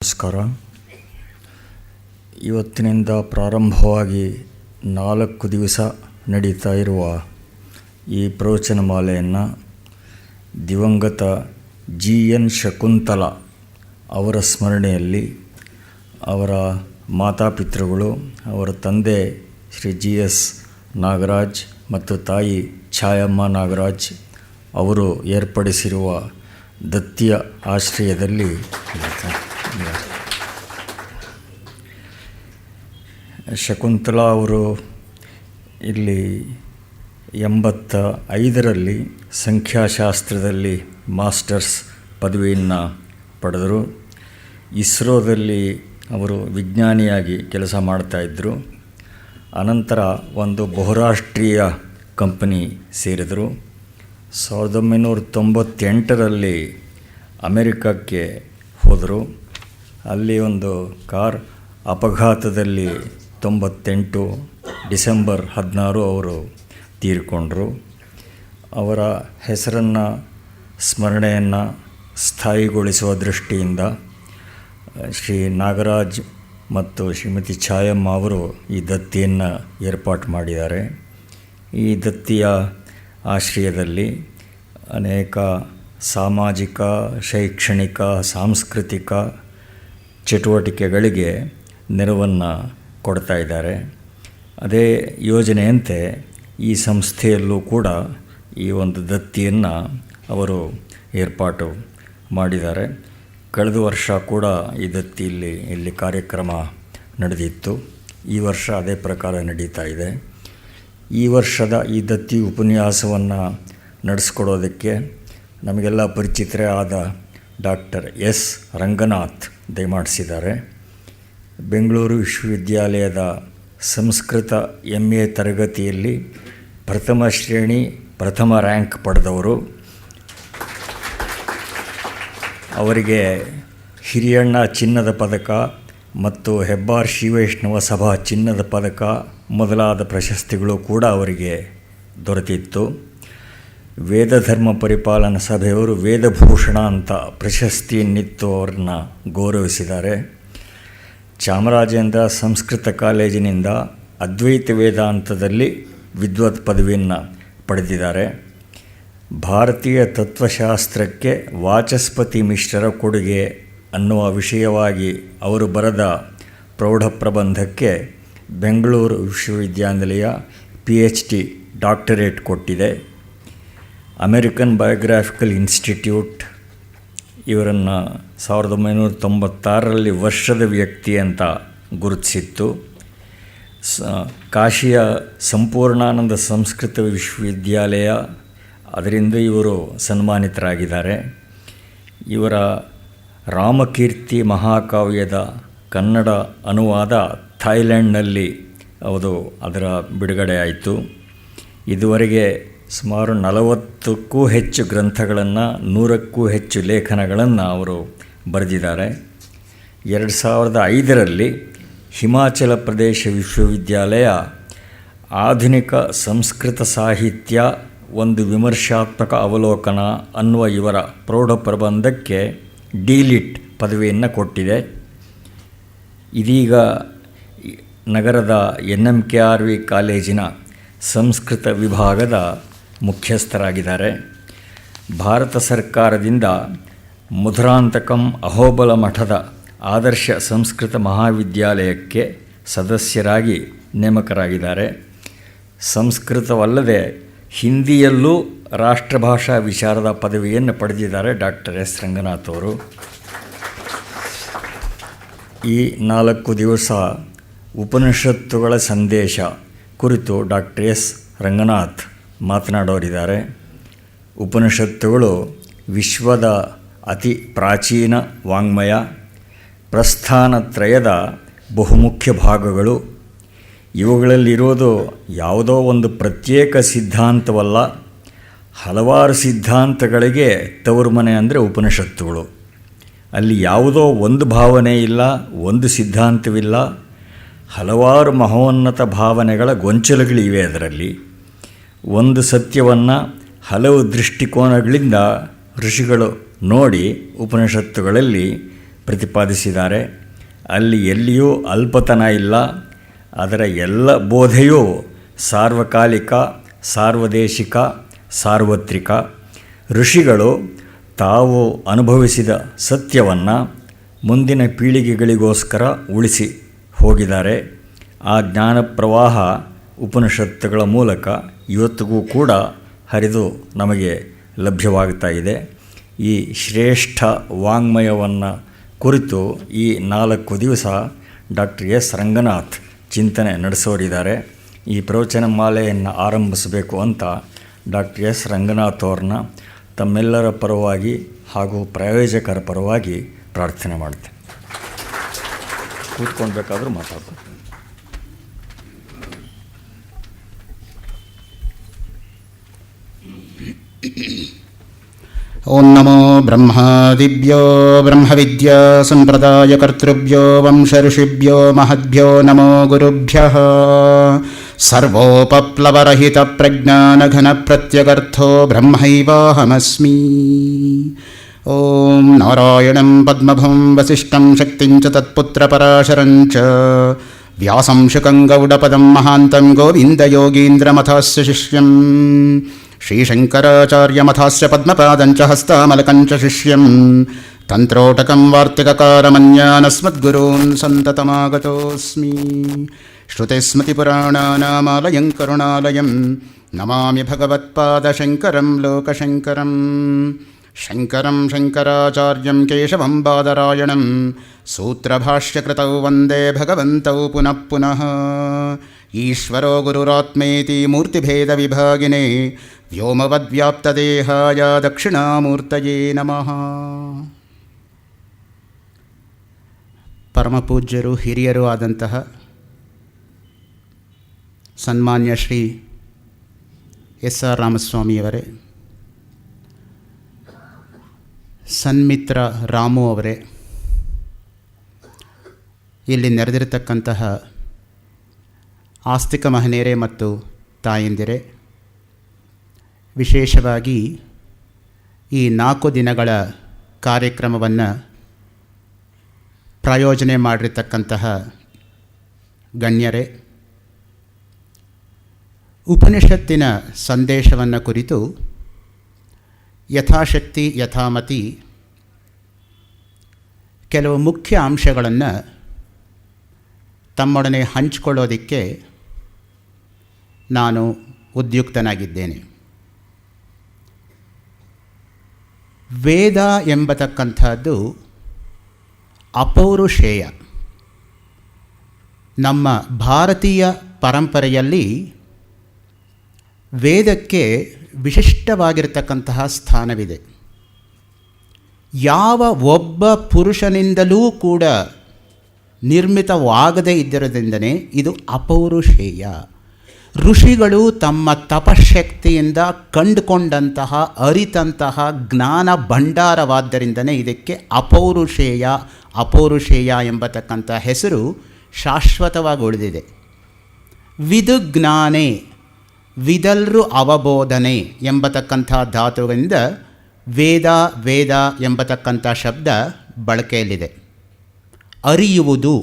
ನಮಸ್ಕಾರ. ಇವತ್ತಿನಿಂದ ಪ್ರಾರಂಭವಾಗಿ 4 ದಿವಸ ನಡೀತಾ ಇರುವ ಈ ಪ್ರವಚನಮಾಲೆಯನ್ನು ದಿವಂಗತ GN ಶಕುಂತಲ ಅವರ ಸ್ಮರಣೆಯಲ್ಲಿ ಅವರ ಮಾತಾಪಿತೃಗಳು, ಅವರ ತಂದೆ ಶ್ರೀ GS ನಾಗರಾಜ್ ಮತ್ತು ತಾಯಿ ಛಾಯಮ್ಮ ನಾಗರಾಜ್ ಅವರು ಏರ್ಪಡಿಸಿರುವ ದತ್ತಿಯ ಆಶ್ರಯದಲ್ಲಿ ಶಕುಂತಲಾ ಅವರು ಇಲ್ಲಿ 85ರಲ್ಲಿ ಸಂಖ್ಯಾಶಾಸ್ತ್ರದಲ್ಲಿ ಮಾಸ್ಟರ್ಸ್ ಪದವಿಯನ್ನು ಪಡೆದರು. ಇಸ್ರೋದಲ್ಲಿ ಅವರು ವಿಜ್ಞಾನಿಯಾಗಿ ಕೆಲಸ ಮಾಡ್ತಾಯಿದ್ದರು. ಅನಂತರ ಒಂದು ಬಹುರಾಷ್ಟ್ರೀಯ ಕಂಪನಿ ಸೇರಿದರು. 1998ರಲ್ಲಿ ಅಮೆರಿಕಕ್ಕೆ ಹೋದರು. ಅಲ್ಲಿ ಒಂದು ಕಾರ್ ಅಪಘಾತದಲ್ಲಿ 98 ಡಿಸೆಂಬರ್ 16 ಅವರು ತೀರಿಕೊಂಡರು. ಅವರ ಹೆಸರನ್ನು ಸ್ಮರಣೆಯನ್ನು ಸ್ಥಾಯಿಗೊಳಿಸುವ ದೃಷ್ಟಿಯಿಂದ ಶ್ರೀ ನಾಗರಾಜ್ ಮತ್ತು ಶ್ರೀಮತಿ ಛಾಯಮ್ಮ ಅವರು ಈ ದತ್ತಿಯನ್ನು ಏರ್ಪಾಟು ಮಾಡಿದ್ದಾರೆ. ಈ ದತ್ತಿಯ ಆಶ್ರಯದಲ್ಲಿ ಅನೇಕ ಸಾಮಾಜಿಕ, ಶೈಕ್ಷಣಿಕ, ಸಾಂಸ್ಕೃತಿಕ ಚಟುವಟಿಕೆಗಳಿಗೆ ನೆರವನ್ನು ಕೊಡ್ತಾ ಇದ್ದಾರೆ. ಅದೇ ಯೋಜನೆಯಂತೆ ಈ ಸಂಸ್ಥೆಯಲ್ಲೂ ಕೂಡ ಈ ಒಂದು ದತ್ತಿಯನ್ನು ಅವರು ಏರ್ಪಾಟು ಮಾಡಿದ್ದಾರೆ. ಕಳೆದ ವರ್ಷ ಕೂಡ ಈ ದತ್ತಿ ಇಲ್ಲಿ ಕಾರ್ಯಕ್ರಮ ನಡೆದಿತ್ತು. ಈ ವರ್ಷ ಅದೇ ಪ್ರಕಾರ ನಡೀತಾ ಇದೆ. ಈ ವರ್ಷದ ಈ ದತ್ತಿ ಉಪನ್ಯಾಸವನ್ನು ನಡೆಸ್ಕೊಡೋದಕ್ಕೆ ನಮಗೆಲ್ಲ ಪರಿಚಿತರೇ ಆದ ಡಾಕ್ಟರ್ S ರಂಗನಾಥ್ ದಯಮಾಡಿಸಿದ್ದಾರೆ. ಬೆಂಗಳೂರು ವಿಶ್ವವಿದ್ಯಾಲಯದ ಸಂಸ್ಕೃತ MA ತರಗತಿಯಲ್ಲಿ ಪ್ರಥಮ ಶ್ರೇಣಿ ಪ್ರಥಮ ರ್ಯಾಂಕ್ ಪಡೆದವರು. ಅವರಿಗೆ ಹಿರಿಯಣ್ಣ ಚಿನ್ನದ ಪದಕ ಮತ್ತು ಹೆಬ್ಬಾರ್ ಶ್ರೀವೈಷ್ಣವ ಸಭಾ ಚಿನ್ನದ ಪದಕ ಮೊದಲಾದ ಪ್ರಶಸ್ತಿಗಳು ಕೂಡ ಅವರಿಗೆ ದೊರೆತಿತ್ತು. ವೇದ ಧರ್ಮ ಪರಿಪಾಲನಾ ಸಭೆಯವರು ವೇದಭೂಷಣ ಅಂತ ಪ್ರಶಸ್ತಿಯನ್ನಿತ್ತು ಅವರನ್ನು ಗೌರವಿಸಿದ್ದಾರೆ. ಚಾಮರಾಜೇಂದ್ರ ಸಂಸ್ಕೃತ ಕಾಲೇಜಿನಿಂದ ಅದ್ವೈತ ವೇದಾಂತದಲ್ಲಿ ವಿದ್ವತ್ ಪದವಿಯನ್ನು ಪಡೆದಿದ್ದಾರೆ. ಭಾರತೀಯ ತತ್ವಶಾಸ್ತ್ರಕ್ಕೆ ವಾಚಸ್ಪತಿ ಮಿಶ್ರರ ಕೊಡುಗೆ ಅನ್ನುವ ವಿಷಯವಾಗಿ ಅವರು ಬರೆದ ಪ್ರೌಢ ಪ್ರಬಂಧಕ್ಕೆ ಬೆಂಗಳೂರು ವಿಶ್ವವಿದ್ಯಾನಿಲಯ PhD ಡಾಕ್ಟರೇಟ್ ಕೊಟ್ಟಿದೆ. ಅಮೆರಿಕನ್ ಬಯೋಗ್ರಾಫಿಕಲ್ ಇನ್ಸ್ಟಿಟ್ಯೂಟ್ ಇವರನ್ನು 1996ರಲ್ಲಿ ವರ್ಷದ ವ್ಯಕ್ತಿ ಅಂತ ಗುರುತಿಸಿತ್ತು. ಕಾಶಿಯ ಸಂಪೂರ್ಣಾನಂದ ಸಂಸ್ಕೃತ ವಿಶ್ವವಿದ್ಯಾಲಯ ಅದರಿಂದ ಇವರು ಸನ್ಮಾನಿತರಾಗಿದ್ದಾರೆ. ಇವರ ರಾಮಕೀರ್ತಿ ಮಹಾಕಾವ್ಯದ ಕನ್ನಡ ಅನುವಾದ ಥಾಯ್ಲೆಂಡ್ನಲ್ಲಿ ಅದರ ಬಿಡುಗಡೆ ಆಯಿತು. ಇದುವರೆಗೆ ಸುಮಾರು 40ಕ್ಕೂ ಹೆಚ್ಚು ಗ್ರಂಥಗಳನ್ನು, 100ಕ್ಕೂ ಹೆಚ್ಚು ಲೇಖನಗಳನ್ನು ಅವರು ಬರೆದಿದ್ದಾರೆ. 2005ರಲ್ಲಿ ಹಿಮಾಚಲ ಪ್ರದೇಶ ವಿಶ್ವವಿದ್ಯಾಲಯ ಆಧುನಿಕ ಸಂಸ್ಕೃತ ಸಾಹಿತ್ಯ ಒಂದು ವಿಮರ್ಶಾತ್ಮಕ ಅವಲೋಕನ ಅನ್ನುವ ಇವರ ಪ್ರೌಢ ಪ್ರಬಂಧಕ್ಕೆ D.Litt ಪದವಿಯನ್ನು ಕೊಟ್ಟಿದೆ. ಇದೀಗ ನಗರದ NMKRV ಕಾಲೇಜಿನ ಸಂಸ್ಕೃತ ವಿಭಾಗದ ಮುಖ್ಯಸ್ಥರಾಗಿದ್ದಾರೆ. ಭಾರತ ಸರ್ಕಾರದಿಂದ ಮಧುರಾಂತಕಂ ಅಹೋಬಲ ಮಠದ ಆದರ್ಶ ಸಂಸ್ಕೃತ ಮಹಾವಿದ್ಯಾಲಯಕ್ಕೆ ಸದಸ್ಯರಾಗಿ ನೇಮಕರಾಗಿದ್ದಾರೆ. ಸಂಸ್ಕೃತವಲ್ಲದೆ ಹಿಂದಿಯಲ್ಲೂ ರಾಷ್ಟ್ರಭಾಷಾ ವಿಚಾರದ ಪದವಿಯನ್ನು ಪಡೆದಿದ್ದಾರೆ ಡಾಕ್ಟರ್ S ರಂಗನಾಥ್ ಅವರು. ಈ 4 ದಿವಸ ಉಪನಿಷತ್ತುಗಳ ಸಂದೇಶ ಕುರಿತು ಡಾಕ್ಟರ್ S ರಂಗನಾಥ್ ಮಾತನಾಡೋರಿದ್ದಾರೆ. ಉಪನಿಷತ್ತುಗಳು ವಿಶ್ವದ ಅತಿ ಪ್ರಾಚೀನ ವಾಂಗ್ಮಯ, ಪ್ರಸ್ಥಾನತ್ರಯದ ಬಹುಮುಖ್ಯ ಭಾಗಗಳು. ಇವುಗಳಲ್ಲಿರೋದು ಯಾವುದೋ ಒಂದು ಪ್ರತ್ಯೇಕ ಸಿದ್ಧಾಂತವಲ್ಲ, ಹಲವಾರು ಸಿದ್ಧಾಂತಗಳಿಗೆ ತವರು ಮನೆ ಅಂದರೆ ಉಪನಿಷತ್ತುಗಳು. ಅಲ್ಲಿ ಯಾವುದೋ ಒಂದು ಭಾವನೆ ಇಲ್ಲ, ಒಂದು ಸಿದ್ಧಾಂತವಿಲ್ಲ, ಹಲವಾರು ಮಹೋನ್ನತ ಭಾವನೆಗಳ ಗೊಂಚಲುಗಳಿವೆ. ಅದರಲ್ಲಿ ಒಂದು ಸತ್ಯವನ್ನು ಹಲವು ದೃಷ್ಟಿಕೋನಗಳಿಂದ ಋಷಿಗಳು ನೋಡಿ ಉಪನಿಷತ್ತುಗಳಲ್ಲಿ ಪ್ರತಿಪಾದಿಸಿದ್ದಾರೆ. ಅಲ್ಲಿ ಎಲ್ಲಿಯೂ ಅಲ್ಪತನ ಇಲ್ಲ. ಅದರ ಎಲ್ಲ ಬೋಧೆಯೂ ಸಾರ್ವಕಾಲಿಕ, ಸಾರ್ವದೇಶಿಕ, ಸಾರ್ವತ್ರಿಕ. ಋಷಿಗಳು ತಾವು ಅನುಭವಿಸಿದ ಸತ್ಯವನ್ನು ಮುಂದಿನ ಪೀಳಿಗೆಗಳಿಗೋಸ್ಕರ ಉಳಿಸಿ ಹೋಗಿದ್ದಾರೆ. ಆ ಜ್ಞಾನ ಪ್ರವಾಹ ಉಪನಿಷತ್ತುಗಳ ಮೂಲಕ ಇವತ್ತಿಗೂ ಕೂಡ ಹರಿದು ನಮಗೆ ಲಭ್ಯವಾಗ್ತಾ ಇದೆ. ಈ ಶ್ರೇಷ್ಠ ವಾಂಗ್ಮಯವನ್ನು ಕುರಿತು ಈ 4 ದಿವಸ ಡಾಕ್ಟರ್ ಎಸ್ ರಂಗನಾಥ್ ಚಿಂತನೆ ನಡೆಸೋರಿದ್ದಾರೆ. ಈ ಪ್ರವಚನ ಮಾಲೆಯನ್ನು ಆರಂಭಿಸಬೇಕು ಅಂತ ಡಾಕ್ಟರ್ ಎಸ್ ರಂಗನಾಥ್ ಅವ್ರನ್ನ ತಮ್ಮೆಲ್ಲರ ಪರವಾಗಿ ಹಾಗೂ ಪ್ರಾಯೋಜಕರ ಪರವಾಗಿ ಪ್ರಾರ್ಥನೆ ಮಾಡ್ತೇನೆ. ಕೂತ್ಕೊಳ್ಬೇಕಾದ್ರೂ ಮಾತಾಡ್ಬೋದು. ಓಂ ನಮೋ ಬ್ರಹ್ಮಾದಿಭ್ಯೋ ಬ್ರಹ್ಮವಿದ್ಯಾ ಸಂಪ್ರದಾಯಕರ್ತೃಭ್ಯೋ ವಂಶಋಷಿಭ್ಯೋ ಮಹದ್ಭ್ಯೋ ನಮೋ ಗುರುಭ್ಯಃ. ಸರ್ವೋಪಪ್ಲವರಹಿತಪ್ರಜ್ಞಾನಘನಪ್ರತ್ಯಗರ್ಥೋ ಬ್ರಹ್ಮೈವಾಹಮಸ್ಮಿ. ಓಂ ನಾರಾಯಣಂ ಪದ್ಮಭಂ ವಸಿಷ್ಠಂ ಶಕ್ತಿಂ ಚ ತತ್ಪುತ್ರಪರಾಶರಂ ಚ ವ್ಯಾಸಂ ಶುಕಂ ಗೌಡಪದಂ ಮಹಾಂತಂ ಗೋವಿಂದಯೋಗೀಂದ್ರಮಥಾಸ್ಯ ಶಿಷ್ಯಂ ಶ್ರೀಶಂಕರಾಚಾರ್ಯಮಥಾಸ್ಯ ಪದ್ಮಪಾದಂಚ ಹಸ್ತಾಮಲಕಂಚ ಶಿಷ್ಯಂ ತಂತ್ರೋಟಕಂ ವಾರ್ತಿಕಕಾರಮನ್ಯಾನಸ್ಮದ್ಗುರೂನ್ ಸಂತತಮಾಗತೋಸ್ಮಿ. ಶ್ರುತಿಸ್ಮೃತಿಪುರಾಣಾನಾಮಾಲಯಂ ಕರುಣಾಲಯಂ ನಮಾಮಿ ಭಗವತ್ಪಾದಶಂಕರಂ ಲೋಕಶಂಕರಂ. ಶಂಕರಂ ಶಂಕರಾಚಾರ್ಯಂ ಕೇಶವಂ ಬಾದರಾಯಣಂ ಸೂತ್ರಭಾಷ್ಯಕೃತೌ ವಂದೇ ಭಗವಂತೌ ಪುನಃ ಪುನಃ. ಈಶ್ವರೋ ಗುರುರಾತ್ಮೇತಿ ಮೂರ್ತಿಭೇದವಿಭಾಗಿನೇ ವ್ಯೋಮವದ್ವ್ಯಾಪ್ತದೇಹಾಯ ದಕ್ಷಿಣಾಮೂರ್ತಯೇ ನಮಃ. ಪರಮಪೂಜ್ಯರು ಹಿರಿಯರು ಆದಂತಹ ಸನ್ಮಾನ್ಯ ಶ್ರೀ ಎಸ್ ಆರ್ ರಾಮಸ್ವಾಮಿಯವರೇ, ಸನ್ಮಿತ್ರ ರಾಮು ಅವರೇ, ಇಲ್ಲಿ ನೆರೆದಿರತಕ್ಕಂತಹ ಆಸ್ತಿಕ ಮಹನೀಯರೇ ಮತ್ತು ತಾಯಂದಿರೇ, ವಿಶೇಷವಾಗಿ ಈ 4 ದಿನಗಳ ಕಾರ್ಯಕ್ರಮವನ್ನು ಪ್ರಾಯೋಜನೆ ಮಾಡಿರತಕ್ಕಂತಹ ಗಣ್ಯರೇ, ಉಪನಿಷತ್ತಿನ ಸಂದೇಶವನ್ನು ಕುರಿತು ಯಥಾಶಕ್ತಿ ಯಥಾಮತಿ ಕೆಲವು ಮುಖ್ಯ ಅಂಶಗಳನ್ನು ತಮ್ಮೊಡನೆ ಹಂಚಿಕೊಳ್ಳೋದಕ್ಕೆ ನಾನು ಉದ್ಯುಕ್ತನಾಗಿದ್ದೇನೆ. ವೇದ ಎಂಬತಕ್ಕಂಥದ್ದು ಅಪೌರುಷೇಯ. ನಮ್ಮ ಭಾರತೀಯ ಪರಂಪರೆಯಲ್ಲಿ ವೇದಕ್ಕೆ ವಿಶಿಷ್ಟವಾಗಿರತಕ್ಕಂತಹ ಸ್ಥಾನವಿದೆ. ಯಾವ ಒಬ್ಬ ಪುರುಷನಿಂದಲೂ ಕೂಡ ನಿರ್ಮಿತವಾಗದೇ ಇದ್ದಿರೋದ್ರಿಂದಲೇ ಇದು ಅಪೌರುಷೇಯ. ಋಷಿಗಳು ತಮ್ಮ ತಪಶಕ್ತಿಯಿಂದ ಕಂಡುಕೊಂಡಂತಹ ಅರಿತಂತಹ ಜ್ಞಾನ ಭಂಡಾರವಾದ್ದರಿಂದಲೇ ಇದಕ್ಕೆ ಅಪೌರುಷೇಯ ಎಂಬತಕ್ಕಂಥ ಹೆಸರು ಶಾಶ್ವತವಾಗಿ ಉಳಿದಿದೆ. ವಿದುಜ್ಞಾನೆ, ವಿದಲ್ರು ಅವಬೋಧನೆ ಎಂಬತಕ್ಕಂಥ ಧಾತುವಿಂದ ವೇದ ಎಂಬತಕ್ಕಂಥ ಶಬ್ದ ಬಳಕೆಯಲ್ಲಿದೆ. ಅರಿಯುವುದು,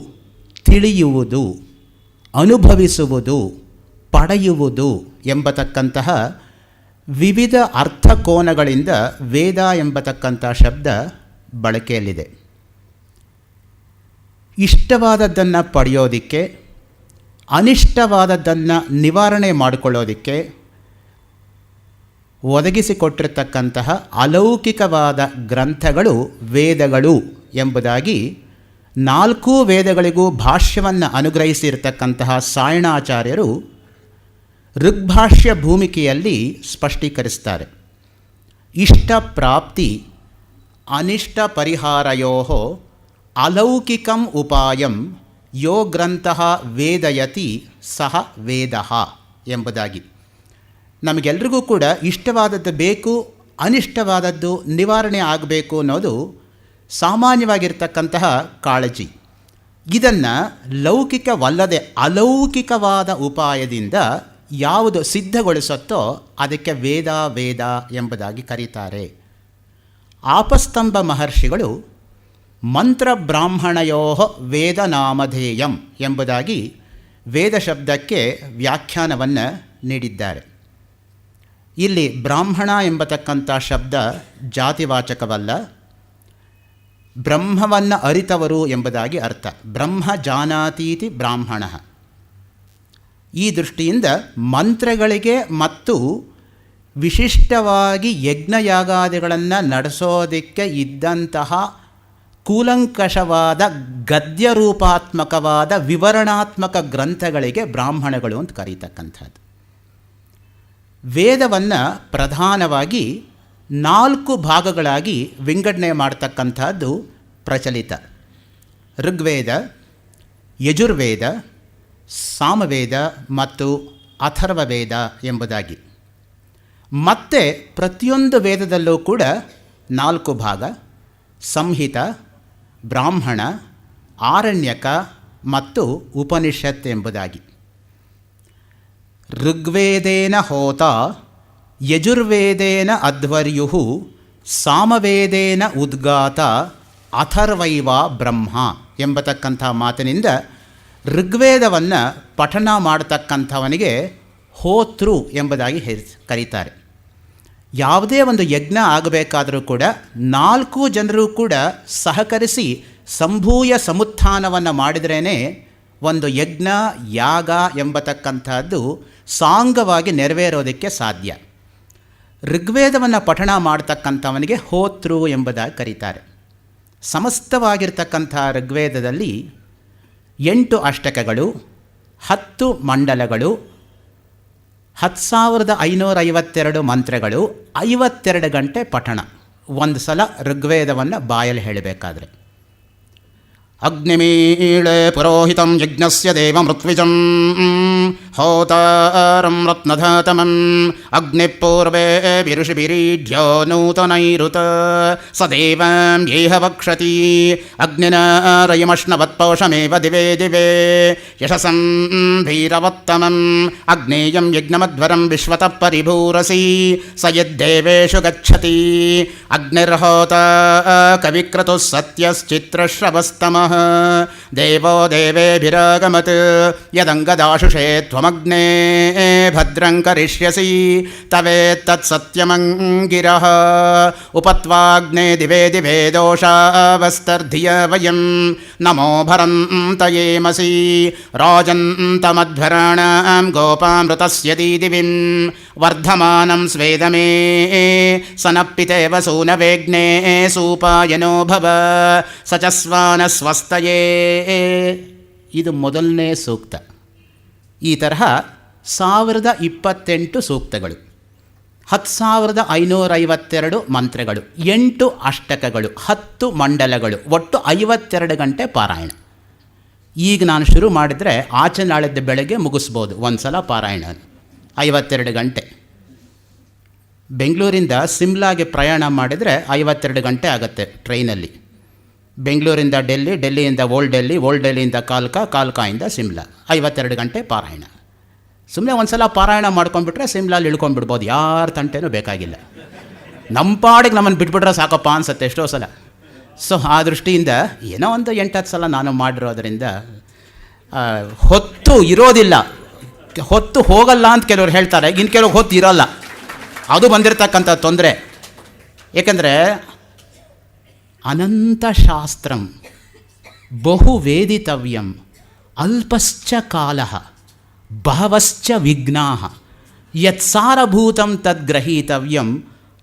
ತಿಳಿಯುವುದು, ಅನುಭವಿಸುವುದು, ಪಡೆಯುವುದು ಎಂಬತಕ್ಕಂತಹ ವಿವಿಧ ಅರ್ಥಕೋನಗಳಿಂದ ವೇದ ಎಂಬತಕ್ಕಂಥ ಶಬ್ದ ಬಳಕೆಯಲ್ಲಿದೆ. ಇಷ್ಟವಾದದ್ದನ್ನು ಪಡೆಯೋದಕ್ಕೆ, ಅನಿಷ್ಟವಾದದ್ದನ್ನು ನಿವಾರಣೆ ಮಾಡಿಕೊಳ್ಳೋದಕ್ಕೆ ಒದಗಿಸಿಕೊಟ್ಟಿರತಕ್ಕಂತಹ ಅಲೌಕಿಕವಾದ ಗ್ರಂಥಗಳು ವೇದಗಳು ಎಂಬುದಾಗಿ 4 ವೇದಗಳಿಗೂ ಭಾಷ್ಯವನ್ನು ಅನುಗ್ರಹಿಸಿರ್ತಕ್ಕಂತಹ ಸಾಯಣಾಚಾರ್ಯರು ಋಗ್ಭಾಷ್ಯ ಭೂಮಿಕೆಯಲ್ಲಿ ಸ್ಪಷ್ಟೀಕರಿಸ್ತಾರೆ. ಇಷ್ಟ ಪ್ರಾಪ್ತಿ ಅನಿಷ್ಟ ಪರಿಹಾರಯೋ ಅಲೌಕಿಕಂ ಉಪಾಯಂ ಯೋ ಗ್ರಂಥಃ ವೇದಯತಿ ಸಹ ವೇದಃ ಎಂಬುದಾಗಿ. ನಮಗೆಲ್ರಿಗೂ ಕೂಡ ಇಷ್ಟವಾದದ್ದು ಬೇಕು, ಅನಿಷ್ಟವಾದದ್ದು ನಿವಾರಣೆ ಆಗಬೇಕು ಅನ್ನೋದು ಸಾಮಾನ್ಯವಾಗಿರ್ತಕ್ಕಂತಹ ಕಾಳಜಿ. ಇದನ್ನು ಲೌಕಿಕವಲ್ಲದೆ ಅಲೌಕಿಕವಾದ ಉಪಾಯದಿಂದ ಯಾವುದು ಸಿದ್ಧಗೊಳಿಸುತ್ತೋ ಅದಕ್ಕೆ ವೇದ ಎಂಬುದಾಗಿ ಕರೀತಾರೆ. ಆಪಸ್ತಂಭ ಮಹರ್ಷಿಗಳು ಮಂತ್ರ ಬ್ರಾಹ್ಮಣಯೋ ವೇದನಾಮಧೇಯಂ ಎಂಬುದಾಗಿ ವೇದ ಶಬ್ದಕ್ಕೆ ವ್ಯಾಖ್ಯಾನವನ್ನು ನೀಡಿದ್ದಾರೆ. ಇಲ್ಲಿ ಬ್ರಾಹ್ಮಣ ಎಂಬತಕ್ಕಂಥ ಶಬ್ದ ಜಾತಿವಾಚಕವಲ್ಲ, ಬ್ರಹ್ಮವನ್ನು ಅರಿತವರು ಎಂಬುದಾಗಿ ಅರ್ಥ. ಬ್ರಹ್ಮ ಜಾನಾತೀತಿ ಬ್ರಾಹ್ಮಣ. ಈ ದೃಷ್ಟಿಯಿಂದ ಮಂತ್ರಗಳಿಗೆ ಮತ್ತು ವಿಶಿಷ್ಟವಾಗಿ ಯಜ್ಞಯಾಗಾದಿಗಳನ್ನು ನಡೆಸೋದಕ್ಕೆ ಇದ್ದಂತಹ ಕೂಲಂಕಷವಾದ ಗದ್ಯರೂಪಾತ್ಮಕವಾದ ವಿವರಣಾತ್ಮಕ ಗ್ರಂಥಗಳಿಗೆ ಬ್ರಾಹ್ಮಣಗಳು ಅಂತ ಕರೀತಕ್ಕಂಥದ್ದು. ವೇದವನ್ನು ಪ್ರಧಾನವಾಗಿ 4 ಭಾಗಗಳಾಗಿ ವಿಂಗಡಣೆ ಮಾಡ್ತಕ್ಕಂಥದ್ದು ಪ್ರಚಲಿತ. ಋಗ್ವೇದ, ಯಜುರ್ವೇದ, ಸಾಮವೇದ ಮತ್ತು ಅಥರ್ವವೇದ ಎಂಬುದಾಗಿ. ಮತ್ತೆ ಪ್ರತಿಯೊಂದು ವೇದದಲ್ಲೂ ಕೂಡ 4 ಭಾಗ: ಸಂಹಿತ, ಬ್ರಾಹ್ಮಣ, ಆರಣ್ಯಕ ಮತ್ತು ಉಪನಿಷತ್ ಎಂಬುದಾಗಿ. ಋಗ್ವೇದೇನ ಹೋತ, ಯಜುರ್ವೇದೇನ ಅಧ್ವರ್ಯು, ಸಾಮವೇದೇನ ಉದ್ಗಾತ, ಅಥರ್ವೈವ ಬ್ರಹ್ಮ ಎಂಬತಕ್ಕಂಥ ಮಾತಿನಿಂದ ಋಗ್ವೇದವನ್ನು ಪಠಣ ಮಾಡತಕ್ಕಂಥವನಿಗೆ ಹೋತೃ ಎಂಬುದಾಗಿ ಕರೀತಾರೆ. ಯಾವುದೇ ಒಂದು ಯಜ್ಞ ಆಗಬೇಕಾದರೂ ಕೂಡ 4 ಜನರು ಕೂಡ ಸಹಕರಿಸಿ ಸಂಭೂಯ ಸಮುತ್ಥಾನವನ್ನು ಮಾಡಿದ್ರೇ ಒಂದು ಯಜ್ಞ ಯಾಗ ಎಂಬತಕ್ಕಂಥದ್ದು ಸಾಂಗವಾಗಿ ನೆರವೇರೋದಕ್ಕೆ ಸಾಧ್ಯ. ಋಗ್ವೇದವನ್ನು ಪಠಣ ಮಾಡ್ತಕ್ಕಂಥವನಿಗೆ ಹೋತೃ ಎಂಬುದಾಗಿ ಕರೀತಾರೆ. ಸಮಸ್ತವಾಗಿರ್ತಕ್ಕಂಥ ಋಗ್ವೇದದಲ್ಲಿ 8 ಅಷ್ಟಕಗಳು, 10 ಮಂಡಲಗಳು, 10,552 ಮಂತ್ರಗಳು, 52 ಗಂಟೆ ಪಠಣ. ಒಂದು ಸಲ ಋಗ್ವೇದವನ್ನು ಬಾಯಲ್ಲಿ ಹೇಳಬೇಕಾದ್ರೆ. ಅಗ್ನಿಮೀಳೆ ಪುರೋಹಿತಂ ಯಜ್ಞಸ್ಯ ದೇವಮೃತ್ವಿಜಂ ಹೋತಾರಂ ರತ್ನಧಾತಮಂ ಅಗ್ನಿಪೂರ್ವೇ ವಿರುಷಿಭಿರೀಢ್ಯೋ ನೂತನೈರುತ ಸ ದೇವಂ ಯೇಹ ವಕ್ಷತಿ ಅಗ್ನಿನಾರಯಮಶ್ನವತ್ಪೌಷಮೇವ ದಿವೇ ದಿವೇ ಯಶಸಂ ಭೀರವತ್ತಮಂ ಅಗ್ನೇಯಂ ಯಜ್ಞಮಧ್ವರಂ ವಿಶ್ವತಃ ಪರಿಭೂರಸಿ ಸ ಯದ್ದೇವೇಷು ಗಚ್ಚತಿ ಅಗ್ನಿರ್ಹೋತಾ ಕವಿಕ್ರತುಃ ಸತ್ಯಶ್ಚಿತ್ರಶ್ರವಸ್ತಮಃ ದೇವೋ ದೇವೇಭಿರಾಗಮತ್ ಯದಂಗದಾಶುಷೇ ತ್ವಮಗ್ನೇ ಭದ್ರಂ ಕರಿಷ್ಯಸಿ ತವೇತ್ತತ್ ಸತ್ಯಮಂಗಿರಃ ಉಪತ್ವಾಗ್ನೇ ದಿವೇ ದಿವೇ ದೋಷಾವಸ್ತರ್ಧಿಯ ವಯಂ ನಮೋ ಭರಂತಯೇಮಸಿ ರಾಜಂತಮಧ್ವರಾಣಾಂ ಗೋಪಾಮೃತಸ್ಯ ದೀದಿವಿಂ ವರ್ಧಮಾನಂ ಸ್ವೇದಮೇ ಸನಪ್ಪಿತೇವ ಸೂನವೇಗ್ನೇ ಸೂಪಾಯನೋ ಭವ ಸಚಸ್ವಾನ ಸ್ವಸ್ತಯೇ. ಇದು ಮೊದಲನೇ ಸೂಕ್ತ. ಈ ತರಹ 1028 ಸೂಕ್ತಗಳು, 10,552 ಮಂತ್ರಗಳು, 8 ಅಷ್ಟಕಗಳು, 10 ಮಂಡಲಗಳು, ಒಟ್ಟು 52 ಗಂಟೆ ಪಾರಾಯಣ. ಈಗ ನಾನು ಶುರು ಮಾಡಿದರೆ ಆಚೆ ನಾಳಿದ್ದ ಬೆಳಗ್ಗೆ ಮುಗಿಸ್ಬೋದು ಒಂದು ಸಲ ಪಾರಾಯಣ. 52 ಗಂಟೆ. ಬೆಂಗಳೂರಿಂದ ಸಿಮ್ಲಾಗೆ ಪ್ರಯಾಣ ಮಾಡಿದರೆ 52 ಗಂಟೆ ಆಗುತ್ತೆ ಟ್ರೈನಲ್ಲಿ. ಬೆಂಗಳೂರಿಂದ ಡೆಲ್ಲಿ, ಡೆಲ್ಲಿಯಿಂದ ಓಲ್ಡ್ ಡೆಲ್ಲಿ, ಓಲ್ಡ್ ಡೆಲ್ಲಿಯಿಂದ ಕಾಲ್ಕಾ, ಕಾಲ್ಕಾಯಿಂದ ಸಿಮ್ಲಾ, 52 ಗಂಟೆ ಪಾರಾಯಣ. ಸುಮ್ಮನೆ ಒಂದು ಸಲ ಪಾರಾಯಣ ಮಾಡ್ಕೊಂಡ್ಬಿಟ್ರೆ ಸಿಮ್ಲಾಲ್ಲಿ ಇಳ್ಕೊಂಡ್ಬಿಡ್ಬೋದು, ಯಾರ ತಂಟೆನೂ ಬೇಕಾಗಿಲ್ಲ. ನಮ್ಮ ಪಾಡಿಗೆ ನಮ್ಮನ್ನು ಬಿಟ್ಬಿಟ್ರೆ ಸಾಕಪ್ಪ ಅನ್ಸುತ್ತೆ ಎಷ್ಟೋ ಸಲ. ಸೊ ಆ ದೃಷ್ಟಿಯಿಂದ ಏನೋ ಒಂದು 8-10 ಸಲ ನಾನು ಮಾಡಿರೋದ್ರಿಂದ ಹೊತ್ತು ಇರೋದಿಲ್ಲ, ಹೊತ್ತು ಹೋಗಲ್ಲ ಅಂತ ಕೆಲವರು ಹೇಳ್ತಾರೆ. ಇನ್ನು ಕೆಲವು ಹೊತ್ತು ಇರೋಲ್ಲ, ಅದು ಬಂದಿರತಕ್ಕಂಥ ತೊಂದರೆ. ಏಕೆಂದರೆ ಅನಂತ ಶಾಸ್ತ್ರಂ ಬಹು ವೇದಿತವ್ಯಂ ಅಲ್ಪಶ್ಚ ಕಾಲಃ ಬಹವಶ್ಚ ವಿಘ್ನಾಃ ಯತ್ಸಾರಭೂತಂ ತದ್ಗ್ರಹೀತವ್ಯಂ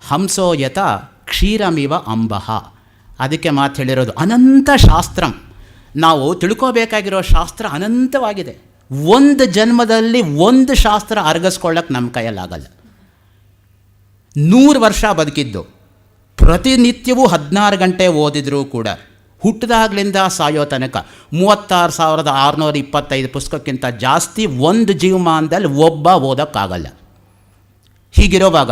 ಹಂಸೋ ಯತ ಕ್ಷೀರಮಿವ ಅಂಬಃ. ಅದಕ್ಕೆ ಮಾತು ಹೇಳಿರೋದು ಅನಂತ ಶಾಸ್ತ್ರಂ. ನಾವು ತಿಳ್ಕೋಬೇಕಾಗಿರೋ ಶಾಸ್ತ್ರ ಅನಂತವಾಗಿದೆ. ಒಂದು ಜನ್ಮದಲ್ಲಿ ಒಂದು ಶಾಸ್ತ್ರ ಅರಗಿಸ್ಕೊಳ್ಳೋಕ್ಕೆ ನಮ್ಮ ಕೈಯಲ್ಲಾಗಲ್ಲ. 100 ವರ್ಷ ಬದುಕಿದ್ದು ಪ್ರತಿನಿತ್ಯವೂ 16 ಗಂಟೆ ಓದಿದರೂ ಕೂಡ ಹುಟ್ಟಿದಾಗಲಿಂದ ಸಾಯೋ ತನಕ 36,625 ಪುಸ್ತಕಕ್ಕಿಂತ ಜಾಸ್ತಿ ಒಂದು ಜೀವಮಾನದಲ್ಲಿ ಒಬ್ಬ ಓದೋಕ್ಕಾಗಲ್ಲ. ಹೀಗಿರೋವಾಗ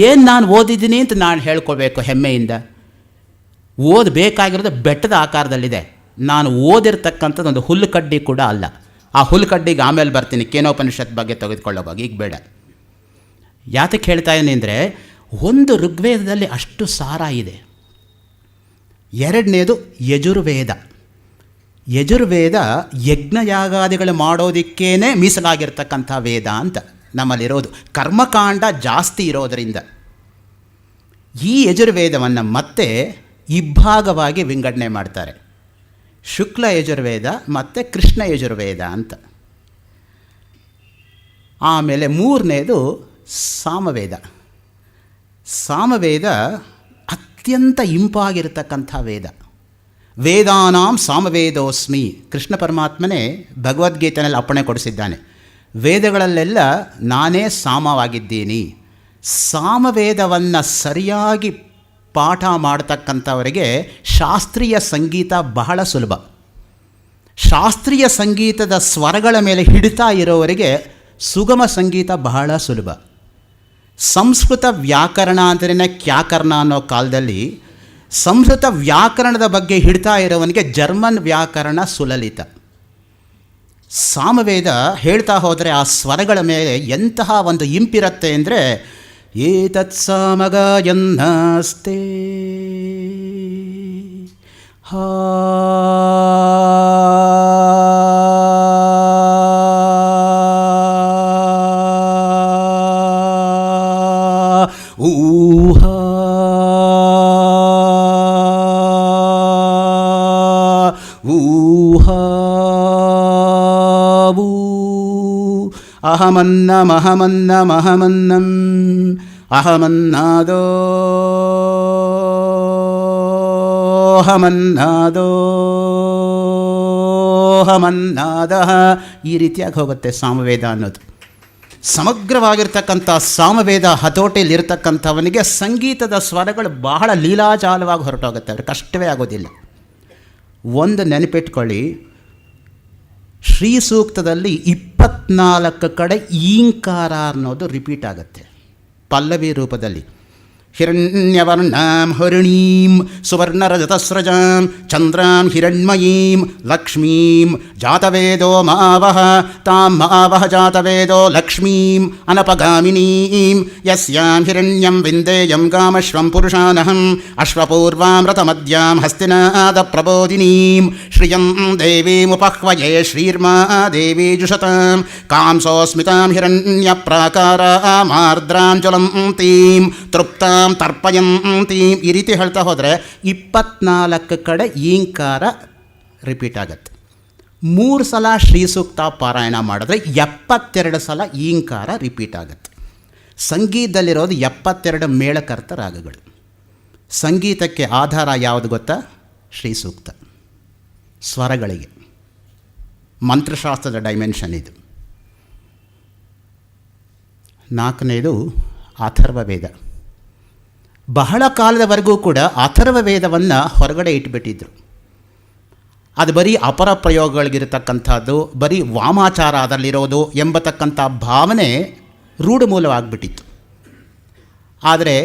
ಏನು ನಾನು ಓದಿದ್ದೀನಿ ಅಂತ ನಾನು ಹೇಳ್ಕೊಳ್ಬೇಕು ಹೆಮ್ಮೆಯಿಂದ? ಓದಬೇಕಾಗಿರೋದು ಬೆಟ್ಟದ ಆಕಾರದಲ್ಲಿದೆ. ನಾನು ಓದಿರ್ತಕ್ಕಂಥದ್ದು ಒಂದು ಹುಲ್ಲುಕಡ್ಡಿ ಕೂಡ ಅಲ್ಲ. ಆ ಹುಲ್ಲುಕಡ್ಡಿಗೆ ಆಮೇಲೆ ಬರ್ತೀನಿ, ಕೇನೋಪನಿಷತ್ ಬಗ್ಗೆ ತೆಗೆದುಕೊಳ್ಳೋವಾಗ, ಈಗ ಬೇಡ. ಯಾತಕ್ಕೆ ಹೇಳ್ತಾ ಇದ್ದೀನಿ ಅಂದರೆ, ಒಂದು ಋಗ್ವೇದದಲ್ಲಿ ಅಷ್ಟು ಸಾರ ಇದೆ. ಎರಡನೇದು ಯಜುರ್ವೇದ. ಯಜುರ್ವೇದ ಯಜ್ಞಯಾಗಾದಿಗಳು ಮಾಡೋದಕ್ಕೇ ಮೀಸಲಾಗಿರ್ತಕ್ಕಂಥ ವೇದ ಅಂತ ನಮ್ಮಲ್ಲಿರೋದು. ಕರ್ಮಕಾಂಡ ಜಾಸ್ತಿ ಇರೋದರಿಂದ ಈ ಯಜುರ್ವೇದವನ್ನು ಮತ್ತೆ ಇಬ್ಬಾಗವಾಗಿ ವಿಂಗಡಣೆ ಮಾಡ್ತಾರೆ. ಶುಕ್ಲ ಯಜುರ್ವೇದ ಮತ್ತು ಕೃಷ್ಣ ಯಜುರ್ವೇದ ಅಂತ. ಆಮೇಲೆ ಮೂರನೇದು ಸಾಮವೇದ. ಸಾಮವೇದ ಅತ್ಯಂತ ಇಂಪಾಗಿರ್ತಕ್ಕಂಥ ವೇದ. ವೇದಾನಾಂ ಸಾಮವೇದೋಸ್ಮಿ. ಕೃಷ್ಣ ಪರಮಾತ್ಮನೇ ಭಗವದ್ಗೀತೆಯಲ್ಲಿ ಅಪ್ಪಣೆ ಕೊಡಿಸಿದ್ದಾನೆ, ವೇದಗಳಲ್ಲೆಲ್ಲ ನಾನೇ ಸಾಮವಾಗಿದ್ದೀನಿ. ಸಾಮವೇದವನ್ನು ಸರಿಯಾಗಿ ಪಾಠ ಮಾಡ್ತಕ್ಕಂಥವರಿಗೆ ಶಾಸ್ತ್ರೀಯ ಸಂಗೀತ ಬಹಳ ಸುಲಭ. ಶಾಸ್ತ್ರೀಯ ಸಂಗೀತದ ಸ್ವರಗಳ ಮೇಲೆ ಹಿಡಿತಾ ಇರೋವರಿಗೆ ಸುಗಮ ಸಂಗೀತ ಬಹಳ ಸುಲಭ. ಸಂಸ್ಕೃತ ವ್ಯಾಕರಣ ಅಂತಲೇ ಕ್ಯಾಕರ್ಣ ಅನ್ನೋ ಕಾಲದಲ್ಲಿ ಸಂಸ್ಕೃತ ವ್ಯಾಕರಣದ ಬಗ್ಗೆ ಹಿಡ್ತಾ ಇರೋವನಿಗೆ ಜರ್ಮನ್ ವ್ಯಾಕರಣ ಸುಲಲಿತ. ಸಾಮವೇದ ಹೇಳ್ತಾ ಹೋದರೆ ಆ ಸ್ವರಗಳ ಮೇಲೆ ಎಂತಹ ಒಂದು ಇಂಪಿರುತ್ತೆ ಅಂದರೆ, ಏತತ್ ಸಾಮಗಾಯನ್ನಸ್ತೆ ಹಾ ಊಹಾ ಊಹಾ ಅಹಮನ್ನಮಹಮನ್ನಮಹಮನ್ನಂ ಅಹಮನ್ನಾದೋಹಮನ್ನಾದಃ ಈ ರೀತಿಯಾಗಿ ಹೋಗುತ್ತೆ ಸಾಮವೇದ ಅನ್ನೋದು. ಸಮಗ್ರವಾಗಿರ್ತಕ್ಕಂಥ ಸಾಮವೇದ ಹತೋಟಿಯಲ್ಲಿರ್ತಕ್ಕಂಥವನಿಗೆ ಸಂಗೀತದ ಸ್ವರಗಳು ಬಹಳ ಲೀಲಾಜಾಲವಾಗಿ ಹೊರಟೋಗುತ್ತೆ, ಅವ್ರಿಗೆ ಕಷ್ಟವೇ ಆಗೋದಿಲ್ಲ. ಒಂದು ನೆನಪಿಟ್ಕೊಳ್ಳಿ, ಶ್ರೀ ಸೂಕ್ತದಲ್ಲಿ 24 ಕಡೆ ಈಂಕಾರ ಅನ್ನೋದು ರಿಪೀಟ್ ಆಗುತ್ತೆ ಪಲ್ಲವಿ ರೂಪದಲ್ಲಿ. ಹಿರಣ್ಯವರ್ಣಾಂ ಹರಿಣೀಂ ಸುವರ್ಣರಜತಸ್ರಜಾಂ ಚಂದ್ರಾಂ ಹಿರಣ್ಮಯೀಂ ಲಕ್ಷ್ಮೀಂ ಜಾತವೇದೋ ಮಾವಹ ತಾಂ ಮಾವಹ ಜಾತವೇದೋ ಲಕ್ಷ್ಮೀಂ ಅನಪಗಾಮಿನೀಂ ಯಸ್ಯಾಂ ಹಿರಣ್ಯಂ ವಿಂದೇಯಂ ಗಾಮಶ್ವಂ ಪುರುಷಾನಹಂ ಅಶ್ವಪೂರ್ವಾಮೃತಮದ್ಯಾಂ ಹಸ್ತಿನಾದ ಪ್ರಬೋಧಿನೀಂ ಶ್ರಿಯಂ ದೇವೀಮುಪಹ್ವಯೇ ಶ್ರೀರ್ಮಾ ದೇವಿ ಜುಷತಾಂ ಕಾಂಸೋಸ್ಮಿತಾಂ ಹಿರಣ್ಯ ಪ್ರಾಕಾರಾಮಾರ್ದ್ರಾಂಜಲಂತೀಂ ತೃಪ್ತಾಂ ತರ್ಪಯಂತೀಂ ಈ ರೀತಿ ಹೇಳ್ತಾ ಹೋದರೆ 24 ಕಡೆ ಈಂಕಾರ ರಿಪೀಟ್ ಆಗುತ್ತೆ. 3 ಸಲ ಶ್ರೀ ಸೂಕ್ತ ಪಾರಾಯಣ ಮಾಡಿದ್ರೆ 72 ಸಲ ಈಂಕಾರ ರಿಪೀಟ್ ಆಗುತ್ತೆ. ಸಂಗೀತದಲ್ಲಿರೋದು 72 ಮೇಳಕರ್ತ ರಾಗಗಳು. ಸಂಗೀತಕ್ಕೆ ಆಧಾರ ಯಾವುದು ಗೊತ್ತಾ? ಶ್ರೀ ಸೂಕ್ತ. ಸ್ವರಗಳಿಗೆ ಮಂತ್ರಶಾಸ್ತ್ರದ ಡೈಮೆನ್ಷನ್ ಇದು. 4ನೇದು ಅಥರ್ವ ವೇದ. ಬಹಳ ಕಾಲದವರೆಗೂ ಕೂಡ ಅಥರ್ವ ವೇದವನ್ನು ಹೊರಗಡೆ ಇಟ್ಬಿಟ್ಟಿದ್ರು. ಅದು ಬರೀ ಅಪರ ಪ್ರಯೋಗಗಳಿಗಿರತಕ್ಕಂಥದ್ದು, ಬರೀ ವಾಮಾಚಾರ ಅದರಲ್ಲಿರೋದು ಎಂಬತಕ್ಕಂಥ ಭಾವನೆ ರೂಢಮೂಲವಾಗಿಬಿಟ್ಟಿತ್ತು. ಆದರೆ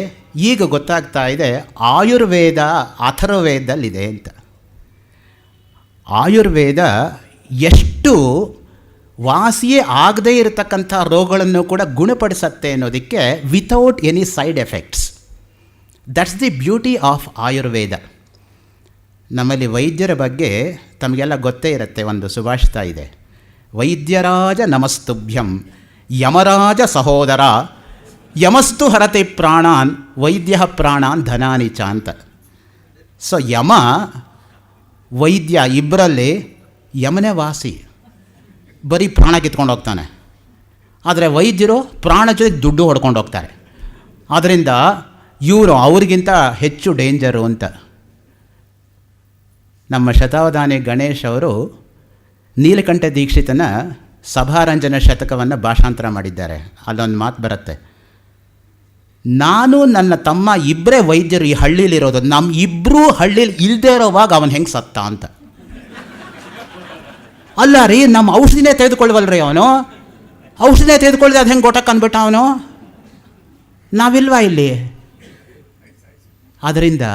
ಈಗ ಗೊತ್ತಾಗ್ತಾ ಇದೆ ಆಯುರ್ವೇದ ಅಥರ್ವವೇದದಲ್ಲಿದೆ ಅಂತ. ಆಯುರ್ವೇದ ಎಷ್ಟು ವಾಸಿಯೇ ಆಗದೇ ಇರತಕ್ಕಂಥ ರೋಗಗಳನ್ನು ಕೂಡ ಗುಣಪಡಿಸತ್ತೆ ಅನ್ನೋದಕ್ಕೆ without any side effects. That's the beauty of Ayurveda. ನಮ್ಮಲ್ಲಿ ವೈದ್ಯರ ಬಗ್ಗೆ ತಮಗೆಲ್ಲ ಗೊತ್ತೇ ಇರುತ್ತೆ, ಒಂದು ಸುಭಾಷಿತ ಇದೆ, ವೈದ್ಯರಾಜ ನಮಸ್ತುಭ್ಯಂ ಯಮರಾಜ ಸಹೋದರ ಯಮಸ್ತು ಹರತೆ ಪ್ರಾಣಾನ್ ವೈದ್ಯ ಪ್ರಾಣಾನ್ ಧನಾನಿ ಚ ಅಂತ. ಸೊ ಯಮ ವೈದ್ಯ ಇಬ್ಬರಲ್ಲಿ ಯಮನೇ ವಾಸಿ, ಬರೀ ಪ್ರಾಣ ಕಿತ್ಕೊಂಡು ಹೋಗ್ತಾನೆ. ಆದರೆ ವೈದ್ಯರು ಪ್ರಾಣ ಜೊತೆಗೆ ದುಡ್ಡು ಹೊಡ್ಕೊಂಡು ಹೋಗ್ತಾರೆ. ಆದ್ದರಿಂದ ಇವರು ಅವ್ರಿಗಿಂತ ಹೆಚ್ಚು ಡೇಂಜರು ಅಂತ. ನಮ್ಮ ಶತಾವಧಾನಿ ಗಣೇಶ್ ಅವರು ನೀಲಕಂಠ ದೀಕ್ಷಿತನ ಸಭಾರಂಜನ ಶತಕವನ್ನು ಭಾಷಾಂತರ ಮಾಡಿದ್ದಾರೆ. ಅಲ್ಲೊಂದು ಮಾತು ಬರುತ್ತೆ, ನಾನು ನನ್ನ ತಮ್ಮ ಇಬ್ಬರೇ ವೈದ್ಯರು ಈ ಹಳ್ಳೀಲಿರೋದು, ನಮ್ಮ ಇಬ್ಬರೂ ಹಳ್ಳೀಲಿ ಇಲ್ಲದೇ ಇರೋವಾಗ ಅವನು ಹೆಂಗೆ ಸತ್ತ ಅಂತ. ಅಲ್ಲ ರೀ, ನಮ್ಮ ಔಷಧಿನೇ ತೆಗೆದುಕೊಳ್ಳವಲ್ರಿ ಅವನು, ಔಷಧಿನೇ ತೆಗೆದುಕೊಳ್ಳದೆ ಅದು ಹೆಂಗೆ ಗೊಟ್ಟಕ್ಕೆ ಅಂದ್ಬಿಟ್ಟ ಅವನು, ನಾವಿಲ್ವಾ ಇಲ್ಲಿ? ಆದ್ದರಿಂದ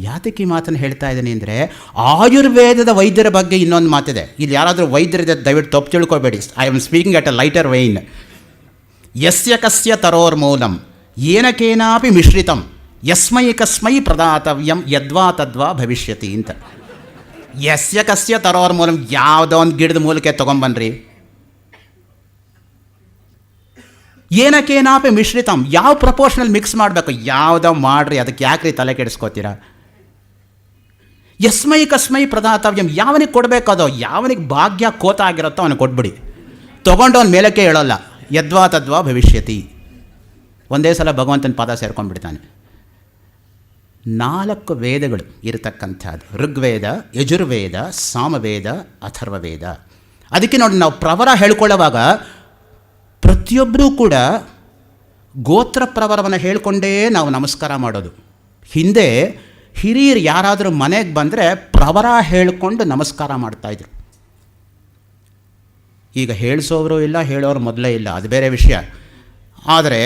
ಯಾತಕ್ಕೆ ಈ ಮಾತನ್ನು ಹೇಳ್ತಾ ಇದ್ದೀನಿ ಅಂದರೆ, ಆಯುರ್ವೇದದ ವೈದ್ಯರ ಬಗ್ಗೆ ಇನ್ನೊಂದು ಮಾತಿದೆ. ಇಲ್ಲಿ ಯಾರಾದರೂ ವೈದ್ಯರಿದೆ ದಯವಿಟ್ಟು ತಪ್ಪು ತಿಳ್ಕೊಬೇಡಿ. I am speaking at a lighter vein. ಯಸ್ಯ ಕಸ್ಯ ತರೋರ್ಮೂಲಂ ಏನಕೇನಾಪಿ ಮಿಶ್ರಿತಂ ಯಸ್ಮೈ ಕಸ್ಮೈ ಪ್ರದಾತವ್ಯಂ ಯದ್ವಾ ತದ್ವಾ ಭವಿಷ್ಯತಿ ಅಂತ. ಯಸ್ಯ ಕಸ್ಯ ತರೋರ ಮೂಲ, ಯಾವುದೋ ಒಂದು ಗಿಡದ ಮೂಲಕ್ಕೆ ತೊಗೊಂಬನ್ರಿ. ಏನಕ್ಕೇನಾಪಿ ಮಿಶ್ರಿತಂ, ಯಾವ ಪ್ರಪೋರ್ಷನಲ್ಲಿ ಮಿಕ್ಸ್ ಮಾಡಬೇಕು, ಯಾವುದೋ ಮಾಡ್ರಿ, ಅದಕ್ಕೆ ಯಾಕ್ರಿ ತಲೆ ಕೆಡಿಸ್ಕೋತೀರಾ. ಯಸ್ಮೈ ಕಸ್ಮೈ ಪ್ರದಾತವ್ಯಂ, ಯಾವನಿಗೆ ಕೊಡಬೇಕದೋ, ಯಾವನಿಗೆ ಭಾಗ್ಯ ಕೋತ ಆಗಿರುತ್ತೋ ಅವನಿಗೆ ಕೊಟ್ಬಿಡಿ. ತೊಗೊಂಡು ಅವನ ಮೇಲಕ್ಕೆ ಹೇಳೋಲ್ಲ. ಯದ್ವಾ ತದ್ವಾ ಭವಿಷ್ಯತಿ. ಒಂದೇ ಸಲ ಭಗವಂತನ ಪಾದ ಸೇರ್ಕೊಂಡ್ಬಿಡ್ತಾನೆ. 4 ವೇದಗಳು ಇರತಕ್ಕಂಥದ್ದು: ಋಗ್ವೇದ, ಯಜುರ್ವೇದ, ಸಾಮವೇದ, ಅಥರ್ವವೇದ. ಅದಕ್ಕೆ ನೋಡಿ, ನಾವು ಪ್ರವರ ಹೇಳ್ಕೊಳ್ಳೋವಾಗ ಪ್ರತಿಯೊಬ್ಬರೂ ಕೂಡ ಗೋತ್ರ ಪ್ರವರವನ್ನು ಹೇಳ್ಕೊಂಡೇ ನಾವು ನಮಸ್ಕಾರ ಮಾಡೋದು. ಹಿಂದೆ ಹಿರಿಯರು ಯಾರಾದರೂ ಮನೆಗೆ ಬಂದರೆ ಪ್ರವರ ಹೇಳಿಕೊಂಡು ನಮಸ್ಕಾರ ಮಾಡ್ತಾಯಿದ್ರು. ಈಗ ಹೇಳಿಸೋರು ಇಲ್ಲ, ಹೇಳೋರು ಮೊದಲೇ ಇಲ್ಲ, ಅದು ಬೇರೆ ವಿಷಯ. ಆದರೆ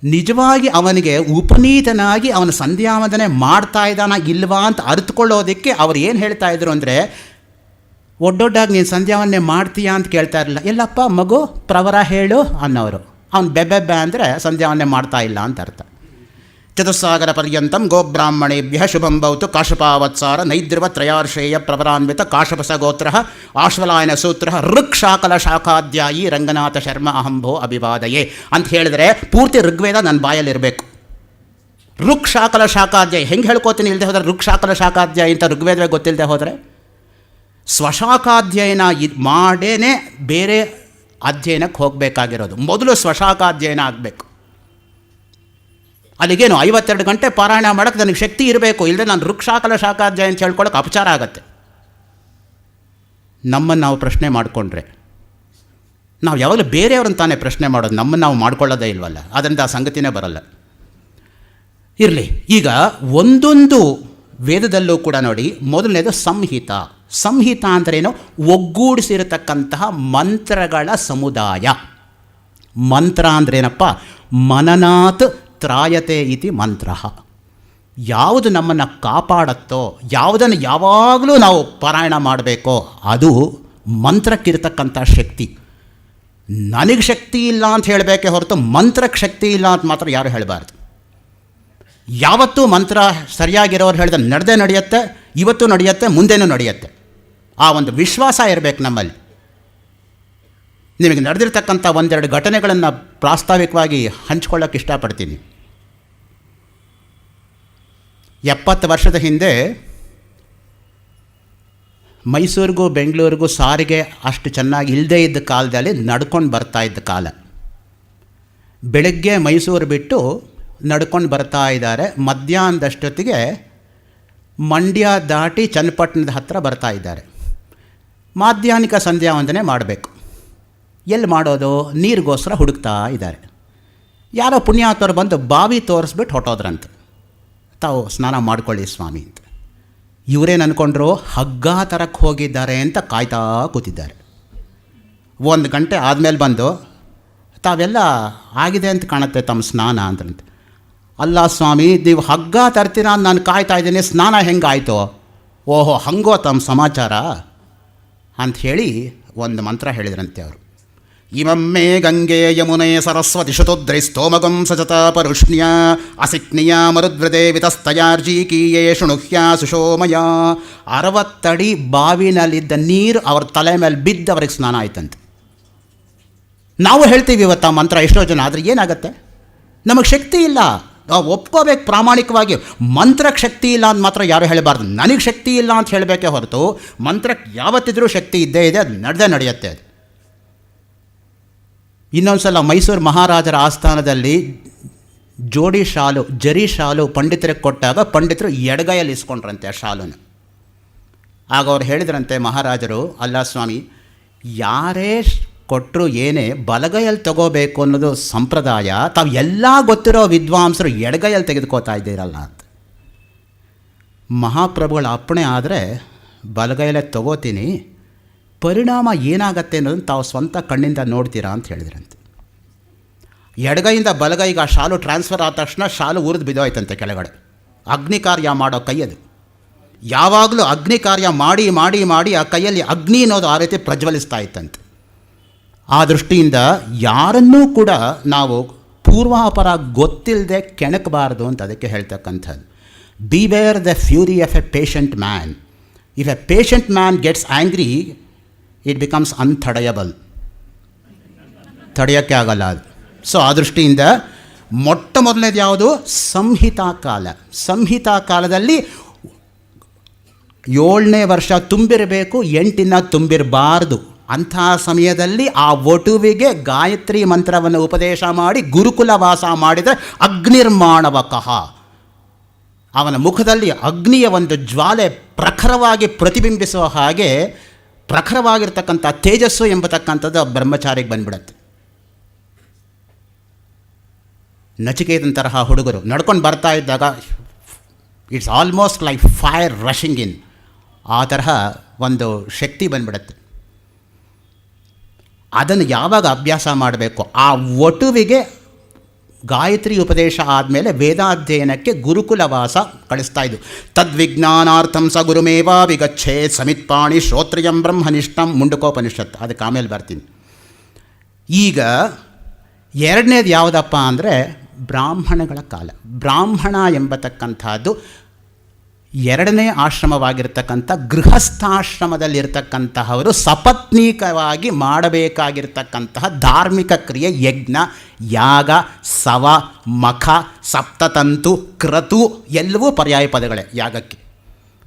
ನಿಜವಾಗಿ ಅವನಿಗೆ ಉಪನೀತನಾಗಿ ಅವನ ಸಂಧ್ಯಾವಂದನೆ ಮಾಡ್ತಾ ಇದ್ದಾನ ಇಲ್ವಾ ಅಂತ ಅರಿತುಕೊಳ್ಳೋದಕ್ಕೆ ಅವ್ರು ಏನು ಹೇಳ್ತಾ ಇದ್ರು ಅಂದರೆ, ಒಡ್ಡೊಡ್ಡಾಗಿ ನೀನು ಸಂಧ್ಯಾವಂದನೆ ಮಾಡ್ತೀಯಾ ಅಂತ ಕೇಳ್ತಾ ಇರಲಿಲ್ಲ. ಎಲ್ಲಪ್ಪ ಮಗು ಪ್ರವರ ಹೇಳು ಅನ್ನೋರು. ಅವ್ನು ಬೆಬ್ಬೆಬ್ಬೆ ಅಂದರೆ ಸಂಧ್ಯಾವಂದನೆ ಮಾಡ್ತಾ ಇಲ್ಲ ಅಂತ ಅರ್ಥ. ಚತುಸ್ಸಾಗರ ಪರ್ಯಂತಂ ಗೋಬ್ರಾಹ್ಮಣೇಭ್ಯ ಶುಭಂ ಭವತು ಕಾಶಪಾವತ್ಸಾರ ನೈದ್ರವ ತ್ರಯಾರ್ಷೇಯ ಪ್ರವರಾನ್ವಿತ ಕಾಶಪಸ ಗೋತ್ರ ಆಶ್ವಲಾಯನ ಸೂತ್ರ ಋಕ್ ಶಾಕಲ ಶಾಖಾಧ್ಯಾಯಿ ರಂಗನಾಥ ಶರ್ಮ ಅಹಂಭೋ ಅಭಿವಾದಯೇ ಅಂತ ಹೇಳಿದರೆ ಪೂರ್ತಿ ಋಗ್ವೇದ ನನ್ನ ಬಾಯಲ್ಲಿರಬೇಕು. ಋಕ್ ಶಾಕಲ ಶಾಖಾಧ್ಯಾಯಿ ಹೆಂಗೆ ಹೇಳ್ಕೋತೀನಿ ಇಲ್ಲದೆ ಹೋದರೆ, ಋಕ್ ಶಾಕಲ ಶಾಖಾಧ್ಯಾಯಿ ಅಂತ ಋಗ್ವೇದವೇ ಗೊತ್ತಿಲ್ಲದೆ ಹೋದರೆ, ಸ್ವಶಾಖಾಧ್ಯಯನ ಮಾಡೇ ಬೇರೆ ಅಧ್ಯಯನಕ್ಕೆ ಹೋಗಬೇಕಾಗಿರೋದು. ಮೊದಲು ಸ್ವಶಾಖಾಧ್ಯಯನ ಆಗಬೇಕು. ಅಲ್ಲಿಗೇನು 52 ಗಂಟೆ ಪಾರಾಯಣ ಮಾಡೋಕ್ಕೆ ನನಗೆ ಶಕ್ತಿ ಇರಬೇಕು, ಇಲ್ಲದೆ ನಾನು ಋಕ್ಷಾಕಲ ಶಾಖಾಧ್ಯಾಯ ಅಂತ ಹೇಳ್ಕೊಳ್ಳೋಕೆ ಅಪಚಾರ ಆಗತ್ತೆ. ನಮ್ಮನ್ನು ನಾವು ಪ್ರಶ್ನೆ ಮಾಡಿಕೊಂಡ್ರೆ, ನಾವು ಯಾವಾಗಲೂ ಬೇರೆಯವ್ರನ್ನ ತಾನೇ ಪ್ರಶ್ನೆ ಮಾಡೋದು, ನಮ್ಮನ್ನು ನಾವು ಮಾಡ್ಕೊಳ್ಳೋದೇ ಇಲ್ವಲ್ಲ, ಅದರಿಂದ ಆ ಸಂಗತಿನೇ ಬರಲ್ಲ. ಇರಲಿ, ಈಗ ಒಂದೊಂದು ವೇದದಲ್ಲೂ ಕೂಡ ನೋಡಿ, ಮೊದಲನೇದು ಸಂಹಿತ. ಸಂಹಿತ ಅಂದ್ರೇನು? ಒಗ್ಗೂಡಿಸಿರತಕ್ಕಂತಹ ಮಂತ್ರಗಳ ಸಮುದಾಯ. ಮಂತ್ರ ಅಂದ್ರೇನಪ್ಪ? ಮನನಾತ್ ತ್ರಾಯತೆ ಇತಿ ಮಂತ್ರ. ಯಾವುದು ನಮ್ಮನ್ನು ಕಾಪಾಡುತ್ತೋ, ಯಾವುದನ್ನು ಯಾವಾಗಲೂ ನಾವು ಪಾರಾಯಣ ಮಾಡಬೇಕೋ, ಅದು ಮಂತ್ರಕ್ಕಿರ್ತಕ್ಕಂಥ ಶಕ್ತಿ. ನನಗೆ ಶಕ್ತಿ ಇಲ್ಲ ಅಂತ ಹೇಳಬೇಕೆ ಹೊರತು ಮಂತ್ರಕ್ಕೆ ಶಕ್ತಿ ಇಲ್ಲ ಅಂತ ಮಾತ್ರ ಯಾರು ಹೇಳಬಾರ್ದು. ಯಾವತ್ತೂ ಮಂತ್ರ ಸರಿಯಾಗಿರೋರು ಹೇಳಿದ್ರೆ ನಡೆದೇ ನಡೆಯುತ್ತೆ, ಇವತ್ತು ನಡೆಯುತ್ತೆ, ಮುಂದೆನೂ ನಡೆಯುತ್ತೆ. ಆ ಒಂದು ವಿಶ್ವಾಸ ಇರಬೇಕು ನಮ್ಮಲ್ಲಿ. ನಿಮಗೆ ನಡೆದಿರ್ತಕ್ಕಂಥ 1-2 ಘಟನೆಗಳನ್ನು ಪ್ರಾಸ್ತಾವಿಕವಾಗಿ ಹಂಚ್ಕೊಳ್ಳೋಕೆ ಇಷ್ಟಪಡ್ತೀನಿ. 70 ವರ್ಷದ ಹಿಂದೆ ಮೈಸೂರಿಗೂ ಬೆಂಗಳೂರಿಗೂ ಸಾರಿಗೆ ಅಷ್ಟು ಚೆನ್ನಾಗಿ ಇಲ್ಲದೇ ಇದ್ದ ಕಾಲದಲ್ಲಿ ನಡ್ಕೊಂಡು ಬರ್ತಾ ಇದ್ದ ಕಾಲ. ಬೆಳಗ್ಗೆ ಮೈಸೂರು ಬಿಟ್ಟು ನಡ್ಕೊಂಡು ಬರ್ತಾ ಇದ್ದಾರೆ, ಮಧ್ಯಾಹ್ನದಷ್ಟೊತ್ತಿಗೆ ಮಂಡ್ಯ ದಾಟಿ ಚನ್ನಪಟ್ಟಣದ ಹತ್ತಿರ ಬರ್ತಾ ಇದ್ದಾರೆ. ಮಾಧ್ಯಾಹ್ನಿಕ ಸಂಧ್ಯಾವಂದನೆ ಮಾಡಬೇಕು. ಎಲ್ಲಿ ಮಾಡೋದು? ನೀರಿಗೋಸ್ಕರ ಹುಡುಕ್ತಾ ಇದ್ದಾರೆ. ಯಾರೋ ಪುಣ್ಯಾತ್ಮರು ಬಂದು ಬಾವಿ ತೋರಿಸ್ಬಿಟ್ಟು ಹೊಟ್ಟೋದ್ರಂತೆ, ತಾವು ಸ್ನಾನ ಮಾಡ್ಕೊಳ್ಳಿ ಸ್ವಾಮಿ ಅಂತ. ಇವರೇನು ಅಂದ್ಕೊಂಡ್ರು, ಹಗ್ಗ ತರಕ್ಕೆ ಹೋಗಿದ್ದಾರೆ ಅಂತ ಕಾಯ್ತಾ ಕೂತಿದ್ದಾರೆ. 1 ಗಂಟೆ ಆದಮೇಲೆ ಬಂದು, ತಾವೆಲ್ಲ ಆಗಿದೆ ಅಂತ ಕಾಣುತ್ತೆ ತಮ್ಮ ಸ್ನಾನ ಅಂತಂತೆ. ಅಲ್ಲ ಸ್ವಾಮಿ, ನೀವು ಹಗ್ಗ ತರ್ತೀರಾ ಅಂತ ನಾನು ಕಾಯ್ತಾ ಇದ್ದೀನಿ, ಸ್ನಾನ ಹೆಂಗಾಯಿತು? ಓಹೋ, ಹಂಗೋ ತಮ್ಮ ಸಮಾಚಾರ ಅಂಥೇಳಿ ಒಂದು ಮಂತ್ರ ಹೇಳಿದ್ರಂತೆ ಅವರು. ಇಮಮ್ಮೆ ಗಂಗೆ ಯಮುನೆ ಸರಸ್ವತಿ ಶತುದ್ರೈ ಸ್ತೋಮಗಂ ಸಚತ ಪರುಷ್ಣ್ಯ ಅಸಿಕ್ನಿಯ ಮರುದ್ವೃದೆ ವಿತಸ್ತಯಾರ್ಜೀಕೀಯೇ ಶೃಣುಹ್ಯ ಸುಶೋಮಯ. 60 ಅಡಿ ಬಾವಿನಲ್ಲಿದ್ದ ನೀರು ಅವ್ರ ತಲೆ ಮೇಲೆ ಬಿದ್ದು ಅವ್ರಿಗೆ ಸ್ನಾನ ಆಯ್ತಂತೆ. ನಾವು ಹೇಳ್ತೀವಿ ಇವತ್ತು ಆ ಮಂತ್ರ ಎಷ್ಟೋ ಜನ, ಆದರೆ ಏನಾಗುತ್ತೆ? ನಮಗೆ ಶಕ್ತಿ ಇಲ್ಲ. ನಾವು ಒಪ್ಪಬೇಕು ಪ್ರಾಮಾಣಿಕವಾಗಿ. ಮಂತ್ರಕ್ಕೆ ಶಕ್ತಿ ಇಲ್ಲ ಅಂತ ಮಾತ್ರ ಯಾರು ಹೇಳಬಾರ್ದು. ನನಗೆ ಶಕ್ತಿ ಇಲ್ಲ ಅಂತ ಹೇಳಬೇಕೇ ಹೊರತು ಮಂತ್ರಕ್ಕೆ ಯಾವತ್ತಿದ್ರೂ ಶಕ್ತಿ ಇದ್ದೇ ಇದೆ, ಅದು ನಡೆದೇ ನಡೆಯುತ್ತೆ. ಅದು ಇನ್ನೊಂದು ಸಲ ಮೈಸೂರು ಮಹಾರಾಜರ ಆಸ್ಥಾನದಲ್ಲಿ ಜೋಡಿ ಶಾಲು, ಜರಿ ಶಾಲು ಪಂಡಿತರಿಗೆ ಕೊಟ್ಟಾಗ ಪಂಡಿತರು ಎಡಗೈಯಲ್ಲಿ ಇಸ್ಕೊಂಡ್ರಂತೆ ಆ ಶಾಲುನ. ಆಗ ಅವ್ರು ಹೇಳಿದ್ರಂತೆ ಮಹಾರಾಜರು, ಅಲ್ಲ ಸ್ವಾಮಿ, ಯಾರೇ ಕೊಟ್ಟರು ಏನೇ ಬಲಗೈಯಲ್ಲಿ ತಗೋಬೇಕು ಅನ್ನೋದು ಸಂಪ್ರದಾಯ, ತಾವು ಎಲ್ಲ ಗೊತ್ತಿರೋ ವಿದ್ವಾಂಸರು ಎಡಗೈಯಲ್ಲಿ ತೆಗೆದುಕೋತಾ ಇದ್ದೀರಲ್ಲ ಅಂತ. ಮಹಾಪ್ರಭುಗಳ ಅಪ್ಪಣೆ ಆದರೆ ಬಲಗೈಯಲ್ಲೇ ತಗೋತೀನಿ, ಪರಿಣಾಮ ಏನಾಗತ್ತೆ ಅನ್ನೋದನ್ನು ತಾವು ಸ್ವಂತ ಕಣ್ಣಿಂದ ನೋಡ್ತೀರಾ ಅಂತ ಹೇಳಿದ್ರಂತೆ. ಎಡಗೈಯಿಂದ ಬಲಗೈಗೆ ಆ ಶಾಲು ಟ್ರಾನ್ಸ್ಫರ್ ಆದ ತಕ್ಷಣ ಶಾಲು ಉರಿದು ಬಿದ್ದೋಯ್ತಂತೆ ಕೆಳಗಡೆ. ಅಗ್ನಿ ಕಾರ್ಯ ಮಾಡೋ ಕೈಯದು. ಯಾವಾಗಲೂ ಅಗ್ನಿ ಕಾರ್ಯ ಮಾಡಿ ಮಾಡಿ ಮಾಡಿ ಆ ಕೈಯಲ್ಲಿ ಅಗ್ನಿ ಅನ್ನೋದು ಆ ರೀತಿ ಪ್ರಜ್ವಲಿಸ್ತಾ ಇತ್ತಂತೆ. ಆ ದೃಷ್ಟಿಯಿಂದ ಯಾರನ್ನೂ ಕೂಡ ನಾವು ಪೂರ್ವಾಪರ ಗೊತ್ತಿಲ್ಲದೆ ಕೆಣಕಬಾರ್ದು ಅಂತ ಅದಕ್ಕೆ ಹೇಳ್ತಕ್ಕಂಥದ್ದು. Beware the fury of a patient man. If a patient man gets angry, it becomes ಅನ್ಥಡೆಯಬಲ್, ತಡೆಯೋಕ್ಕೆ ಆಗಲ್ಲ ಅದು. ಸೊ ಆ ದೃಷ್ಟಿಯಿಂದ ಮೊಟ್ಟ ಮೊದಲನೇದು ಯಾವುದು? ಸಂಹಿತಾ ಕಾಲ. ಸಂಹಿತಾ ಕಾಲದಲ್ಲಿ 7ನೇ ವರ್ಷ ತುಂಬಿರಬೇಕು, 8ನ ತುಂಬಿರಬಾರ್ದು. ಅಂಥ ಸಮಯದಲ್ಲಿ ಆ ವಟುವಿಗೆ ಗಾಯತ್ರಿ ಮಂತ್ರವನ್ನು ಉಪದೇಶ ಮಾಡಿ ಗುರುಕುಲ ವಾಸ ಮಾಡಿದರೆ ಅಗ್ನಿರ್ಮಾಣವಕಃ, ಅವನ ಮುಖದಲ್ಲಿ ಅಗ್ನಿಯ ಒಂದು ಜ್ವಾಲೆ ಪ್ರಖರವಾಗಿ ಪ್ರತಿಬಿಂಬಿಸುವ ಹಾಗೆ ಪ್ರಖರವಾಗಿರ್ತಕ್ಕಂಥ ತೇಜಸ್ಸು ಎಂಬತಕ್ಕಂಥದ್ದು ಬ್ರಹ್ಮಚಾರಿಗೆ ಬಂದ್ಬಿಡತ್ತೆ. ನಚಿಕೇತನ ತರಹ ಹುಡುಗರು ನಡ್ಕೊಂಡು ಬರ್ತಾ ಇದ್ದಾಗ it's almost like fire rushing in, ಆ ತರಹ ಒಂದು ಶಕ್ತಿ ಬಂದ್ಬಿಡತ್ತೆ. ಅದನ್ನು ಯಾವಾಗ ಅಭ್ಯಾಸ ಮಾಡಬೇಕು? ಆ ವಟುವಿಗೆ ಗಾಯತ್ರಿ ಉಪದೇಶ ಆದಮೇಲೆ ವೇದಾಧ್ಯಯನಕ್ಕೆ ಗುರುಕುಲವಾಸ ಕಳಿಸ್ತಾ ಇದ್ದು. ತದ್ವಿಜ್ಞಾನಾರ್ಥಂ ಸ ಗುರುಮೇವಾ ವಿಗಚ್ಛೇ ಸಮಿತ್ಪಾಣಿ ಶ್ರೋತ್ರಿಯಂ ಬ್ರಹ್ಮನಿಷ್ಠಂ ಮುಂಡಕೋಪನಿಷತ್. ಅದಕ್ಕೆ ಆಮೇಲೆ ಬರ್ತೀನಿ. ಈಗ ಎರಡನೇದು ಯಾವುದಪ್ಪ ಅಂದರೆ ಬ್ರಾಹ್ಮಣಗಳ ಕಾಲ. ಬ್ರಾಹ್ಮಣ ಎಂಬತಕ್ಕಂಥದ್ದು ಎರಡನೇ ಆಶ್ರಮವಾಗಿರ್ತಕ್ಕಂಥ ಗೃಹಸ್ಥಾಶ್ರಮದಲ್ಲಿರ್ತಕ್ಕಂತಹವರು ಸಪತ್ನೀಕವಾಗಿ ಮಾಡಬೇಕಾಗಿರ್ತಕ್ಕಂತಹ ಧಾರ್ಮಿಕ ಕ್ರಿಯೆ ಯಜ್ಞ, ಯಾಗ, ಸವ, ಮಖ, ಸಪ್ತತಂತು, ಕ್ರತು ಎಲ್ಲವೂ ಪರ್ಯಾಯ ಪದಗಳೇ ಯಾಗಕ್ಕೆ.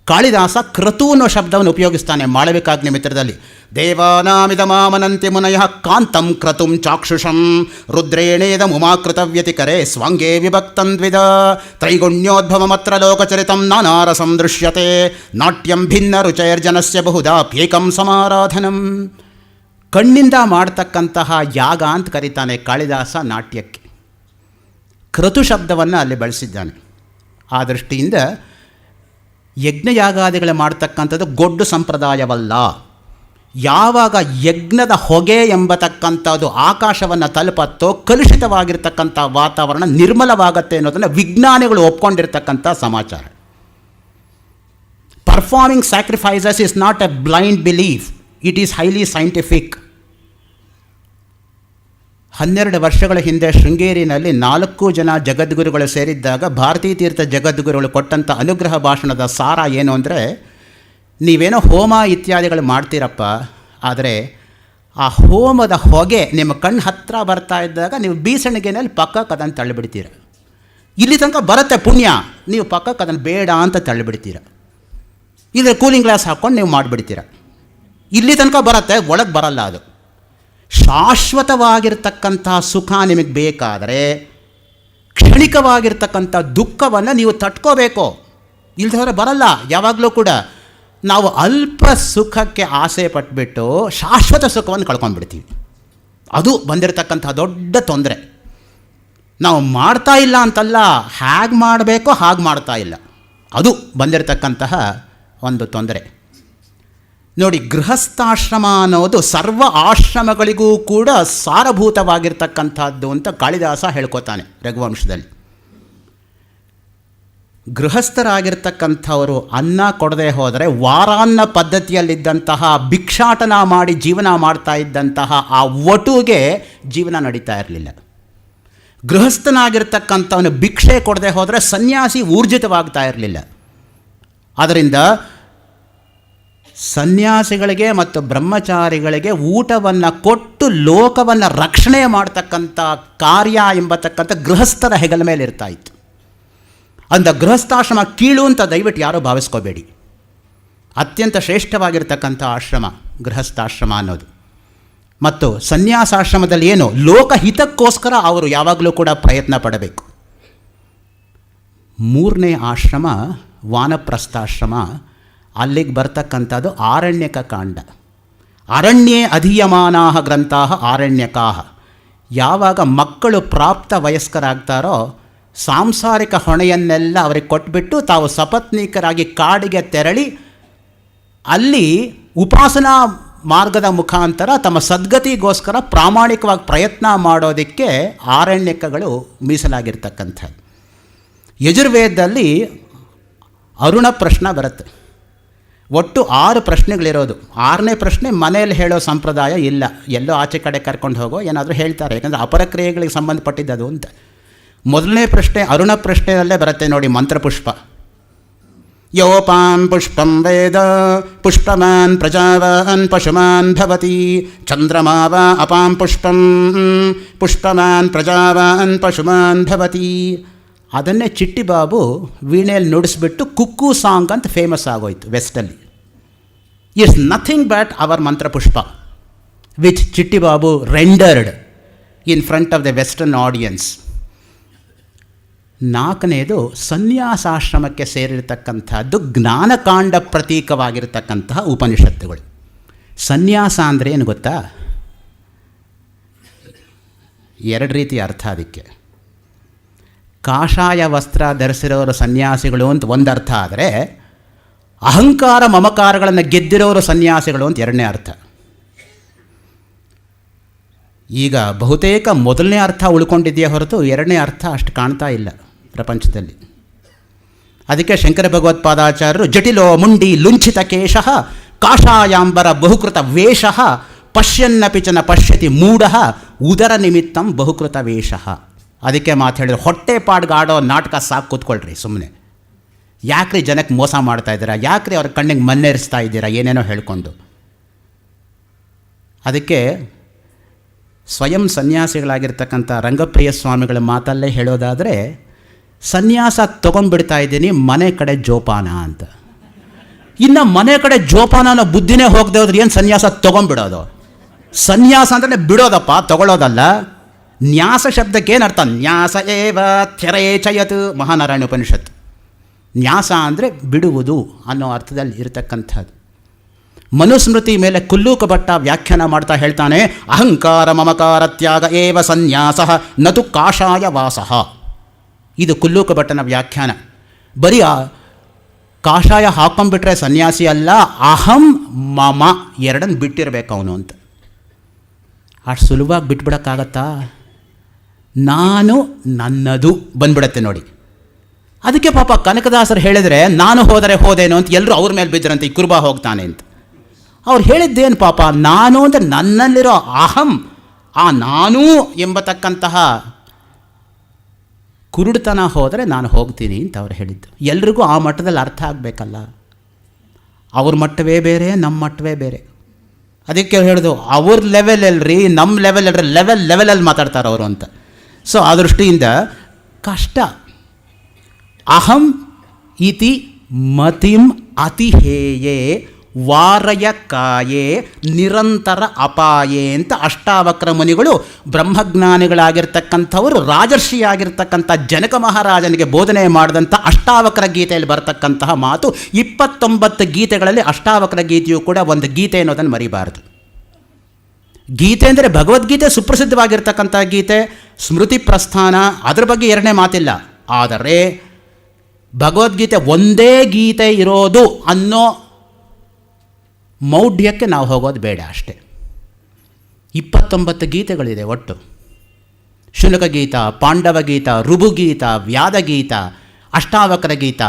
ಕಾಳಿದಾಸ ಕ್ರತು ಅನ್ನೋ ಶಬ್ದವನ್ನು ಉಪಯೋಗಿಸ್ತಾನೆ ಮಾಳವಿಕಾಗ್ನಿ ಮಿತ್ರದಲ್ಲಿ. ದೇವಾನಾಮಿದಮಾಮನಂತೆ ಮುನಯಃ ಕಾಂತಂ ಕ್ರತುಂ ಚಾಕ್ಷುಷಂ ರುದ್ರೇಣೇದಮುಮಾಕೃತವ್ಯತಿಕರೆ ಸ್ವಾಂಗೇ ವಿಭಕ್ತಂ ದ್ವಿಧ ತ್ರೈಗುಣ್ಯೋದ್ಭವಮತ್ರ ಲೋಕಚರಿತಂ ನಾನಾರಸಂ ದೃಶ್ಯತೆ ನಾಟ್ಯಂ ಭಿನ್ನ ರುಚೈರ್ಜನಸ್ಯ ಬಹುಧಾಪ್ಯೇಕಂ ಸಮಾರಾಧನಂ. ಕಣ್ಣಿಂದ ಮಾಡ್ತಕ್ಕಂತಹ ಯಾಗ ಅಂತ ಕರೀತಾನೆ ಕಾಳಿದಾಸ ನಾಟ್ಯಕ್ಕೆ. ಕ್ರತು ಶಬ್ದವನ್ನು ಅಲ್ಲಿ ಬಳಸಿದ್ದಾನೆ. ಆ ದೃಷ್ಟಿಯಿಂದ ಯಜ್ಞಯಾಗಾದಿಗಳು ಮಾಡ್ತಕ್ಕಂಥದ್ದು ಗೊಡ್ಡು ಸಂಪ್ರದಾಯವಲ್ಲ. ಯಾವಾಗ ಯಜ್ಞದ ಹೊಗೆ ಎಂಬತಕ್ಕಂಥದ್ದು ಆಕಾಶವನ್ನು ತಲುಪತ್ತೋ ಕಲುಷಿತವಾಗಿರ್ತಕ್ಕಂಥ ವಾತಾವರಣ ನಿರ್ಮಲವಾಗತ್ತೆ ಅನ್ನೋದನ್ನು ವಿಜ್ಞಾನಿಗಳು ಒಪ್ಕೊಂಡಿರ್ತಕ್ಕಂಥ ಸಮಾಚಾರ. Performing sacrifices is not A blind belief, it is highly scientific. 12 ವರ್ಷಗಳ ಹಿಂದೆ ಶೃಂಗೇರಿನಲ್ಲಿ 4 ಜನ ಜಗದ್ಗುರುಗಳು ಸೇರಿದ್ದಾಗ ಭಾರತೀ ತೀರ್ಥ ಜಗದ್ಗುರುಗಳು ಕೊಟ್ಟಂಥ ಅನುಗ್ರಹ ಭಾಷಣದ ಸಾರ ಏನು ಅಂದರೆ, ನೀವೇನೋ ಹೋಮ ಇತ್ಯಾದಿಗಳು ಮಾಡ್ತೀರಪ್ಪ, ಆದರೆ ಆ ಹೋಮದ ಹೊಗೆ ನಿಮ್ಮ ಕಣ್ಣು ಹತ್ತಿರ ಬರ್ತಾ ಇದ್ದಾಗ ನೀವು ಬೀಸಣಿಗೆನಲ್ಲಿ ಪಕ್ಕಕ್ಕೆ ಅದನ್ನು ತಳ್ಳಿಬಿಡ್ತೀರ. ಇಲ್ಲಿ ತನಕ ಬರುತ್ತೆ ಪುಣ್ಯ, ನೀವು ಪಕ್ಕಕ್ಕೆ ಅದನ್ನು ಬೇಡ ಅಂತ ತಳ್ಳಿಬಿಡ್ತೀರ. ಇದ್ರೆ ಕೂಲಿಂಗ್ ಗ್ಲಾಸ್ ಹಾಕ್ಕೊಂಡು ನೀವು ಮಾಡಿಬಿಡ್ತೀರ. ಇಲ್ಲಿ ತನಕ ಬರುತ್ತೆ, ಒಳಗೆ ಬರಲ್ಲ. ಅದು ಶಾಶ್ವತವಾಗಿರ್ತಕ್ಕಂಥ ಸುಖ ನಿಮಗೆ ಬೇಕಾದರೆ ಕ್ಷಣಿಕವಾಗಿರ್ತಕ್ಕಂಥ ದುಃಖವನ್ನು ನೀವು ತಟ್ಕೋಬೇಕು, ಇಲ್ದಿದ್ರೆ ಬರಲ್ಲ. ಯಾವಾಗಲೂ ಕೂಡ ನಾವು ಅಲ್ಪ ಸುಖಕ್ಕೆ ಆಸೆ ಪಟ್ಬಿಟ್ಟು ಶಾಶ್ವತ ಸುಖವನ್ನು ಕಳ್ಕೊಂಡ್ಬಿಡ್ತೀವಿ. ಅದು ಬಂದಿರತಕ್ಕಂಥ ದೊಡ್ಡ ತೊಂದರೆ. ನಾವು ಮಾಡ್ತಾ ಇಲ್ಲ ಅಂತಲ್ಲ, ಹೇಗೆ ಮಾಡಬೇಕೋ ಹಾಗೆ ಮಾಡ್ತಾ ಇಲ್ಲ, ಅದು ಬಂದಿರತಕ್ಕಂತಹ ಒಂದು ತೊಂದರೆ. ನೋಡಿ, ಗೃಹಸ್ಥಾಶ್ರಮ ಅನ್ನೋದು ಸರ್ವ ಆಶ್ರಮಗಳಿಗೂ ಕೂಡ ಸಾರಭೂತವಾಗಿರ್ತಕ್ಕಂಥದ್ದು ಅಂತ ಕಾಳಿದಾಸ ಹೇಳ್ಕೊತಾನೆ ರಘುವಂಶದಲ್ಲಿ. ಗೃಹಸ್ಥರಾಗಿರ್ತಕ್ಕಂಥವರು ಅನ್ನ ಕೊಡದೆ ಹೋದರೆ ವಾರಾನ್ನ ಪದ್ಧತಿಯಲ್ಲಿದ್ದಂತಹ ಭಿಕ್ಷಾಟನ ಮಾಡಿ ಜೀವನ ಮಾಡ್ತಾ ಇದ್ದಂತಹ ಆ ವಟುಗೆ ಜೀವನ ನಡೀತಾ ಇರಲಿಲ್ಲ. ಗೃಹಸ್ಥನಾಗಿರ್ತಕ್ಕಂಥವನು ಭಿಕ್ಷೆ ಕೊಡದೆ ಹೋದರೆ ಸನ್ಯಾಸಿ ಊರ್ಜಿತವಾಗ್ತಾ ಇರಲಿಲ್ಲ. ಆದ್ದರಿಂದ ಸನ್ಯಾಸಿಗಳಿಗೆ ಮತ್ತು ಬ್ರಹ್ಮಚಾರಿಗಳಿಗೆ ಊಟವನ್ನು ಕೊಟ್ಟು ಲೋಕವನ್ನು ರಕ್ಷಣೆ ಮಾಡ್ತಕ್ಕಂಥ ಕಾರ್ಯ ಎಂಬತಕ್ಕಂಥ ಗೃಹಸ್ಥರ ಹೆಗಲ ಮೇಲೆ ಇರ್ತಾ ಇತ್ತು. ಅಂದ ಗೃಹಸ್ಥಾಶ್ರಮ ಕೀಳು ಅಂತ ದಯವಿಟ್ಟು ಯಾರೂ ಭಾವಿಸ್ಕೋಬೇಡಿ. ಅತ್ಯಂತ ಶ್ರೇಷ್ಠವಾಗಿರ್ತಕ್ಕಂಥ ಆಶ್ರಮ ಗೃಹಸ್ಥಾಶ್ರಮ ಅನ್ನೋದು. ಮತ್ತು ಸನ್ಯಾಸಾಶ್ರಮದಲ್ಲಿ ಏನು ಲೋಕಹಿತಕ್ಕೋಸ್ಕರ ಅವರು ಯಾವಾಗಲೂ ಕೂಡ ಪ್ರಯತ್ನ ಪಡಬೇಕು. 3ನೇ ಆಶ್ರಮ ವಾನಪ್ರಸ್ಥಾಶ್ರಮ. ಅಲ್ಲಿಗೆ ಬರ್ತಕ್ಕಂಥದ್ದು ಆರಣ್ಯಕ ಕಾಂಡ. ಅರಣ್ಯೇ ಅಧೀಯಮಾನಾಹ ಗ್ರಂಥಾಹ ಆರಣ್ಯಕಾಹ. ಯಾವಾಗ ಮಕ್ಕಳು ಪ್ರಾಪ್ತ ವಯಸ್ಕರಾಗ್ತಾರೋ ಸಾಂಸಾರಿಕ ಹೊಣೆಯನ್ನೆಲ್ಲ ಅವರಿಗೆ ಕೊಟ್ಬಿಟ್ಟು ತಾವು ಸಪತ್ನೀಕರಾಗಿ ಕಾಡಿಗೆ ತೆರಳಿ ಅಲ್ಲಿ ಉಪಾಸನಾ ಮಾರ್ಗದ ಮುಖಾಂತರ ತಮ್ಮ ಸದ್ಗತಿಗೋಸ್ಕರ ಪ್ರಾಮಾಣಿಕವಾಗಿ ಪ್ರಯತ್ನ ಮಾಡೋದಕ್ಕೆ ಆರಣ್ಯಕಗಳು ಮೀಸಲಾಗಿರ್ತಕ್ಕಂಥದ್ದು. ಯಜುರ್ವೇದದಲ್ಲಿ ಅರುಣ ಪ್ರಶ್ನ ಬರುತ್ತೆ. ಒಟ್ಟು 6 ಪ್ರಶ್ನೆಗಳಿರೋದು. 6ನೇ ಪ್ರಶ್ನೆ ಮನೆಯಲ್ಲಿ ಹೇಳೋ ಸಂಪ್ರದಾಯ ಇಲ್ಲ, ಎಲ್ಲೋ ಆಚೆ ಕಡೆ ಕರ್ಕೊಂಡು ಹೋಗೋ ಏನಾದರೂ ಹೇಳ್ತಾರೆ, ಯಾಕಂದರೆ ಅಪರಕ್ರಿಯೆಗಳಿಗೆ ಸಂಬಂಧಪಟ್ಟಿದ್ದದು ಅಂತ. ಮೊದಲನೇ ಪ್ರಶ್ನೆ ಅರುಣ ಪ್ರಶ್ನೆಯಲ್ಲೇ ಬರುತ್ತೆ ನೋಡಿ, ಮಂತ್ರಪುಷ್ಪ. ಯೋಪಾಂ ಪುಷ್ಪಂ ವೇದ ಪುಷ್ಪಮಾನ್ ಪ್ರಜಾವಾನ್ ಪಶುಮಾನ್ ಭವತಿ ಚಂದ್ರಮಾವ ಅಪಾಂ ಪುಷ್ಪಂ ಪುಷ್ಪಮಾನ್ ಪ್ರಜಾವಾನ್ ಪಶುಮಾನ್ ಭವತಿ. ಅದನ್ನೇ ಚಿಟ್ಟಿಬಾಬು ವೀಣೆಯಲ್ಲಿ ನುಡಿಸ್ಬಿಟ್ಟು ಕುಕ್ಕು ಸಾಂಗ್ ಅಂತ ಫೇಮಸ್ ಆಗೋಯ್ತು ವೆಸ್ಟಲ್ಲಿ. It's nothing but our Mantrapushpa which Chittibabu rendered in front of the western audience. 4ನೇದು ಸನ್ಯಾಸಾಶ್ರಮಕ್ಕೆ ಸೇರಿರ್ತಕ್ಕಂಥದ್ದು ಜ್ಞಾನಕಾಂಡ ಪ್ರತೀಕವಾಗಿರ್ತಕ್ಕಂತಹ ಉಪನಿಷತ್ತುಗಳು. ಸನ್ಯಾಸ ಅಂದರೆ ಏನು ಗೊತ್ತಾ? 2 ರೀತಿಯ ಅರ್ಥ ಅದಕ್ಕೆ. ಕಾಷಾಯ ವಸ್ತ್ರ ಧರಿಸಿರೋರು ಸನ್ಯಾಸಿಗಳು ಅಂತ ಒಂದು ಅರ್ಥ ಆದರೆ, ಅಹಂಕಾರ ಮಮಕಾರಗಳನ್ನು ಗೆದ್ದಿರೋರು ಸನ್ಯಾಸಿಗಳು ಅಂತ 2ನೇ ಅರ್ಥ. ಈಗ ಬಹುತೇಕ ಮೊದಲನೇ ಅರ್ಥ ಉಳ್ಕೊಂಡಿದೆಯೇ ಹೊರತು 2ನೇ ಅರ್ಥ ಅಷ್ಟು ಕಾಣ್ತಾ ಇಲ್ಲ ಪ್ರಪಂಚದಲ್ಲಿ. ಅದಕ್ಕೆ ಶಂಕರ ಭಗವತ್ಪಾದಾಚಾರ್ಯರು ಜಟಿಲೋ ಮುಂಡಿ ಲುಂಛಿತ ಕೇಶಃ ಕಾಷಾಯಾಂಬರ ಬಹುಕೃತ ವೇಷಃ ಪಶ್ಯನ್ನಪಿ ಚ ನ ಪಶ್ಯತಿ ಮೂಢಃ ಉದರ ನಿಮಿತ್ತಂ ಬಹುಕೃತ ವೇಷಃ. ಅದಕ್ಕೆ ಮಾತು ಹೇಳಿದ್ರು, ಹೊಟ್ಟೆ ಪಾಡ್ಗಾಡೋ ನಾಟಕ ಸಾಕು ಕೂತ್ಕೊಳ್ರಿ ಸುಮ್ಮನೆ. ಯಾಕ್ರಿ ಜನಕ್ಕೆ ಮೋಸ ಮಾಡ್ತಾ ಇದ್ದೀರಾ, ಯಾಕ್ರಿ ಅವ್ರ ಕಣ್ಣಿಗೆ ಮನ್ನೇರಿಸ್ತಾ ಇದ್ದೀರಾ ಏನೇನೋ ಹೇಳ್ಕೊಂಡು. ಅದಕ್ಕೆ ಸ್ವಯಂ ಸನ್ಯಾಸಿಗಳಾಗಿರ್ತಕ್ಕಂಥ ರಂಗಪ್ರಿಯ ಸ್ವಾಮಿಗಳ ಮಾತಲ್ಲೇ ಹೇಳೋದಾದರೆ, ಸನ್ಯಾಸ ತೊಗೊಂಡ್ಬಿಡ್ತಾ ಇದ್ದೀನಿ, ಮನೆ ಕಡೆ ಜೋಪಾನ ಅಂತ. ಇನ್ನು ಮನೆ ಕಡೆ ಜೋಪಾನ ಅನ್ನೋ ಬುದ್ಧಿನೇ ಹೋಗದೆ ಹೋದ್ರೆ ಏನು ಸನ್ಯಾಸ ತೊಗೊಂಡ್ಬಿಡೋದು? ಸನ್ಯಾಸ ಅಂದರೆ ಬಿಡೋದಪ್ಪ, ತಗೊಳ್ಳೋದಲ್ಲ. ನ್ಯಾಸ ಶಬ್ದಕ್ಕೆ ಏನು ಅರ್ಥ? ನ್ಯಾಸ ಏವ ತ್ಯರೇಚಯತ್, ಮಹಾನಾರಾಯಣ ಉಪನಿಷತ್ತು. ನ್ಯಾಸ ಅಂದರೆ ಬಿಡುವುದು ಅನ್ನೋ ಅರ್ಥದಲ್ಲಿ ಇರತಕ್ಕಂಥದ್ದು. ಮನುಸ್ಮೃತಿ ಮೇಲೆ ಕುಲ್ಲೂಕ ಭಟ್ಟ ವ್ಯಾಖ್ಯಾನ ಮಾಡ್ತಾ ಹೇಳ್ತಾನೆ, ಅಹಂಕಾರ ಮಮಕಾರ ತ್ಯಾಗ ಏವ ಸನ್ಯಾಸ ನತು ಕಾಷಾಯ ವಾಸಃ. ಇದು ಕುಲ್ಲೂಕ ಭಟ್ಟನ ವ್ಯಾಖ್ಯಾನ. ಬರೀ ಕಾಷಾಯ ಹಾಕೊಂಡ್ಬಿಟ್ರೆ ಸನ್ಯಾಸಿ ಅಲ್ಲ, ಅಹಂ ಮಮ 2 ಬಿಟ್ಟಿರಬೇಕು ಅವನು ಅಂತ. ಅಷ್ಟು ಸುಲಭವಾಗಿ ಬಿಟ್ಬಿಡೋಕ್ಕಾಗತ್ತಾ? ನಾನು ನನ್ನದು ಬಂದ್ಬಿಡತ್ತೆ ನೋಡಿ. ಅದಕ್ಕೆ ಪಾಪ ಕನಕದಾಸರು ಹೇಳಿದರೆ, ನಾನು ಹೋದರೆ ಹೋದೇನೋ ಅಂತ ಎಲ್ಲರೂ ಅವ್ರ ಮೇಲೆ ಬಿದ್ದರಂತೆ, ಈ ಕುರುಬಾ ಹೋಗ್ತಾನೆ ಅಂತ. ಅವ್ರು ಹೇಳಿದ್ದೇನು ಪಾಪ? ನಾನು ಅಂದರೆ ನನ್ನಲ್ಲಿರೋ ಅಹಂ, ಆ ನಾನೂ ಎಂಬತಕ್ಕಂತಹ ಕುರುಡುತನ ಹೋದರೆ ನಾನು ಹೋಗ್ತೀನಿ ಅಂತ ಅವ್ರು ಹೇಳಿದ್ದು. ಎಲ್ರಿಗೂ ಆ ಮಟ್ಟದಲ್ಲಿ ಅರ್ಥ ಆಗಬೇಕಲ್ಲ. ಅವ್ರ ಮಟ್ಟವೇ ಬೇರೆ, ನಮ್ಮ ಮಟ್ಟವೇ ಬೇರೆ. ಅದಕ್ಕೆ ಹೇಳೋದು, ಅವ್ರ ಲೆವೆಲಲ್ರಿ ನಮ್ಮ ಲೆವೆಲ್ ಅಲ್ರಿ, ಲೆವೆಲಲ್ಲಿ ಮಾತಾಡ್ತಾರೆ ಅವರು ಅಂತ. ಸೊ ಆ ದೃಷ್ಟಿಯಿಂದ ಕಷ್ಟ. ಅಹಂ ಇತಿ ಮತಿಂ ಅತಿಹೇಯೇ ವಾರಯ ಕಾಯೇ ನಿರಂತರ ಅಪಾಯೇ ಅಂತ ಅಷ್ಟಾವಕ್ರ ಮುನಿಗಳು ಬ್ರಹ್ಮಜ್ಞಾನಿಗಳಾಗಿರ್ತಕ್ಕಂಥವರು ರಾಜರ್ಷಿಯಾಗಿರ್ತಕ್ಕಂಥ ಜನಕ ಮಹಾರಾಜನಿಗೆ ಬೋಧನೆ ಮಾಡಿದಂಥ ಅಷ್ಟಾವಕ್ರ ಗೀತೆಯಲ್ಲಿ ಬರ್ತಕ್ಕಂತಹ ಮಾತು. 29 ಗೀತೆಗಳಲ್ಲಿ ಅಷ್ಟಾವಕ್ರ ಗೀತೆಯು ಕೂಡ ಒಂದು ಗೀತೆ ಅನ್ನೋದನ್ನು ಮರಿಬಾರದು. ಗೀತೆ ಅಂದರೆ ಭಗವದ್ಗೀತೆ ಸುಪ್ರಸಿದ್ಧವಾಗಿರ್ತಕ್ಕಂಥ ಗೀತೆ, ಸ್ಮೃತಿ ಪ್ರಸ್ಥಾನ, ಅದ್ರ ಬಗ್ಗೆ 2ನೇ ಮಾತಿಲ್ಲ. ಆದರೆ ಭಗವದ್ಗೀತೆ ಒಂದೇ ಗೀತೆ ಇರೋದು ಅನ್ನೋ ಮೌಢ್ಯಕ್ಕೆ ನಾವು ಹೋಗೋದು ಬೇಡ ಅಷ್ಟೇ. 29 ಗೀತೆಗಳಿದೆ ಒಟ್ಟು. ಶುನಕ ಗೀತ, ಪಾಂಡವ ಗೀತ, ಋಭುಗೀತ, ವ್ಯಾದಗೀತ, ಅಷ್ಟಾವಕ್ರ ಗೀತ,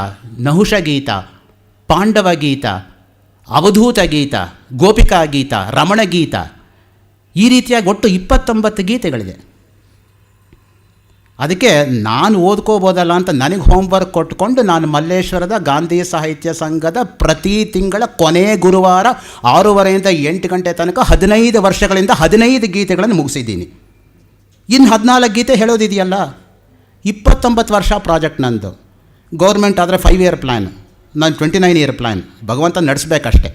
ನಹುಷ ಗೀತ, ಪಾಂಡವ ಗೀತ, ಅವಧೂತ ಗೀತ, ಗೋಪಿಕಾ ಗೀತ, ರಮಣ ಗೀತ, ಈ ರೀತಿಯಾಗಿ ಒಟ್ಟು 29 ಗೀತೆಗಳಿದೆ. ಅದಕ್ಕೆ ನಾನು ಓದ್ಕೋಬೋದಲ್ಲ ಅಂತ ನನಗೆ ಹೋಮ್ವರ್ಕ್ ಕೊಟ್ಕೊಂಡು ನಾನು ಮಲ್ಲೇಶ್ವರದ ಗಾಂಧಿ ಸಾಹಿತ್ಯ ಸಂಘದ ಪ್ರತಿ ತಿಂಗಳ ಕೊನೆ ಗುರುವಾರ 6:30 8 ಗಂಟೆ ತನಕ 15 ವರ್ಷಗಳಿಂದ 15 ಗೀತೆಗಳನ್ನು ಮುಗಿಸಿದ್ದೀನಿ. ಇನ್ನು 14 ಗೀತೆ ಹೇಳೋದಿದೆಯಲ್ಲ. 29 ವರ್ಷ ಪ್ರಾಜೆಕ್ಟ್ ನಂದು. ಗೌರ್ಮೆಂಟ್ ಆದರೆ 5 ಇಯರ್ ಪ್ಲ್ಯಾನ್, ನಾನು 29 ಇಯರ್ ಪ್ಲ್ಯಾನ್. ಭಗವಂತ ನಡೆಸಬೇಕಷ್ಟೆ.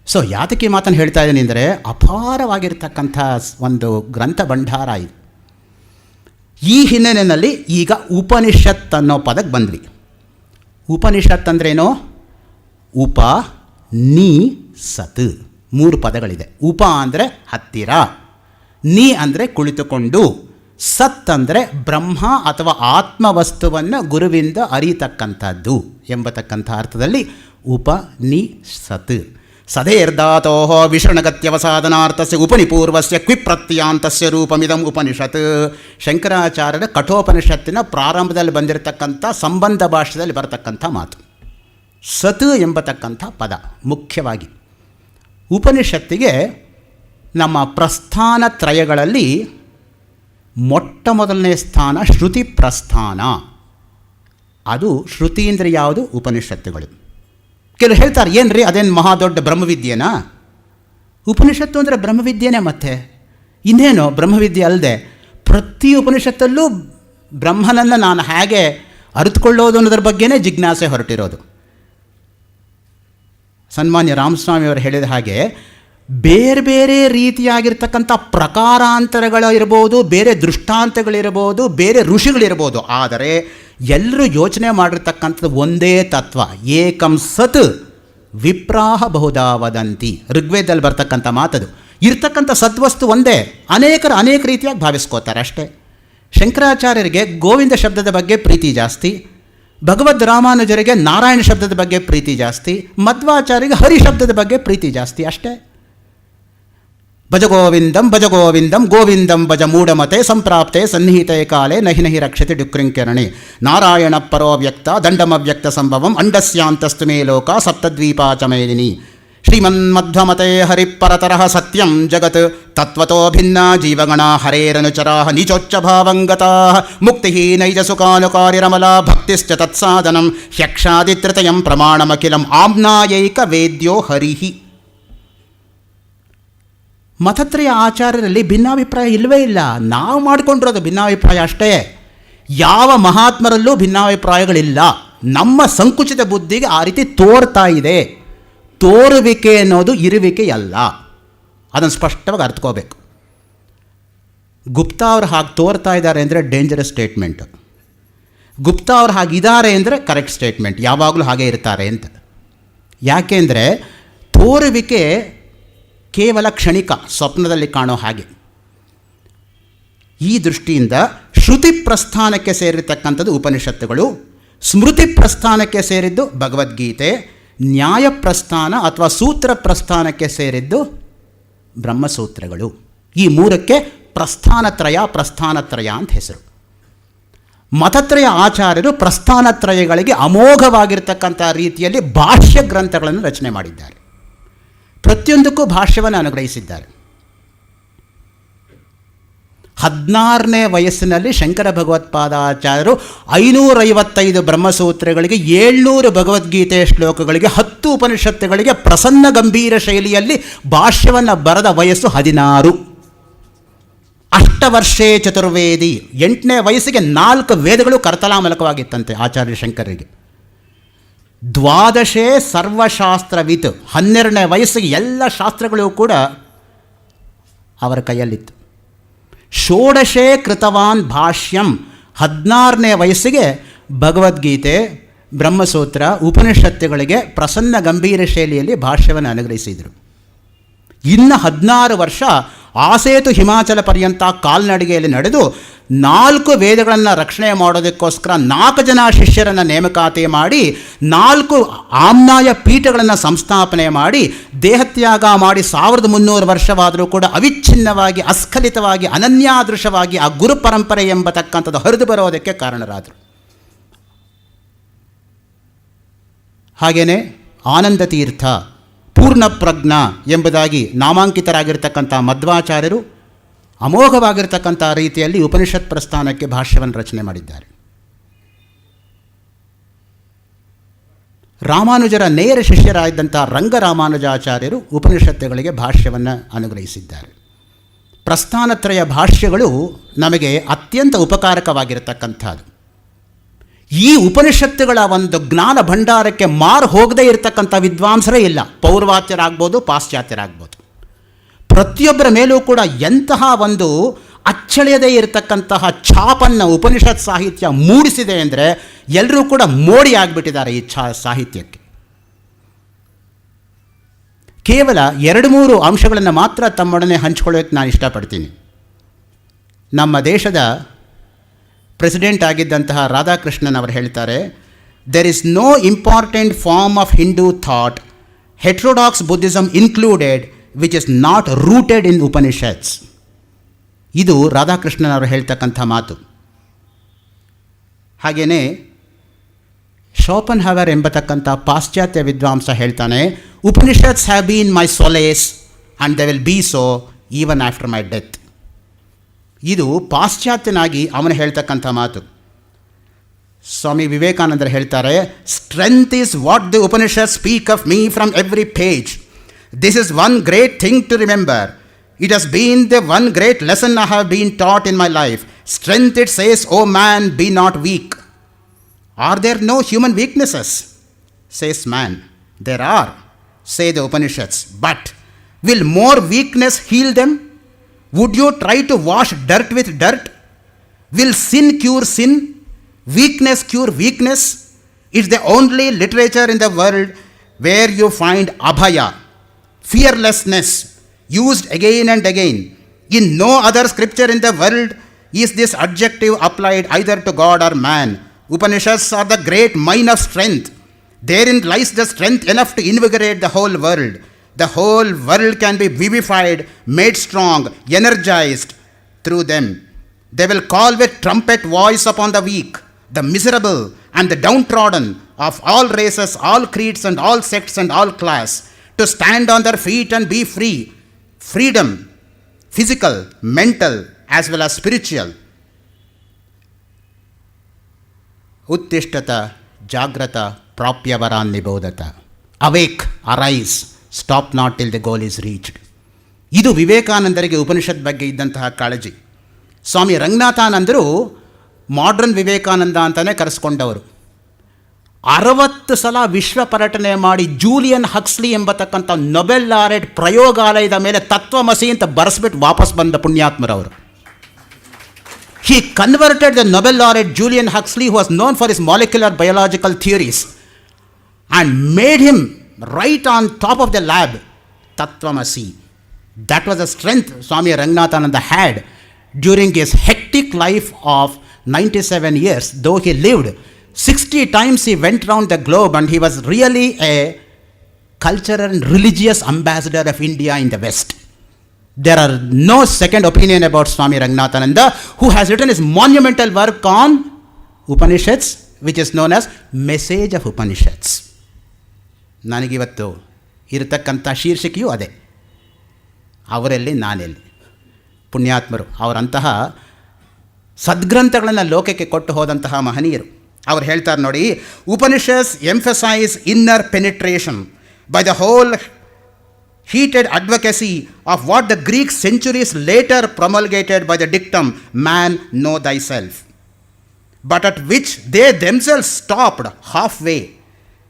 ಸೊ ಯಾತಕ್ಕೆ ಮಾತನ್ನು ಹೇಳ್ತಾ ಇದ್ದೀನಿ ಅಂದರೆ, ಅಪಾರವಾಗಿರ್ತಕ್ಕಂಥ ಒಂದು ಗ್ರಂಥ ಭಂಡಾರ ಇದು. ಈ ಹಿನ್ನೆಲೆಯಲ್ಲಿ ಈಗ ಉಪನಿಷತ್ ಅನ್ನೋ ಪದಕ್ಕೆ ಬಂದ್ವಿ. ಉಪನಿಷತ್ ಅಂದ್ರೇನೋ? ಉಪ ನೀ ಸತ್, 3 ಪದಗಳಿದೆ. ಉಪ ಅಂದರೆ ಹತ್ತಿರ, ನೀ ಅಂದರೆ ಕುಳಿತುಕೊಂಡು, ಸತ್ ಅಂದರೆ ಬ್ರಹ್ಮ ಅಥವಾ ಆತ್ಮವಸ್ತುವನ್ನು ಗುರುವಿಂದ ಅರಿತಕ್ಕಂಥದ್ದು ಎಂಬತಕ್ಕಂಥ ಅರ್ಥದಲ್ಲಿ ಉಪ ನೀ ಸತ್. ಸದೇರ್ಧಾತೋ ವಿಷಣಗತ್ಯವಸಾಧನಾರ್ಥಸ್ಯ ಉಪನಿಪೂರ್ವಸ್ಯ ಕ್ವಿಪ್ರತ್ಯಾಂತಸ್ಯ ರೂಪಮಿದಂ ಉಪನಿಷತ್. ಶಂಕರಾಚಾರ್ಯರ ಕಠೋಪನಿಷತ್ತಿನ ಪ್ರಾರಂಭದಲ್ಲಿ ಬಂದಿರತಕ್ಕಂಥ ಸಂಬಂಧ ಭಾಷೆಯಲ್ಲಿ ಬರತಕ್ಕಂಥ ಮಾತು. ಸತ್ ಎಂಬತಕ್ಕಂಥ ಪದ ಮುಖ್ಯವಾಗಿ ಉಪನಿಷತ್ತಿಗೆ ನಮ್ಮ ಪ್ರಸ್ಥಾನ ತ್ರಯಗಳಲ್ಲಿ ಮೊಟ್ಟ ಮೊದಲನೇ ಸ್ಥಾನ ಶ್ರುತಿ ಪ್ರಸ್ಥಾನ. ಅದು ಶ್ರುತಿ ಅಂದರೆ ಯಾವುದು? ಉಪನಿಷತ್ತುಗಳು. ಕೆಲವು ಹೇಳ್ತಾರೆ, ಏನು ರೀ ಅದೇನು ಮಹಾ ದೊಡ್ಡ ಬ್ರಹ್ಮವಿದ್ಯೆನಾ? ಉಪನಿಷತ್ತು ಅಂದರೆ ಬ್ರಹ್ಮವಿದ್ಯೆನೇ. ಮತ್ತೆ ಇನ್ನೇನು ಬ್ರಹ್ಮವಿದ್ಯೆ ಅಲ್ಲದೆ ಪ್ರತಿ ಉಪನಿಷತ್ತಲ್ಲೂ ಬ್ರಹ್ಮನನ್ನು ನಾನು ಹೇಗೆ ಅರಿತುಕೊಳ್ಳೋದು ಅನ್ನೋದ್ರ ಬಗ್ಗೆನೇ ಜಿಜ್ಞಾಸೆ ಹೊರಟಿರೋದು. ಸನ್ಮಾನ್ಯ ರಾಮಸ್ವಾಮಿಯವರು ಹೇಳಿದ ಹಾಗೆ ಬೇರೆ ಬೇರೆ ರೀತಿಯಾಗಿರ್ತಕ್ಕಂಥ ಪ್ರಕಾರಾಂತರಗಳು ಇರ್ಬೋದು, ಬೇರೆ ದೃಷ್ಟಾಂತಗಳಿರ್ಬೋದು, ಬೇರೆ ಋಷಿಗಳಿರ್ಬೋದು, ಆದರೆ ಎಲ್ಲರೂ ಯೋಚನೆ ಮಾಡಿರ್ತಕ್ಕಂಥದ್ದು ಒಂದೇ ತತ್ವ, ಏಕಂ ಸತ್ ವಿಪ್ರಾಹ ಬಹುಧಾ ವದಂತಿ. ಋಗ್ವೇದದಲ್ಲಿ ಬರ್ತಕ್ಕಂಥ ಮಾತದು. ಇರ್ತಕ್ಕಂಥ ಸದ್ವಸ್ತು ಒಂದೇ, ಅನೇಕರು ಅನೇಕ ರೀತಿಯಾಗಿ ಭಾವಿಸ್ಕೋತಾರೆ ಅಷ್ಟೇ. ಶಂಕರಾಚಾರ್ಯರಿಗೆ ಗೋವಿಂದ ಶಬ್ದದ ಬಗ್ಗೆ ಪ್ರೀತಿ ಜಾಸ್ತಿ, ಭಗವದ್ ರಾಮಾನುಜರಿಗೆ ನಾರಾಯಣ ಶಬ್ದದ ಬಗ್ಗೆ ಪ್ರೀತಿ ಜಾಸ್ತಿ, ಮಧ್ವಾಚಾರ್ಯರಿಗೆ ಹರಿ ಶಬ್ದದ ಬಗ್ಗೆ ಪ್ರೀತಿ ಜಾಸ್ತಿ ಅಷ್ಟೇ. ಭಜಗೋವಿಂದಂ ಭಜಗೋವಿಂದಂ ಗೋವಿಂದಂ ಭಜ ಮೂಢಮತೆ ಸಂಪ್ರಾಪ್ತೆ ಸನ್ನಿಹಿತೆ ಕಾಲೇ ನಹಿ ನಹಿ ರಕ್ಷತೆ ಡುಕ್ರಿಂಕರಣೆ ನಾರಾಯಣ ಪರೋ ವ್ಯಕ್ತ ದಂಡಮವ್ಯಕ್ತ ಸಂಭವಂ ಅಂಡಸ್ಯಾಂತಸ್ತು ಮೇ ಲೋಕ ಸಪ್ತದ್ವೀಪಾಚಮೇದಿನಿ ಶ್ರೀಮನ್ಮಧ್ವಮತೆ ಹರಿಪರತರಃ ಸತ್ಯಂ ಜಗತ್ ತತ್ವತೋ ಭಿನ್ನ ಜೀವಗಣ ಹರೇರನುಚರಾಃ ನೀಚೋಚ್ಚ ಭಾವಂಗತಾಃ ಮುಕ್ತಿ ನೈಜ ಸುಖಾನುಕಾರ್ಯರಮಲಾ ಭಕ್ತಿಶ್ಚ ತತ್ಸಾಧನಂ ಹ್ಯಕ್ಷಾದಿತ್ರತಯಂ ಪ್ರಮಾಣಮಖಿಲಂ ಆಮ್ನಾಯೈಕ ವೇದ್ಯೋ ಹರಿಹಿ. ಮತತ್ರಯ ಆಚಾರ್ಯರಲ್ಲಿ ಭಿನ್ನಾಭಿಪ್ರಾಯ ಇಲ್ಲವೇ ಇಲ್ಲ. ನಾವು ಮಾಡಿಕೊಂಡಿರೋದು ಭಿನ್ನಾಭಿಪ್ರಾಯ ಅಷ್ಟೇ. ಯಾವ ಮಹಾತ್ಮರಲ್ಲೂ ಭಿನ್ನಾಭಿಪ್ರಾಯಗಳಿಲ್ಲ. ನಮ್ಮ ಸಂಕುಚಿತ ಬುದ್ಧಿಗೆ ಆ ರೀತಿ ತೋರ್ತಾ ಇದೆ. ತೋರುವಿಕೆ ಅನ್ನೋದು ಇರುವಿಕೆಯಲ್ಲ. ಅದನ್ನು ಸ್ಪಷ್ಟವಾಗಿ ಅರ್ಥಕೋಬೇಕು. ಗುಪ್ತಾ ಅವ್ರು ಹಾಗೆ ತೋರ್ತಾ ಇದ್ದಾರೆ ಅಂದರೆ ಡೇಂಜರಸ್ ಸ್ಟೇಟ್ಮೆಂಟ್. ಗುಪ್ತಾ ಅವ್ರು ಹಾಗಿದ್ದಾರೆ ಅಂದರೆ ಕರೆಕ್ಟ್ ಸ್ಟೇಟ್ಮೆಂಟ್. ಯಾವಾಗಲೂ ಹಾಗೆ ಇರ್ತಾರೆ ಅಂತ. ಯಾಕೆಂದರೆ ತೋರುವಿಕೆ ಕೇವಲ ಕ್ಷಣಿಕ, ಸ್ವಪ್ನದಲ್ಲಿ ಕಾಣೋ ಹಾಗೆ. ಈ ದೃಷ್ಟಿಯಿಂದ ಶ್ರುತಿ ಪ್ರಸ್ಥಾನಕ್ಕೆ ಸೇರಿರ್ತಕ್ಕಂಥದ್ದು ಉಪನಿಷತ್ತುಗಳು, ಸ್ಮೃತಿ ಪ್ರಸ್ಥಾನಕ್ಕೆ ಸೇರಿದ್ದು ಭಗವದ್ಗೀತೆ, ನ್ಯಾಯ ಪ್ರಸ್ಥಾನ ಅಥವಾ ಸೂತ್ರ ಪ್ರಸ್ಥಾನಕ್ಕೆ ಸೇರಿದ್ದು ಬ್ರಹ್ಮಸೂತ್ರಗಳು. ಈ ಮೂರಕ್ಕೆ ಪ್ರಸ್ಥಾನತ್ರಯ ಅಂತ ಹೆಸರು. ಮತತ್ರಯ ಆಚಾರ್ಯರು ಪ್ರಸ್ಥಾನತ್ರಯಗಳಿಗೆ ಅಮೋಘವಾಗಿರ್ತಕ್ಕಂಥ ರೀತಿಯಲ್ಲಿ ಭಾಷ್ಯ ಗ್ರಂಥಗಳನ್ನು ರಚನೆ ಮಾಡಿದ್ದಾರೆ. ಪ್ರತಿಯೊಂದಕ್ಕೂ ಭಾಷ್ಯವನ್ನು ಅನುಗ್ರಹಿಸಿದ್ದಾರೆ. 16ನೇ ವಯಸ್ಸಿನಲ್ಲಿ ಶಂಕರ ಭಗವತ್ಪಾದಾಚಾರ್ಯರು 555 ಬ್ರಹ್ಮಸೂತ್ರಗಳಿಗೆ, 700 ಭಗವದ್ಗೀತೆ ಶ್ಲೋಕಗಳಿಗೆ, 10 ಉಪನಿಷತ್ತುಗಳಿಗೆ ಪ್ರಸನ್ನ ಗಂಭೀರ ಶೈಲಿಯಲ್ಲಿ ಭಾಷ್ಯವನ್ನು ಬರೆದ ವಯಸ್ಸು 16. ಅಷ್ಟವರ್ಷೇ ಚತುರ್ವೇದಿ, 8ನೇ ವಯಸ್ಸಿಗೆ 4 ವೇದಗಳು ಕರ್ತಲಾಮಲಕವಾಗಿತ್ತಂತೆ ಆಚಾರ್ಯ ಶಂಕರರಿಗೆ. 12 ಸರ್ವಶಾಸ್ತ್ರವಿತ್, 12ನೇ ವಯಸ್ಸಿಗೆ ಎಲ್ಲ ಶಾಸ್ತ್ರಗಳು ಕೂಡ ಅವರ ಕೈಯಲ್ಲಿತ್ತು. 16 ಕೃತವಾನ್ ಭಾಷ್ಯಂ, 16ನೇ ವಯಸ್ಸಿಗೆ ಭಗವದ್ಗೀತೆ, ಬ್ರಹ್ಮಸೂತ್ರ, ಉಪನಿಷತ್ತುಗಳಿಗೆ ಪ್ರಸನ್ನ ಗಂಭೀರ ಶೈಲಿಯಲ್ಲಿ ಭಾಷ್ಯವನ್ನು ಅನುಗ್ರಹಿಸಿದರು. ಇನ್ನು 16 ವರ್ಷ ಆಸೇತು ಹಿಮಾಚಲ ಪರ್ಯಂತ ಕಾಲ್ನಡಿಗೆಯಲ್ಲಿ ನಡೆದು 4 ವೇದಗಳನ್ನು ರಕ್ಷಣೆ ಮಾಡೋದಕ್ಕೋಸ್ಕರ 4 ಜನ ಶಿಷ್ಯರನ್ನು ನೇಮಕಾತಿ ಮಾಡಿ 4 ಆಮ್ನಾಯ ಪೀಠಗಳನ್ನು ಸಂಸ್ಥಾಪನೆ ಮಾಡಿ ದೇಹತ್ಯಾಗ ಮಾಡಿ 1300 ವರ್ಷವಾದರೂ ಕೂಡ ಅವಿಚ್ಛಿನ್ನವಾಗಿ, ಅಸ್ಖಲಿತವಾಗಿ, ಅನನ್ಯಾದೃಶವಾಗಿ ಆ ಗುರು ಪರಂಪರೆ ಎಂಬತಕ್ಕಂಥದ್ದು ಹರಿದು ಬರೋದಕ್ಕೆ ಕಾರಣರಾದರು. ಹಾಗೆಯೇ ಆನಂದ ತೀರ್ಥ, ಪೂರ್ಣಪ್ರಜ್ಞ ಎಂಬುದಾಗಿ ನಾಮಾಂಕಿತರಾಗಿರ್ತಕ್ಕಂಥ ಮಧ್ವಾಚಾರ್ಯರು ಅಮೋಘವಾಗಿರ್ತಕ್ಕಂಥ ರೀತಿಯಲ್ಲಿ ಉಪನಿಷತ್ ಪ್ರಸ್ಥಾನಕ್ಕೆ ಭಾಷ್ಯವನ್ನು ರಚನೆ ಮಾಡಿದ್ದಾರೆ. ರಾಮಾನುಜರ ನೇರ ಶಿಷ್ಯರಾಗಿದ್ದಂಥ ರಂಗರಾಮಾನುಜಾಚಾರ್ಯರು ಉಪನಿಷತ್ತುಗಳಿಗೆ ಭಾಷ್ಯವನ್ನು ಅನುಗ್ರಹಿಸಿದ್ದಾರೆ. ಪ್ರಸ್ಥಾನತ್ರಯ ಭಾಷ್ಯಗಳು ನಮಗೆ ಅತ್ಯಂತ ಉಪಕಾರಕವಾಗಿರತಕ್ಕಂಥದ್ದು. ಈ ಉಪನಿಷತ್ತುಗಳ ಒಂದು ಜ್ಞಾನ ಭಂಡಾರಕ್ಕೆ ಮಾರು ಹೋಗದೇ ಇರತಕ್ಕಂಥ ವಿದ್ವಾಂಸರೇ ಇಲ್ಲ. ಪೌರ್ವಾತ್ಯರಾಗ್ಬೋದು, ಪಾಶ್ಚಾತ್ಯರಾಗ್ಬೋದು. ಪ್ರತಿಯೊಬ್ಬರ ಮೇಲೂ ಕೂಡ ಎಂತಹ ಒಂದು ಅಚ್ಚಳಿಯದೇ ಇರತಕ್ಕಂತಹ ಛಾಪನ್ನು ಉಪನಿಷತ್ ಸಾಹಿತ್ಯ ಮೂಡಿಸಿದೆ ಅಂದರೆ ಎಲ್ಲರೂ ಕೂಡ ಮೋಡಿ ಆಗಿಬಿಟ್ಟಿದ್ದಾರೆ ಈ ಸಾಹಿತ್ಯಕ್ಕೆ. ಕೇವಲ 2-3 ಅಂಶಗಳನ್ನು ಮಾತ್ರ ತಮ್ಮೊಡನೆ ಹಂಚಿಕೊಳ್ಳೋಕ್ಕೆ ನಾನು ಇಷ್ಟಪಡ್ತೀನಿ. ನಮ್ಮ ದೇಶದ ಪ್ರೆಸಿಡೆಂಟ್ ಆಗಿದ್ದಂತಹ ರಾಧಾಕೃಷ್ಣನ್ ಅವರು ಹೇಳ್ತಾರೆ, there is no important form of Hindu thought, heterodox Buddhism included, which is not rooted in Upanishads. ಇದು ರಾಧಾಕೃಷ್ಣನ್ ಅವರು ಹೇಳ್ತಕ್ಕಂಥ ಮಾತು. ಹಾಗೆಯೇ ಶೋಪನ್ ಹವರ್ ಎಂಬತಕ್ಕಂಥ ಪಾಶ್ಚಾತ್ಯ ವಿದ್ವಾಂಸ ಹೇಳ್ತಾನೆ, Upanishads have been my solace and they will be so even after my death. ಇದು ಪಾಶ್ಚಾತ್ಯನಾಗಿ ಅವನು ಹೇಳ್ತಕ್ಕಂಥ ಮಾತು. ಸ್ವಾಮಿ ವಿವೇಕಾನಂದರು ಹೇಳ್ತಾರೆ, strength is what the Upanishad speak of me from every page. This is one great thing to remember. It has been the one great lesson I have been taught in my life. Strength, it says, O man, be not weak. Are there no human weaknesses? Says man. There are, say the Upanishads. But will more weakness heal them? Would you try to wash dirt with dirt? Will sin cure sin? Weakness cure weakness? It's the only literature in the world where you find abhaya, fearlessness, used again and again. In no other scripture in the world is this adjective applied either to God or man. Upanishads are the great mine of strength. Therein lies the strength enough to invigorate the whole world. The whole world can be vivified, made strong, energized through them. They will call with trumpet voice upon the weak, the miserable and the downtrodden of all races, all creeds and all sects and all class, to stand on their feet and be free. Freedom, physical, mental, as well as spiritual. Uttishtata, jagrata, prapyavaran nibodhata. Awake, arise, stop not till the goal is reached. ಇದು ವಿವೇಕಾನಂದರಿಗೆ ಉಪನಿಷತ್ ಬಗ್ಗೆ ಇದ್ದಂತಹ ಕಾಳಜಿ. ಸ್ವಾಮಿ ರಂಗನಾಥಾನಂದರು modern Vivekananda ಅಂತಲೇ ಕರೆಸ್ಕೊಂಡವರು. 60 ಸಲ ವಿಶ್ವ ಪರ್ಯಟನೆ ಮಾಡಿ Julian ಹಕ್ಸ್ಲಿ ಎಂಬತಕ್ಕಂಥ Nobel laureate ಪ್ರಯೋಗಾಲಯದ ಮೇಲೆ ತತ್ವಮಸಿ ಅಂತ ಬರೆಸ್ಬಿಟ್ಟು ವಾಪಸ್ ಬಂದ ಪುಣ್ಯಾತ್ಮರವರು. He converted the Nobel laureate Julian Huxley, who was known for his molecular biological theories, and made him right on top of the lab Tattvamasi. That was the strength Swami Ranganathananda had during his hectic life of 97 years. Though he lived 60 times, he went round the globe, and he was really a cultural and religious ambassador of India in the West. There are no second opinion about Swami Ranganathananda, who has written his monumental work on Upanishads, which is known as Message of Upanishads. ನನಗಿವತ್ತು ಇರತಕ್ಕಂಥ ಶೀರ್ಷಿಕೆಯೂ ಅದೇ, ಅವರೆಲ್ಲಿ ನಾನೆಲ್ಲಿ. ಪುಣ್ಯಾತ್ಮರು, ಅವರಂತಹ ಸದ್ಗ್ರಂಥಗಳನ್ನು ಲೋಕಕ್ಕೆ ಕೊಟ್ಟು ಹೋದಂತಹ ಮಹನೀಯರು. ಅವ್ರು ಹೇಳ್ತಾರೆ ನೋಡಿ, Upanishads emphasise inner penetration by the whole heated advocacy of what the Greek centuries later promulgated by the dictum, man, know thyself, but at which they themselves stopped halfway.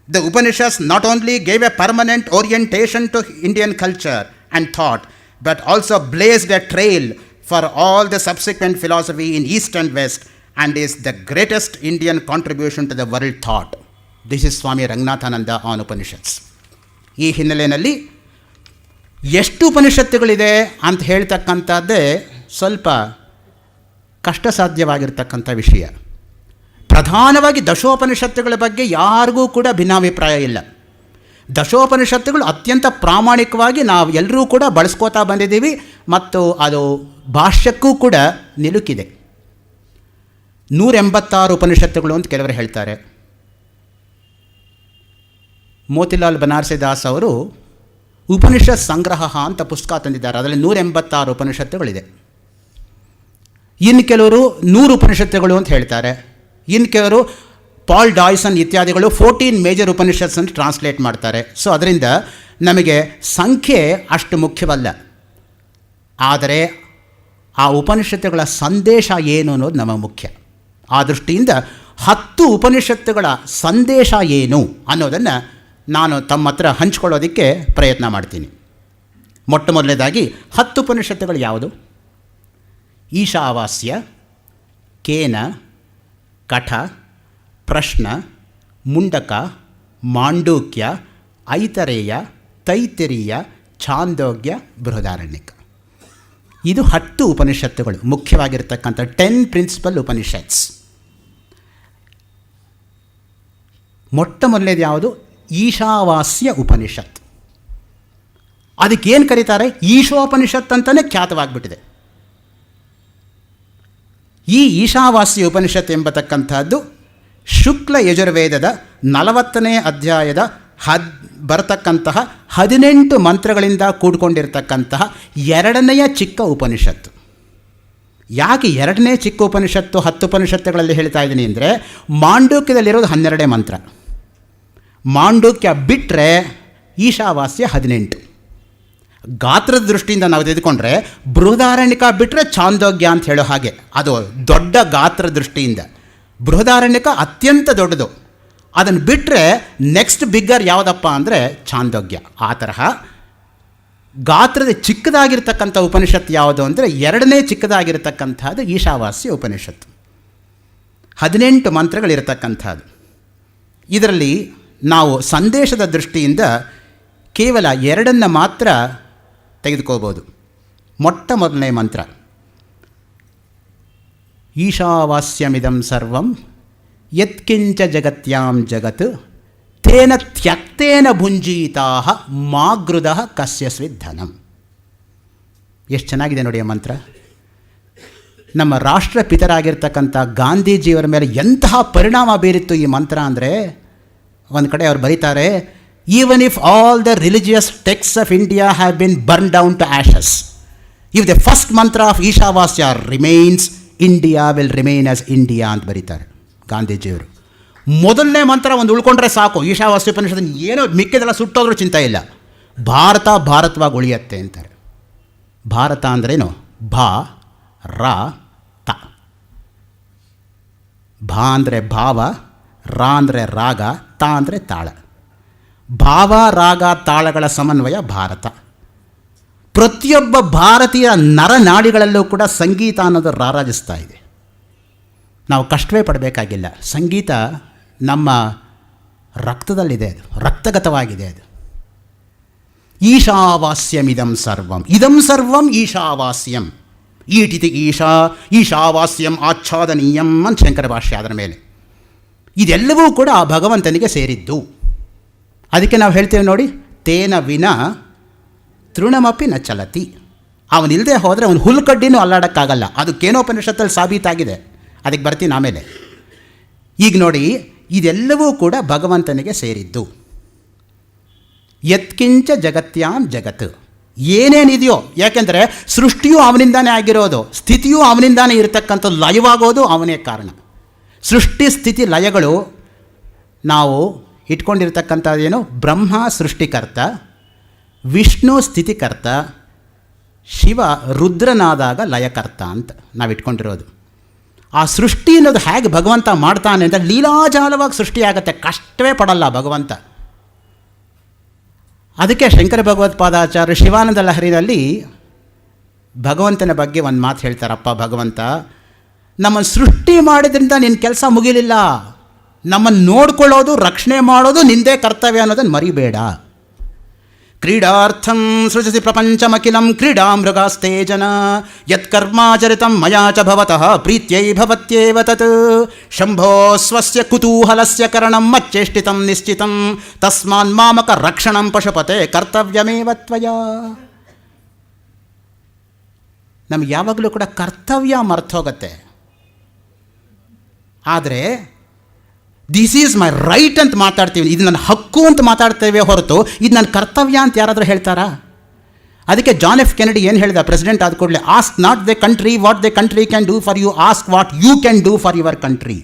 The Upanishads not only gave a permanent orientation to Indian culture and thought, but also blazed a trail for all the subsequent philosophy in East and West, and is the greatest Indian contribution to the world thought. This is Swami Ranganathananda on Upanishads. ಈ ಹಿನ್ನೆಲೆಯಲ್ಲಿ ಎಷ್ಟು ಉಪನಿಷತ್ತುಗಳಿದೆ ಅಂತ ಹೇಳ್ತಕ್ಕಂಥದ್ದೇ ಸ್ವಲ್ಪ ಕಷ್ಟ ಸಾಧ್ಯವಾಗಿರ್ತಕ್ಕಂಥ ವಿಷಯ. ಪ್ರಧಾನವಾಗಿ ದಶೋಪನಿಷತ್ತುಗಳ ಬಗ್ಗೆ ಯಾರಿಗೂ ಕೂಡ ಭಿನ್ನಾಭಿಪ್ರಾಯ ಇಲ್ಲ. ದಶೋಪನಿಷತ್ತುಗಳು ಅತ್ಯಂತ ಪ್ರಾಮಾಣಿಕವಾಗಿ ನಾವು ಎಲ್ಲರೂ ಕೂಡ ಬಳಸ್ಕೋತಾ ಬಂದಿದ್ದೀವಿ, ಮತ್ತು ಅದು ಭಾಷ್ಯಕ್ಕೂ ಕೂಡ ನಿಲುಕಿದೆ. 186 ಉಪನಿಷತ್ತುಗಳು ಅಂತ ಕೆಲವರು ಹೇಳ್ತಾರೆ. ಮೋತಿಲಾಲ್ ಬನಾರಸಿದಾಸ್ ಅವರು ಉಪನಿಷತ್ ಸಂಗ್ರಹ ಅಂತ ಪುಸ್ತಕ ತಂದಿದ್ದಾರೆ. ಅದರಲ್ಲಿ 186 ಉಪನಿಷತ್ತುಗಳಿದೆ. ಇನ್ನು ಕೆಲವರು 100 ಉಪನಿಷತ್ತುಗಳು ಅಂತ ಹೇಳ್ತಾರೆ. ಇನ್ನು ಕೆಲವರು ಪಾಲ್ ಡಾಯ್ಸನ್ ಇತ್ಯಾದಿಗಳು 14 ಮೇಜರ್ ಉಪನಿಷತ್ಸ್ ಅಂತ ಟ್ರಾನ್ಸ್ಲೇಟ್ ಮಾಡ್ತಾರೆ. ಸೊ ಅದರಿಂದ ನಮಗೆ ಸಂಖ್ಯೆ ಅಷ್ಟು ಮುಖ್ಯವಲ್ಲ, ಆದರೆ ಆ ಉಪನಿಷತ್ತುಗಳ ಸಂದೇಶ ಏನು ಅನ್ನೋದು ನಮಗೆ ಮುಖ್ಯ. ಆ ದೃಷ್ಟಿಯಿಂದ 10 ಉಪನಿಷತ್ತುಗಳ ಸಂದೇಶ ಏನು ಅನ್ನೋದನ್ನು ನಾನು ತಮ್ಮ ಹತ್ರ ಹಂಚ್ಕೊಳ್ಳೋದಕ್ಕೆ ಪ್ರಯತ್ನ ಮಾಡ್ತೀನಿ. ಮೊಟ್ಟ ಮೊದಲನೇದಾಗಿ 10 ಉಪನಿಷತ್ತುಗಳು ಯಾವುದು? ಈಶಾವಾಸ್ಯ, ಕೇನ, ಕಠ, ಪ್ರಶ್ನ, ಮುಂಡಕ, ಮಾಂಡೂಕ್ಯ, ಐತರೇಯ, ತೈತಿರೀಯ, ಛಾಂದೋಗ್ಯ, ಬೃಹದಾರಣ್ಯಕ. ಇದು 10 ಉಪನಿಷತ್ತುಗಳು, ಮುಖ್ಯವಾಗಿರ್ತಕ್ಕಂಥ 10 ಪ್ರಿನ್ಸಿಪಲ್ ಉಪನಿಷತ್ಸ್. ಮೊಟ್ಟ ಮೊದಲನೇದು ಯಾವುದು? ಈಶಾವಾಸ್ಯ ಉಪನಿಷತ್. ಅದಕ್ಕೇನು ಕರೀತಾರೆ? ಈಶೋಪನಿಷತ್ ಅಂತಲೇ ಖ್ಯಾತವಾಗಿಬಿಟ್ಟಿದೆ. ಈ ಈಶಾವಾಸ್ಯ ಉಪನಿಷತ್ ಎಂಬತಕ್ಕಂಥದ್ದು ಶುಕ್ಲ ಯಜುರ್ವೇದದ 40ನೇ ಅಧ್ಯಾಯದ ಬರತಕ್ಕಂತಹ 18 ಮಂತ್ರಗಳಿಂದ ಕೂಡ್ಕೊಂಡಿರ್ತಕ್ಕಂತಹ ಎರಡನೆಯ ಚಿಕ್ಕ ಉಪನಿಷತ್ತು. ಯಾಕೆ ಎರಡನೇ ಚಿಕ್ಕ ಉಪನಿಷತ್ತು 10 ಉಪನಿಷತ್ತುಗಳಲ್ಲಿ ಹೇಳ್ತಾ ಇದ್ದೀನಿ ಅಂದರೆ, ಮಾಂಡೂಕ್ಯದಲ್ಲಿರೋದು 12 ಮಂತ್ರ, ಮಾಂಡೂಕ್ಯ ಬಿಟ್ಟರೆ ಈಶಾವಾಸ್ಯ 18. ಗಾತ್ರದ ದೃಷ್ಟಿಯಿಂದ ನಾವು ತೆಗೆದುಕೊಂಡ್ರೆ ಬೃಹದಾರಣ್ಯಕ ಬಿಟ್ಟರೆ ಛಾಂದೋಗ್ಯ ಅಂತ ಹೇಳೋ ಹಾಗೆ, ಅದು ದೊಡ್ಡ ಗಾತ್ರ ದೃಷ್ಟಿಯಿಂದ. ಬೃಹದಾರಣ್ಯಕ ಅತ್ಯಂತ ದೊಡ್ಡದು, ಅದನ್ನು ಬಿಟ್ಟರೆ ನೆಕ್ಸ್ಟ್ ಬಿಗ್ಗರ್ ಯಾವುದಪ್ಪ ಅಂದರೆ ಛಾಂದೋಗ್ಯ. ಆ ತರಹ ಗಾತ್ರದ ಚಿಕ್ಕದಾಗಿರ್ತಕ್ಕಂಥ ಉಪನಿಷತ್ತು ಯಾವುದು ಅಂದರೆ ಎರಡನೇ ಚಿಕ್ಕದಾಗಿರ್ತಕ್ಕಂಥದ್ದು ಈಶಾವಾಸ್ಯ ಉಪನಿಷತ್ತು. 18 ಮಂತ್ರಗಳಿರ್ತಕ್ಕಂಥದ್ದು. ಇದರಲ್ಲಿ ನಾವು ಸಂದೇಶದ ದೃಷ್ಟಿಯಿಂದ ಕೇವಲ 2 ಮಾತ್ರ ತೆಗೆದುಕೋಬೋದು. ಮೊಟ್ಟ ಮೊದಲನೇ ಮಂತ್ರ ಈಶಾವಾಸ್ಯಮಿದಂ ಸರ್ವಂ ಯತ್ಕಿಂಚ ಜಗತ್ಯಾಂ ಜಗತ್ ತೇನ ತ್ಯಕ್ತೇನ ಭುಂಜೀತಾಃ ಮಾಗೃದಃ ಕಸ್ಯ ಸ್ವಿಧನಂ. ಎಷ್ಟು ಚೆನ್ನಾಗಿದೆ ನೋಡಿ ಆ ಮಂತ್ರ. ನಮ್ಮ ರಾಷ್ಟ್ರಪಿತರಾಗಿರ್ತಕ್ಕಂಥ ಗಾಂಧೀಜಿಯವರ ಮೇಲೆ ಎಂತಹ ಪರಿಣಾಮ ಬೀರಿತ್ತು ಈ ಮಂತ್ರ ಅಂದರೆ, ಒಂದು ಕಡೆ ಅವರು ಬರೀತಾರೆ, even if all the religious texts of India have been burn down to ashes, if the first mantra of Ishavasya remains, India will remain as India ಅಂತ ಬರೀತಾರೆ ಗಾಂಧೀಜಿಯವರು. ಮೊದಲನೇ ಮಂತ್ರ ಒಂದು ಉಳ್ಕೊಂಡ್ರೆ ಸಾಕು, ಈಶಾವಾಸ್ಯ ಉಪನಿಷತ್ತು ಏನೋ ಮಿಕ್ಕಿದೆಲ್ಲ ಸುಟ್ಟೋದ್ರೂ ಚಿಂತೆ ಇಲ್ಲ, ಭಾರತ ಭಾರತವಾಗಿ ಉಳಿಯತ್ತೆ ಅಂತಾರೆ. ಭಾರತ ಅಂದ್ರೇನು? ಭಾ ರಾ ತ. ಭಾ ಅಂದರೆ ಭಾವ, ರಾ ಅಂದರೆ ರಾಗ, ತ ಅಂದರೆ ತಾಳ. ಭಾವ ರಾಗ ತಾಳಗಳ ಸಮನ್ವಯ ಭಾರತ. ಪ್ರತಿಯೊಬ್ಬ ಭಾರತೀಯ ನರನಾಡಿಗಳಲ್ಲೂ ಕೂಡ ಸಂಗೀತ ಅನ್ನೋದು ರಾರಾಜಿಸ್ತಾ ಇದೆ. ನಾವು ಕಷ್ಟವೇ ಪಡಬೇಕಾಗಿಲ್ಲ, ಸಂಗೀತ ನಮ್ಮ ರಕ್ತದಲ್ಲಿದೆ, ಅದು ರಕ್ತಗತವಾಗಿದೆ. ಅದು ಈಶಾವಾಸ್ಯಮಿದಂ ಸರ್ವಂ, ಇದಂ ಸರ್ವಂ ಈಶಾವಾಸ್ಯಂ, ಈಟಿತಿ ಈಶಾ ಈಶಾವಾಸ್ಯಂ ಆಚ್ಛಾದನೀಯಂ ಅಂತ ಶಂಕರ ಭಾಷ್ಯ. ಅದರ ಮೇಲೆ ಇದೆಲ್ಲವೂ ಕೂಡ ಆ ಭಗವಂತನಿಗೆ ಸೇರಿದ್ದು. ಅದಕ್ಕೆ ನಾವು ಹೇಳ್ತೇವೆ ನೋಡಿ, ತೇನ ವಿನ ತೃಣಮಪಿ ನ ಚಲತಿ. ಅವನಿಲ್ಲದೆ ಹೋದರೆ ಅವನು ಹುಲ್ಕಡ್ಡಿನೂ ಅಲ್ಲಾಡೋಕ್ಕಾಗಲ್ಲ. ಅದು ಕೇನೋಪನಿಷತ್ತಲ್ಲಿ ಸಾಬೀತಾಗಿದೆ, ಅದಕ್ಕೆ ಬರ್ತೀನಿ ಆಮೇಲೆ. ಈಗ ನೋಡಿ, ಇದೆಲ್ಲವೂ ಕೂಡ ಭಗವಂತನಿಗೆ ಸೇರಿದ್ದು. ಯತ್ಕಿಂಚ ಜಗತ್ಯಾಂ ಜಗತ್, ಏನೇನಿದೆಯೋ, ಯಾಕೆಂದರೆ ಸೃಷ್ಟಿಯೂ ಅವನಿಂದಾನೇ ಆಗಿರೋದು, ಸ್ಥಿತಿಯೂ ಅವನಿಂದಾನೇ ಇರತಕ್ಕಂಥದ್ದು, ಲಯವಾಗೋದು ಅವನೇ ಕಾರಣ. ಸೃಷ್ಟಿ ಸ್ಥಿತಿ ಲಯಗಳು ನಾವು ಇಟ್ಕೊಂಡಿರ್ತಕ್ಕಂಥದ್ದೇನು? ಬ್ರಹ್ಮ ಸೃಷ್ಟಿಕರ್ತ, ವಿಷ್ಣು ಸ್ಥಿತಿಕರ್ತ, ಶಿವ ರುದ್ರನಾದಾಗ ಲಯಕರ್ತ ಅಂತ ನಾವು ಇಟ್ಕೊಂಡಿರೋದು. ಆ ಸೃಷ್ಟಿ ಅನ್ನೋದು ಹೇಗೆ ಭಗವಂತ ಮಾಡ್ತಾನೆ ಅಂತ ಲೀಲಾಜಾಲವಾಗಿ ಸೃಷ್ಟಿಯಾಗತ್ತೆ, ಕಷ್ಟವೇ ಪಡಲ್ಲ ಭಗವಂತ. ಅದಕ್ಕೆ ಶಂಕರ ಭಗವತ್ಪಾದಾಚಾರ್ಯ ಶಿವಾನಂದ ಲಹರಿನಲ್ಲಿ ಭಗವಂತನ ಬಗ್ಗೆ ಒಂದು ಮಾತು ಹೇಳ್ತಾರಪ್ಪ. ಭಗವಂತ ನಮ್ಮನ್ನು ಸೃಷ್ಟಿ ಮಾಡಿದ್ರಿಂದ ನಿನ್ನ ಕೆಲಸ ಮುಗಿಲಿಲ್ಲ, ನಮ್ಮನ್ನು ನೋಡ್ಕೊಳ್ಳೋದು ರಕ್ಷಣೆ ಮಾಡೋದು ನಿಂದೇ ಕರ್ತವ್ಯ ಅನ್ನೋದನ್ನು ಮರಿಬೇಡ. ಕ್ರೀಡಾರ್ಥಂ ಸೃಜಸಿ ಪ್ರಪಂಚಮಖಿಲಂ ಕ್ರೀಡಾ ಮೃಗಾಸ್ತೆ ಜನ ಯತ್ಕರ್ಮಾಚರಿತಂ ಮಯಾ ಚ ಭವತಃ ಪ್ರೀತ್ಯೈ ಭವತ್ಯೇವ ತತ್ ಶಂಭೋ ಸ್ವಸ್ಯ ಕುತೂಹಲಸ್ಯ ಕರಣಂ ಮಚ್ಚೇಷ್ಟಿತಂ ನಿಶ್ಚಿತಂ ತಸ್ಮಾನ್ ಮಾಮಕ ರಕ್ಷಣಂ ಪಶುಪತೆ ಕರ್ತವ್ಯಮೇವ ತ್ವಯಾ. ನಮ್ಗೆ ಯಾವಾಗಲೂ ಕೂಡ ಕರ್ತವ್ಯ ಮರ್ತೋಗತ್ತೆ. ಆದರೆ ದಿಸ್ ಈಸ್ ಮೈ ರೈಟ್ ಅಂತ ಮಾತಾಡ್ತೀವಿ, ಇದು ನನ್ನ ಹಕ್ಕು ಅಂತ ಮಾತಾಡ್ತೇವೆ ಹೊರತು ಇದು ನನ್ನ ಕರ್ತವ್ಯ ಅಂತ ಯಾರಾದರೂ ಹೇಳ್ತಾರಾ? ಅದಕ್ಕೆ ಜಾನ್ ಎಫ್ ಕೆನಡಿ ಏನು ಹೇಳಿದ ಪ್ರೆಸಿಡೆಂಟ್ ಆದ ಕೂಡಲೇ, ask not the country what the country can do for you, ask what you can do for your country.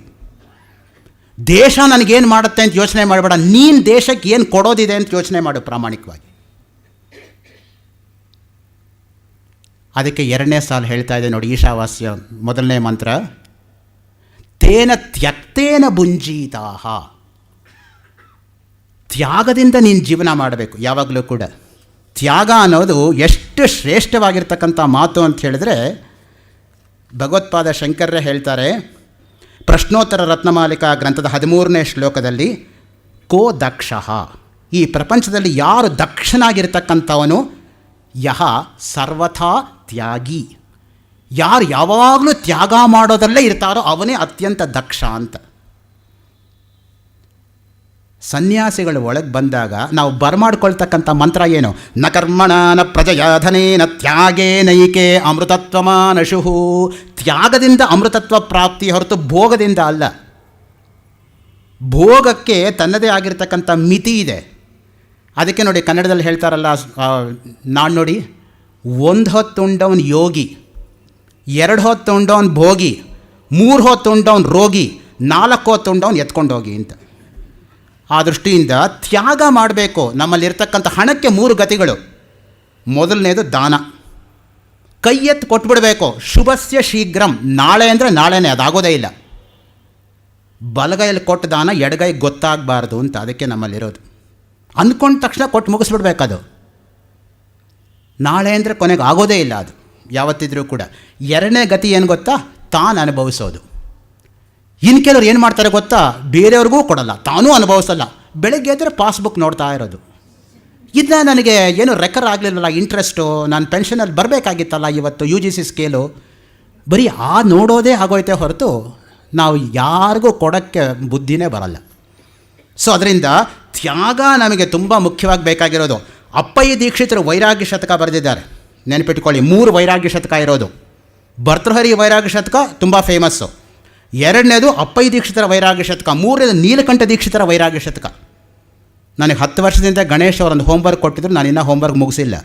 ದೇಶ ನನಗೇನು ಮಾಡುತ್ತೆ ಅಂತ ಯೋಚನೆ ಮಾಡಬೇಡ, ನೀನು ದೇಶಕ್ಕೆ ಏನು ಕೊಡೋದಿದೆ ಅಂತ ಯೋಚನೆ ಮಾಡು ಪ್ರಾಮಾಣಿಕವಾಗಿ. ಅದಕ್ಕೆ 2ನೇ ಸಾಲು ಹೇಳ್ತಾ ಇದೆ ನೋಡಿ, ಈಶಾವಾಸ್ಯ ಮೊದಲನೇ ಮಂತ್ರ, ತೇನ ತ್ಯಕ್ತೇನ ಭುಂಜೀತಾಹ. ತ್ಯಾಗದಿಂದ ನೀನು ಜೀವನ ಮಾಡಬೇಕು ಯಾವಾಗಲೂ ಕೂಡ. ತ್ಯಾಗ ಅನ್ನೋದು ಎಷ್ಟು ಶ್ರೇಷ್ಠವಾಗಿರ್ತಕ್ಕಂಥ ಮಾತು ಅಂತ ಹೇಳಿದ್ರೆ, ಭಗವತ್ಪಾದ ಶಂಕರರೇ ಹೇಳ್ತಾರೆ ಪ್ರಶ್ನೋತ್ತರ ರತ್ನಮಾಲಿಕಾ ಗ್ರಂಥದ 13ನೇ ಶ್ಲೋಕದಲ್ಲಿ, ಕೋ ದಕ್ಷಃ, ಈ ಪ್ರಪಂಚದಲ್ಲಿ ಯಾರು ದಕ್ಷನಾಗಿರ್ತಕ್ಕಂಥವನು, ಯಹ ಸರ್ವಥಾ ತ್ಯಾಗಿ, ಯಾರು ಯಾವಾಗಲೂ ತ್ಯಾಗ ಮಾಡೋದಲ್ಲೇ ಇರ್ತಾರೋ ಅವನೇ ಅತ್ಯಂತ ದಕ್ಷ ಅಂತ. ಸನ್ಯಾಸಿಗಳು ಒಳಗೆ ಬಂದಾಗ ನಾವು ಬರಮಾಡ್ಕೊಳ್ತಕ್ಕಂಥ ಮಂತ್ರ ಏನು? ನ ಕರ್ಮಣ ನ ಪ್ರಜಯ ಧನೇನ ತ್ಯಾಗೇ ನೈಕೆ ಅಮೃತತ್ವಮಾನಶುಹು. ತ್ಯಾಗದಿಂದ ಅಮೃತತ್ವ ಪ್ರಾಪ್ತಿ ಹೊರತು ಭೋಗದಿಂದ ಅಲ್ಲ. ಭೋಗಕ್ಕೆ ತನ್ನದೇ ಆಗಿರ್ತಕ್ಕಂಥ ಮಿತಿ ಇದೆ. ಅದಕ್ಕೆ ನೋಡಿ ಕನ್ನಡದಲ್ಲಿ ಹೇಳ್ತಾರಲ್ಲ, ನಾನು ನೋಡಿ, 1 ಹೊತ್ತು ಉಂಡವನು ಯೋಗಿ, 2 ಹೊತ್ತು ಉಂಡವನು ಭೋಗಿ, 3 ಹೊತ್ತು ಉಂಡವನು ರೋಗಿ, 4 ಹೊತ್ತು ಉಂಡವನು ಎತ್ಕೊಂಡೋಗಿ ಅಂತ. ಆ ದೃಷ್ಟಿಯಿಂದ ತ್ಯಾಗ ಮಾಡಬೇಕು. ನಮ್ಮಲ್ಲಿರ್ತಕ್ಕಂಥ ಹಣಕ್ಕೆ 3 ಗತಿಗಳು. ಮೊದಲನೇದು ದಾನ. ಕೈ ಎತ್ತು ಕೊಟ್ಬಿಡಬೇಕು. ಶುಭಸ್ಯ ಶೀಘ್ರಂ, ನಾಳೆ ಅಂದರೆ ನಾಳೆನೇ, ಅದಾಗೋದೇ ಇಲ್ಲ. ಬಲಗೈಯಲ್ಲಿ ಕೊಟ್ಟ ದಾನ ಎಡಗೈ ಗೊತ್ತಾಗಬಾರ್ದು ಅಂತ, ಅದಕ್ಕೆ ನಮ್ಮಲ್ಲಿರೋದು. ಅಂದ್ಕೊಂಡ ತಕ್ಷಣ ಕೊಟ್ಟು ಮುಗಿಸ್ಬಿಡ್ಬೇಕದು. ನಾಳೆ ಅಂದರೆ ಕೊನೆಗೆ ಆಗೋದೇ ಇಲ್ಲ ಅದು ಯಾವತ್ತಿದ್ರೂ ಕೂಡ. ಎರಡನೇ ಗತಿ ಏನು ಗೊತ್ತಾ? ತಾನು ಅನುಭವಿಸೋದು. ಇನ್ನು ಕೆಲವ್ರು ಏನು ಮಾಡ್ತಾರೆ ಗೊತ್ತಾ? ಬೇರೆಯವ್ರಿಗೂ ಕೊಡಲ್ಲ, ತಾನೂ ಅನುಭವಿಸಲ್ಲ. ಬೆಳಗ್ಗೆ ಎದ್ದರೆ ಪಾಸ್ಬುಕ್ ನೋಡ್ತಾ ಇರೋದು. ಇದನ್ನ ನನಗೆ ಏನು ರೆಕರ್ ಆಗಲಿಲ್ಲಲ್ಲ, ಇಂಟ್ರೆಸ್ಟು, ನಾನು ಪೆನ್ಷನಲ್ಲಿ ಬರಬೇಕಾಗಿತ್ತಲ್ಲ ಇವತ್ತು UGC ಸ್ಕೇಲು, ಬರೀ ನೋಡೋದೇ ಆಗೋಯ್ತೆ ಹೊರತು ನಾವು ಯಾರಿಗೂ ಕೊಡೋಕ್ಕೆ ಬುದ್ಧಿನೇ ಬರಲ್ಲ. ಸೊ ಅದರಿಂದ ತ್ಯಾಗ ನಮಗೆ ತುಂಬ ಮುಖ್ಯವಾಗಿ ಬೇಕಾಗಿರೋದು. ಅಪ್ಪಯ್ಯ ದೀಕ್ಷಿತರು ವೈರಾಗ್ಯ ಶತಕ ಬರೆದಿದ್ದಾರೆ, ನೆನಪಿಟ್ಕೊಳ್ಳಿ. 3 ವೈರಾಗ್ಯ ಶತಕ ಇರೋದು. ಭರ್ತೃಹರಿ ವೈರಾಗ್ಯ ಶತಕ ತುಂಬ ಫೇಮಸ್ಸು. ಎರಡನೇದು ಅಪ್ಪಯ್ಯ ದೀಕ್ಷಿತರ ವೈರಾಗ್ಯ ಶತಕ. 3ನೇದು ನೀಲಕಂಠ ದೀಕ್ಷಿತರ ವೈರಾಗ್ಯ ಶತಕ. ನನಗೆ 10 ವರ್ಷದಿಂದ ಗಣೇಶ್ ಅವರೊಂದು ಹೋಮ್ವರ್ಕ್ ಕೊಟ್ಟಿದ್ರು, ನಾನು ಇನ್ನೂ ಹೋಮ್ವರ್ಕ್ ಮುಗಿಸಿಲ್ಲ.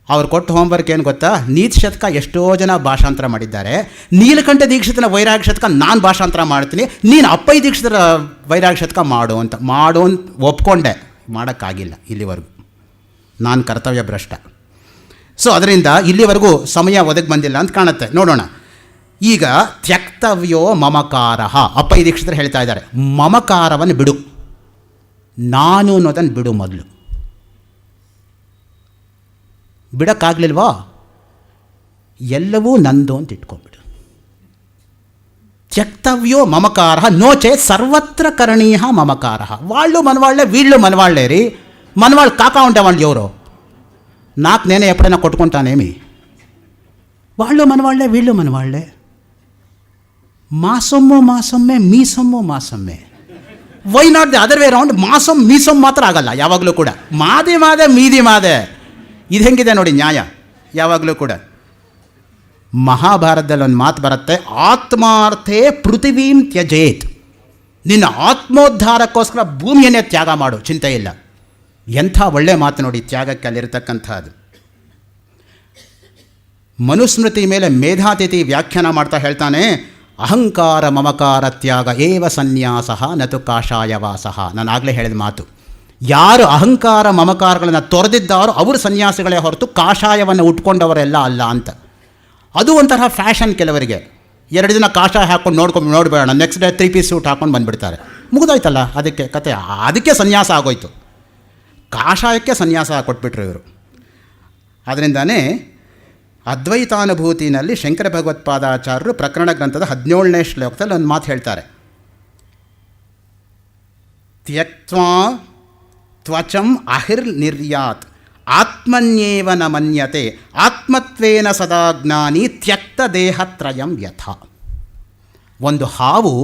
ಅವ್ರು ಕೊಟ್ಟ ಹೋಮ್ವರ್ಕ್ ಏನು ಗೊತ್ತಾ? ನೀತಿ ಶತಕ ಎಷ್ಟೋ ಜನ ಭಾಷಾಂತರ ಮಾಡಿದ್ದಾರೆ. ನೀಲಕಂಠ ದೀಕ್ಷಿತನ ವೈರಾಗ್ಯ ಶತಕ ನಾನು ಭಾಷಾಂತರ ಮಾಡ್ತೀನಿ, ನೀನು ಅಪ್ಪಯ್ಯ ದೀಕ್ಷಿತರ ವೈರಾಗ್ಯ ಶತಕ ಮಾಡು ಅಂತ ಒಪ್ಕೊಂಡೆ. ಮಾಡೋಕ್ಕಾಗಿಲ್ಲ ಇಲ್ಲಿವರೆಗೂ, ನಾನು ಕರ್ತವ್ಯ ಭ್ರಷ್ಟ. ಸೊ ಅದರಿಂದ ಇಲ್ಲಿವರೆಗೂ ಸಮಯ ಒದಗಿ ಬಂದಿಲ್ಲ ಅಂತ ಕಾಣುತ್ತೆ. ನೋಡೋಣ. ಈಗ ತ್ಯಕ್ತವ್ಯೋ ಮಮಕಾರ, ಅಪ್ಪಯ್ಯ ದೀಕ್ಷಿತರು ಹೇಳ್ತಾ ಇದ್ದಾರೆ, ಮಮಕಾರವನ್ನು ಬಿಡು, ನಾನು ಅನ್ನೋದನ್ನು ಬಿಡು. ಮೊದಲು ಬಿಡೋಕ್ಕಾಗಲಿಲ್ವಾ? ಎಲ್ಲವೂ ನಂದು ಅಂತ ಇಟ್ಕೊಂಡ್ಬಿಡು. ತ್ಯಕ್ತವ್ಯೋ ಮಮಕಾರ ನೋಚೆ ಸರ್ವತ್ರ ಕರಣೀಯ ಮಮಕಾರ. వాళ్ళు మనవాళ్లే వీళ్ళు మనవాళ్లే ರೀ. మనవాళ్ళు కాకా ఉండేవాళ్ళు ఎవరో నాకు నేనే ఎప్పుడైనా కొట్టుకుంటానేమి? వాళ్ళు మనవాళ్లే వీళ్ళు మనవాళ్లే. మా సొమ్ము మా ಸೊಮ್ಮೆ, మీ ಸೊಮ್ಮು మా ಸೊಮ್ಮೆ. Why not the other way round? ಮಾ ಸೊಮ್ಮು ಮೀ ಸೊಮ್ಮು ಮಾತ್ರ ಆಗಲ್ಲ ಯಾವಾಗಲೂ ಕೂಡ. ಮಾದಿ ಮಾದೆ ಮೀದಿ ಮಾದೆ, ಇದು ಹೆಂಗಿದೆ ನೋಡಿ ನ್ಯಾಯ ಯಾವಾಗಲೂ ಕೂಡ. ಮಹಾಭಾರತದಲ್ಲಿ ಒಂದು ಮಾತು ಬರುತ್ತೆ, ಆತ್ಮಾರ್ಥೇ ಪೃಥಿವೀಂ ತ್ಯಜೇತ್. ನಿನ್ನ ಆತ್ಮೋದ್ಧಾರಕ್ಕೋಸ್ಕರ ಭೂಮಿಯನ್ನೇ ತ್ಯಾಗ ಮಾಡು, ಚಿಂತೆ ಇಲ್ಲ. ಎಂಥ ಒಳ್ಳೆ ಮಾತು ನೋಡಿ ತ್ಯಾಗಕ್ಕೆ ಅಲ್ಲಿರ್ತಕ್ಕಂಥದ್ದು. ಮನುಸ್ಮೃತಿ ಮೇಲೆ ಮೇಧಾತಿಥಿ ವ್ಯಾಖ್ಯಾನ ಮಾಡ್ತಾ ಹೇಳ್ತಾನೆ, ಅಹಂಕಾರ ಮಮಕಾರ ತ್ಯಾಗ ಏವ ಸನ್ಯಾಸ ನತು ಕಾಷಾಯವಾಸಃ. ನಾನು ಆಗಲೇ ಹೇಳಿದ ಮಾತು. ಯಾರು ಅಹಂಕಾರ ಮಮಕಾರಗಳನ್ನು ತೊರೆದಿದ್ದಾರೋ ಅವರು ಸನ್ಯಾಸಿಗಳೇ ಹೊರತು ಕಾಷಾಯವನ್ನು ಉಟ್ಕೊಂಡವರೆಲ್ಲ ಅಲ್ಲ ಅಂತ. ಅದು ಒಂಥರ ಫ್ಯಾಷನ್ ಕೆಲವರಿಗೆ. 2 ದಿನ ಕಾಷಾಯ ಹಾಕ್ಕೊಂಡು ನೋಡಬೇಡ, ನೆಕ್ಸ್ಟ್ ಡೇ 3 ಪೀಸ್ ಸೂಟ್ ಹಾಕ್ಕೊಂಡು ಬಂದುಬಿಡ್ತಾರೆ. ಮುಗಿದೋಯ್ತಲ್ಲ ಅದಕ್ಕೆ ಕತೆ. ಅದಕ್ಕೆ ಸನ್ಯಾಸ ಆಗೋಯ್ತು, ಕಾಷಾಯಕ್ಕೆ ಸನ್ಯಾಸ ಕೊಟ್ಬಿಟ್ರು ಇವರು. ಅದರಿಂದನೇ ಅದ್ವೈತಾನುಭೂತಿನಲ್ಲಿ ಶಂಕರ ಭಗವತ್ಪಾದಾಚಾರ್ಯರು ಪ್ರಕರಣ ಗ್ರಂಥದ 17ನೇ ಶ್ಲೋಕದಲ್ಲಿ ಒಂದು ಮಾತು ಹೇಳ್ತಾರೆ, ತ್ಯಕ್ತ್ವಾ ತ್ವಚಂ ಅಹಿರ್ನಿರ್ಯಾತ್ ಆತ್ಮನ್ಯೇವ ನ ಮನ್ಯತೆ ಆತ್ಮತ್ವೇನ ಸದಾ ಜ್ಞಾನಿ ತ್ಯಕ್ತ ದೇಹತ್ರಯಂ ಯಥ. ಒಂದು ಹಾವು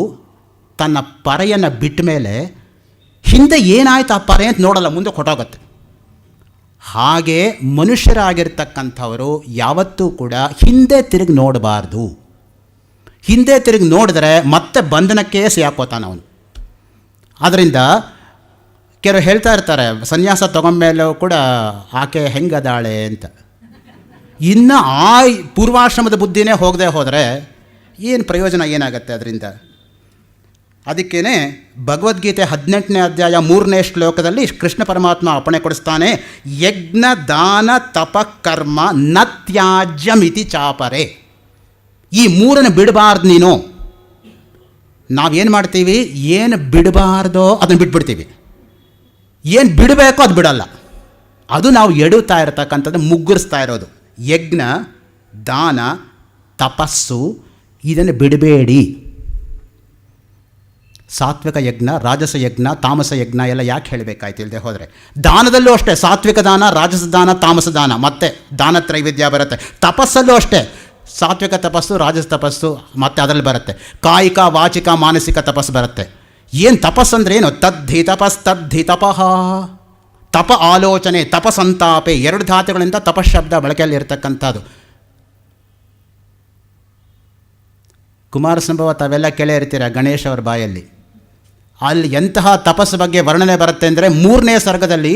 ತನ್ನ ಪರೆಯನ್ನು ಬಿಟ್ಟ ಮೇಲೆ ಹಿಂದೆ ಏನಾಯ್ತು ಆ ಪರೆ ಅಂತ ನೋಡಲ್ಲ, ಮುಂದೆ ಕೊಟ್ಟೋಗುತ್ತೆ. ಹಾಗೆ ಮನುಷ್ಯರಾಗಿರ್ತಕ್ಕಂಥವರು ಯಾವತ್ತೂ ಕೂಡ ಹಿಂದೆ ತಿರುಗಿ ನೋಡಬಾರ್ದು. ಹಿಂದೆ ತಿರುಗಿ ನೋಡಿದ್ರೆ ಮತ್ತೆ ಬಂಧನಕ್ಕೆ ಸಿಕ್ಕೋತಾನೆ ಅವನು. ಆದ್ದರಿಂದ ಕೆಲವರು ಹೇಳ್ತಾ ಇರ್ತಾರೆ, ಸನ್ಯಾಸ ತಗೊಂಡ್ಮೇಲೂ ಕೂಡ ಆಕೆ ಹೆಂಗದಾಳೆ ಅಂತ. ಇನ್ನು ಆ ಪೂರ್ವಾಶ್ರಮದ ಬುದ್ಧಿನೇ ಹೋಗದೆ ಹೋದರೆ ಏನು ಪ್ರಯೋಜನ ಏನಾಗುತ್ತೆ ಅದರಿಂದ? ಅದಕ್ಕೇ ಭಗವದ್ಗೀತೆ 18ನೇ ಅಧ್ಯಾಯ 3ನೇ ಶ್ಲೋಕದಲ್ಲಿ ಕೃಷ್ಣ ಪರಮಾತ್ಮ ಅಪ್ಪಣೆ ಕೊಡಿಸ್ತಾನೆ, ಯಜ್ಞ ದಾನ ತಪ ಕರ್ಮ ನ ತ್ಯಾಜ್ಯಮಿತಿ ಚಾಪರೆ. ಈ 3 ಬಿಡಬಾರ್ದು ನೀನು. ನಾವೇನು ಮಾಡ್ತೀವಿ? ಏನು ಬಿಡಬಾರ್ದೋ ಅದನ್ನು ಬಿಟ್ಬಿಡ್ತೀವಿ, ಏನು ಬಿಡಬೇಕೋ ಅದು ಬಿಡಲ್ಲ. ಅದು ನಾವು ಎಡುತ್ತಾ ಇರತಕ್ಕಂಥದ್ದು, ಮುಗ್ಗರಿಸ್ತಾ ಇರೋದು. ಯಜ್ಞ ದಾನ ತಪಸ್ಸು ಇದನ್ನು ಬಿಡಬೇಡಿ. ಸಾತ್ವಿಕ ಯಜ್ಞ, ರಾಜಸ ಯಜ್ಞ, ತಾಮಸ ಯಜ್ಞ ಎಲ್ಲ ಯಾಕೆ ಹೇಳಬೇಕಾಯ್ತು ಇಲ್ಲದೆ ಹೋದರೆ? ದಾನದಲ್ಲೂ ಅಷ್ಟೇ, ಸಾತ್ವಿಕ ದಾನ, ರಾಜಸ ದಾನ, ತಾಮಸ ದಾನ, ಮತ್ತೆ ದಾನ ತ್ರೈವಿಧ್ಯ ಬರುತ್ತೆ. ತಪಸ್ಸಲ್ಲೂ ಅಷ್ಟೇ, ಸಾತ್ವಿಕ ತಪಸ್ಸು, ರಾಜಸ ತಪಸ್ಸು ಮತ್ತು ಅದರಲ್ಲಿ ಬರುತ್ತೆ. ಕಾಯಿಕ ವಾಚಿಕ ಮಾನಸಿಕ ತಪಸ್ಸು ಬರುತ್ತೆ. ಏನು ತಪಸ್ಸಂದ್ರೆ ಏನು? ತದ್ಧಿ ತಪಸ್ ತದ್ಧಿ ತಪಃ. ತಪ ಆಲೋಚನೆ, ತಪಸಂತಾಪೆ, 2 ಧಾತುಗಳಿಂದ ತಪಶಬ್ದ ಬಳಕೆಯಲ್ಲಿ ಇರತಕ್ಕಂಥದ್ದು. ಕುಮಾರ ಸಂಭವ ತಾವೆಲ್ಲ ಕೇಳೇ ಇರ್ತೀರ ಗಣೇಶ್ ಅವ್ರ ಬಾಯಲ್ಲಿ. ಅಲ್ಲಿ ಎಂತಹ ತಪಸ್ಸು ಬಗ್ಗೆ ವರ್ಣನೆ ಬರುತ್ತೆ ಅಂದರೆ 3ನೇ ಸರ್ಗದಲ್ಲಿ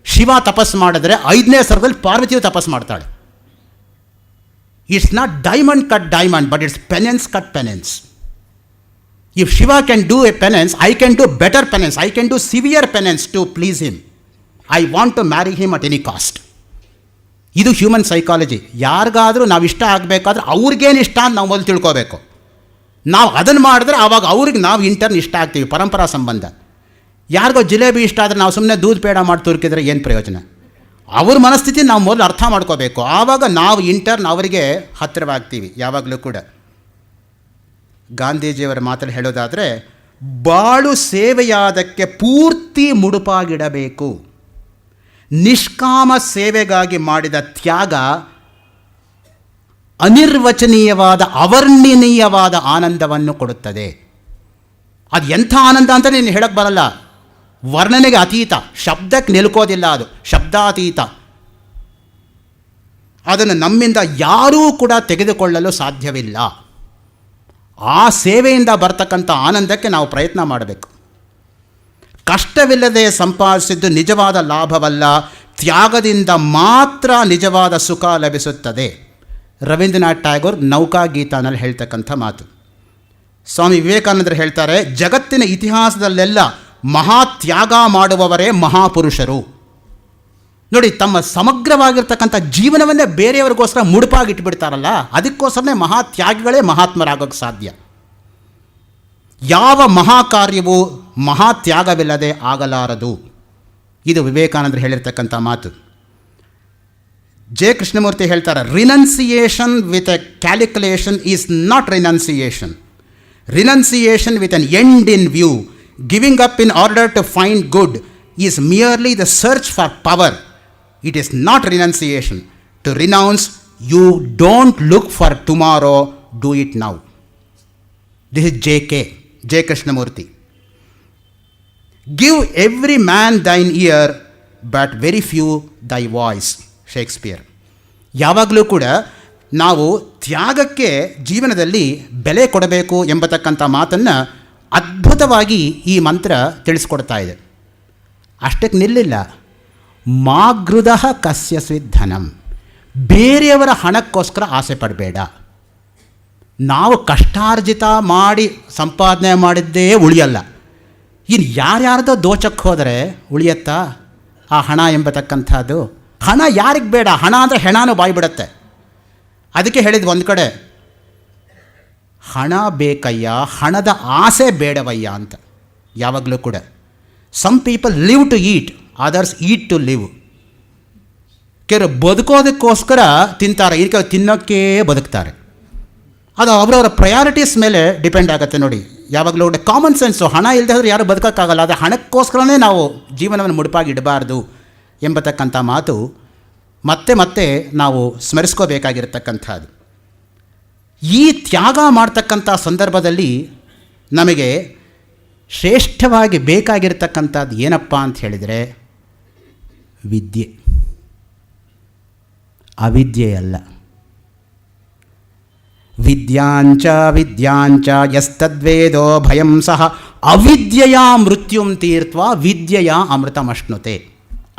ಶಿವ ತಪಸ್ಸು ಮಾಡಿದ್ರೆ 5ನೇ ಸರ್ಗದಲ್ಲಿ ಪಾರ್ವತಿಯು ತಪಸ್ಸು ಮಾಡ್ತಾಳೆ. It's not diamond cut diamond, but it's penance cut penance. If Shiva can do a penance, I can do better penance, I can do severe penance to please him. I want to marry him at any cost. ಇದು human psychology. ಯಾರಿಗಾದರೂ ನಾವು ಇಷ್ಟ ಆಗಬೇಕಾದ್ರೆ ಅವ್ರಿಗೇನು ಇಷ್ಟ ಅಂತ ನಾವು ಮೊದಲು ತಿಳ್ಕೋಬೇಕು. ನಾವು ಅದನ್ನು ಮಾಡಿದ್ರೆ ಆವಾಗ ಅವ್ರಿಗೆ ನಾವು ಇಂಟರ್ನ್ ಇಷ್ಟ ಆಗ್ತೀವಿ, ಪರಂಪರಾ ಸಂಬಂಧ. ಯಾರಿಗೋ ಜಿಲೇಬಿ ಇಷ್ಟ ಆದರೆ ನಾವು ಸುಮ್ಮನೆ ದೂದ್ ಪೇಡ ಮಾಡಿ ತುರುಕಿದ್ರೆ ಏನು ಪ್ರಯೋಜನ? ಅವ್ರ ಮನಸ್ಥಿತಿ ನಾವು ಮೊದಲು ಅರ್ಥ ಮಾಡ್ಕೋಬೇಕು, ಆವಾಗ ನಾವು ಇಂಟರ್ನ್ ಅವರಿಗೆ ಹತ್ತಿರವಾಗ್ತೀವಿ ಯಾವಾಗಲೂ ಕೂಡ. ಗಾಂಧೀಜಿಯವರ ಮಾತಲ್ಲಿ ಹೇಳೋದಾದರೆ, ಬಾಳು ಸೇವೆಯಾದಕ್ಕೆ ಪೂರ್ತಿ ಮುಡುಪಾಗಿಡಬೇಕು. ನಿಷ್ಕಾಮ ಸೇವೆಗಾಗಿ ಮಾಡಿದ ತ್ಯಾಗ ಅನಿರ್ವಚನೀಯವಾದ ಅವರ್ಣನೀಯವಾದ ಆನಂದವನ್ನು ಕೊಡುತ್ತದೆ. ಅದು ಎಂಥ ಆನಂದ ಅಂತ ನೀನು ಹೇಳಕ್ಕೆ ಬರಲ್ಲ, ವರ್ಣನೆಗೆ ಅತೀತ, ಶಬ್ದಕ್ಕೆ ನಿಲ್ಕೋದಿಲ್ಲ, ಅದು ಶಬ್ದಾತೀತ. ಅದನ್ನು ನಮ್ಮಿಂದ ಯಾರೂ ಕೂಡ ತೆಗೆದುಕೊಳ್ಳಲು ಸಾಧ್ಯವಿಲ್ಲ. ಆ ಸೇವೆಯಿಂದ ಬರ್ತಕ್ಕಂಥ ಆನಂದಕ್ಕೆ ನಾವು ಪ್ರಯತ್ನ ಮಾಡಬೇಕು. ಕಷ್ಟವಿಲ್ಲದೆ ಸಂಪಾದಿಸಿದ್ದು ನಿಜವಾದ ಲಾಭವಲ್ಲ, ತ್ಯಾಗದಿಂದ ಮಾತ್ರ ನಿಜವಾದ ಸುಖ ಲಭಿಸುತ್ತದೆ. ರವೀಂದ್ರನಾಥ್ ಟ್ಯಾಗೋರ್ ನೌಕಾಗೀತಾನಲ್ಲಿ ಹೇಳ್ತಕ್ಕಂಥ ಮಾತು. ಸ್ವಾಮಿ ವಿವೇಕಾನಂದರು ಹೇಳ್ತಾರೆ, ಜಗತ್ತಿನ ಇತಿಹಾಸದಲ್ಲೆಲ್ಲ ಮಹಾತ್ಯಾಗ ಮಾಡುವವರೇ ಮಹಾಪುರುಷರು. ನೋಡಿ, ತಮ್ಮ ಸಮಗ್ರವಾಗಿರ್ತಕ್ಕಂಥ ಜೀವನವನ್ನೇ ಬೇರೆಯವರಿಗೋಸ್ಕರ ಮುಡುಪಾಗಿಟ್ಬಿಡ್ತಾರಲ್ಲ, ಅದಕ್ಕೋಸ್ಕರನೇ ಮಹಾತ್ಯಾಗಿಗಳೇ ಮಹಾತ್ಮರಾಗೋಕ್ಕೆ ಸಾಧ್ಯ. ಯಾವ ಮಹಾಕಾರ್ಯವೂ ಮಹಾತ್ಯಾಗವಿಲ್ಲದೆ ಆಗಲಾರದು. ಇದು ವಿವೇಕಾನಂದರು ಹೇಳಿರ್ತಕ್ಕಂಥ ಮಾತು. ಜೆ ಕೃಷ್ಣಮೂರ್ತಿ ಹೇಳ್ತಾರೆ, renunciation with a calculation is not renunciation. Renunciation with an end in view, giving up in order to find good, is merely the search for power. It is not renunciation. To renounce, you don't look for tomorrow, do it now. This is J Krishnamurti. Give every man thine ear, but very few thy voice. Shakespeare. ಯಾವಾಗಲೂ ಕೂಡ ನಾವು ತ್ಯಾಗಕ್ಕೆ ಜೀವನದಲ್ಲಿ ಬೆಲೆ ಕೊಡಬೇಕು ಎಂಬತಕ್ಕಂಥ ಮಾತನ್ನು ಅದ್ಭುತವಾಗಿ ಈ ಮಂತ್ರ ತಿಳಿಸ್ಕೊಡ್ತಾ ಇದೆ. ಅಷ್ಟಕ್ಕೆ ನಿಲ್ಲಿಲ್ಲ. ಮಾಗೃದಃ ಕಸ್ಯ ಸ್ವಿಧನಂ. ಬೇರೆಯವರ ಹಣಕ್ಕೋಸ್ಕರ ಆಸೆ ಪಡಬೇಡ. ನಾವು ಕಷ್ಟಾರ್ಜಿತ ಮಾಡಿ ಸಂಪಾದನೆ ಮಾಡಿದ್ದೇ ಉಳಿಯಲ್ಲ. ಇನ್ನು ಯಾರ್ಯಾರ್ದೋ ದೋಚಕ್ಕೆ ಹೋದರೆ ಉಳಿಯತ್ತಾ ಆ ಹಣ ಎಂಬತಕ್ಕಂಥದ್ದು? ಹಣ ಯಾರಿಗೆ ಬೇಡ? ಹಣ ಅಂದರೆ ಹೆಣನೂ ಬಾಯ್ಬಿಡತ್ತೆ. ಅದಕ್ಕೆ ಹೇಳಿದ್ದು ಒಂದು ಕಡೆ, ಹಣ ಬೇಕಯ್ಯ, ಹಣದ ಆಸೆ ಬೇಡವಯ್ಯ ಅಂತ. ಯಾವಾಗಲೂ ಕೂಡ some people live to eat, others eat to live. ಕೆಲವರು ಬದುಕೋದಕ್ಕೋಸ್ಕರ ತಿಂತಾರೆ, ಈಗ ತಿನ್ನೋಕ್ಕೆ ಬದುಕ್ತಾರೆ. ಅದು ಅವರವರ ಪ್ರಯಾರಿಟೀಸ್ ಮೇಲೆ ಡಿಪೆಂಡ್ ಆಗುತ್ತೆ. ನೋಡಿ, ಯಾವಾಗಲೂ ಕೂಡ ಕಾಮನ್ ಸೆನ್ಸು, ಹಣ ಇಲ್ಲದೆ ಹೋದರೆ ಯಾರು ಬದುಕೋಕ್ಕಾಗಲ್ಲ. ಆದರೆ ಹಣಕ್ಕೋಸ್ಕರನೇ ನಾವು ಜೀವನವನ್ನು ಮುಡುಪಾಗಿ ಇಡಬಾರ್ದು ಎಂಬತಕ್ಕಂಥ ಮಾತು ಮತ್ತೆ ಮತ್ತೆ ನಾವು ಸ್ಮರಿಸ್ಕೋಬೇಕಾಗಿರ್ತಕ್ಕಂಥದ್ದು. ಈ ತ್ಯಾಗ ಮಾಡ್ತಕ್ಕಂಥ ಸಂದರ್ಭದಲ್ಲಿ ನಮಗೆ ಶ್ರೇಷ್ಠವಾಗಿ ಬೇಕಾಗಿರ್ತಕ್ಕಂಥದ್ದು ಏನಪ್ಪ ಅಂತ ಹೇಳಿದರೆ ವಿದ್ಯೆ, ಅವಿದ್ಯೆಯಲ್ಲ. ವಿದ್ಯಾಂಚ ಯಸ್ತದ್ವೇದೋ ಭಯಂ ಸಹ ಅವಿದ್ಯೆಯ ಮೃತ್ಯುಂ ತೀರ್ತ್ವಾ ವಿದ್ಯೆಯ ಅಮೃತಮಶ್ನುತೆ.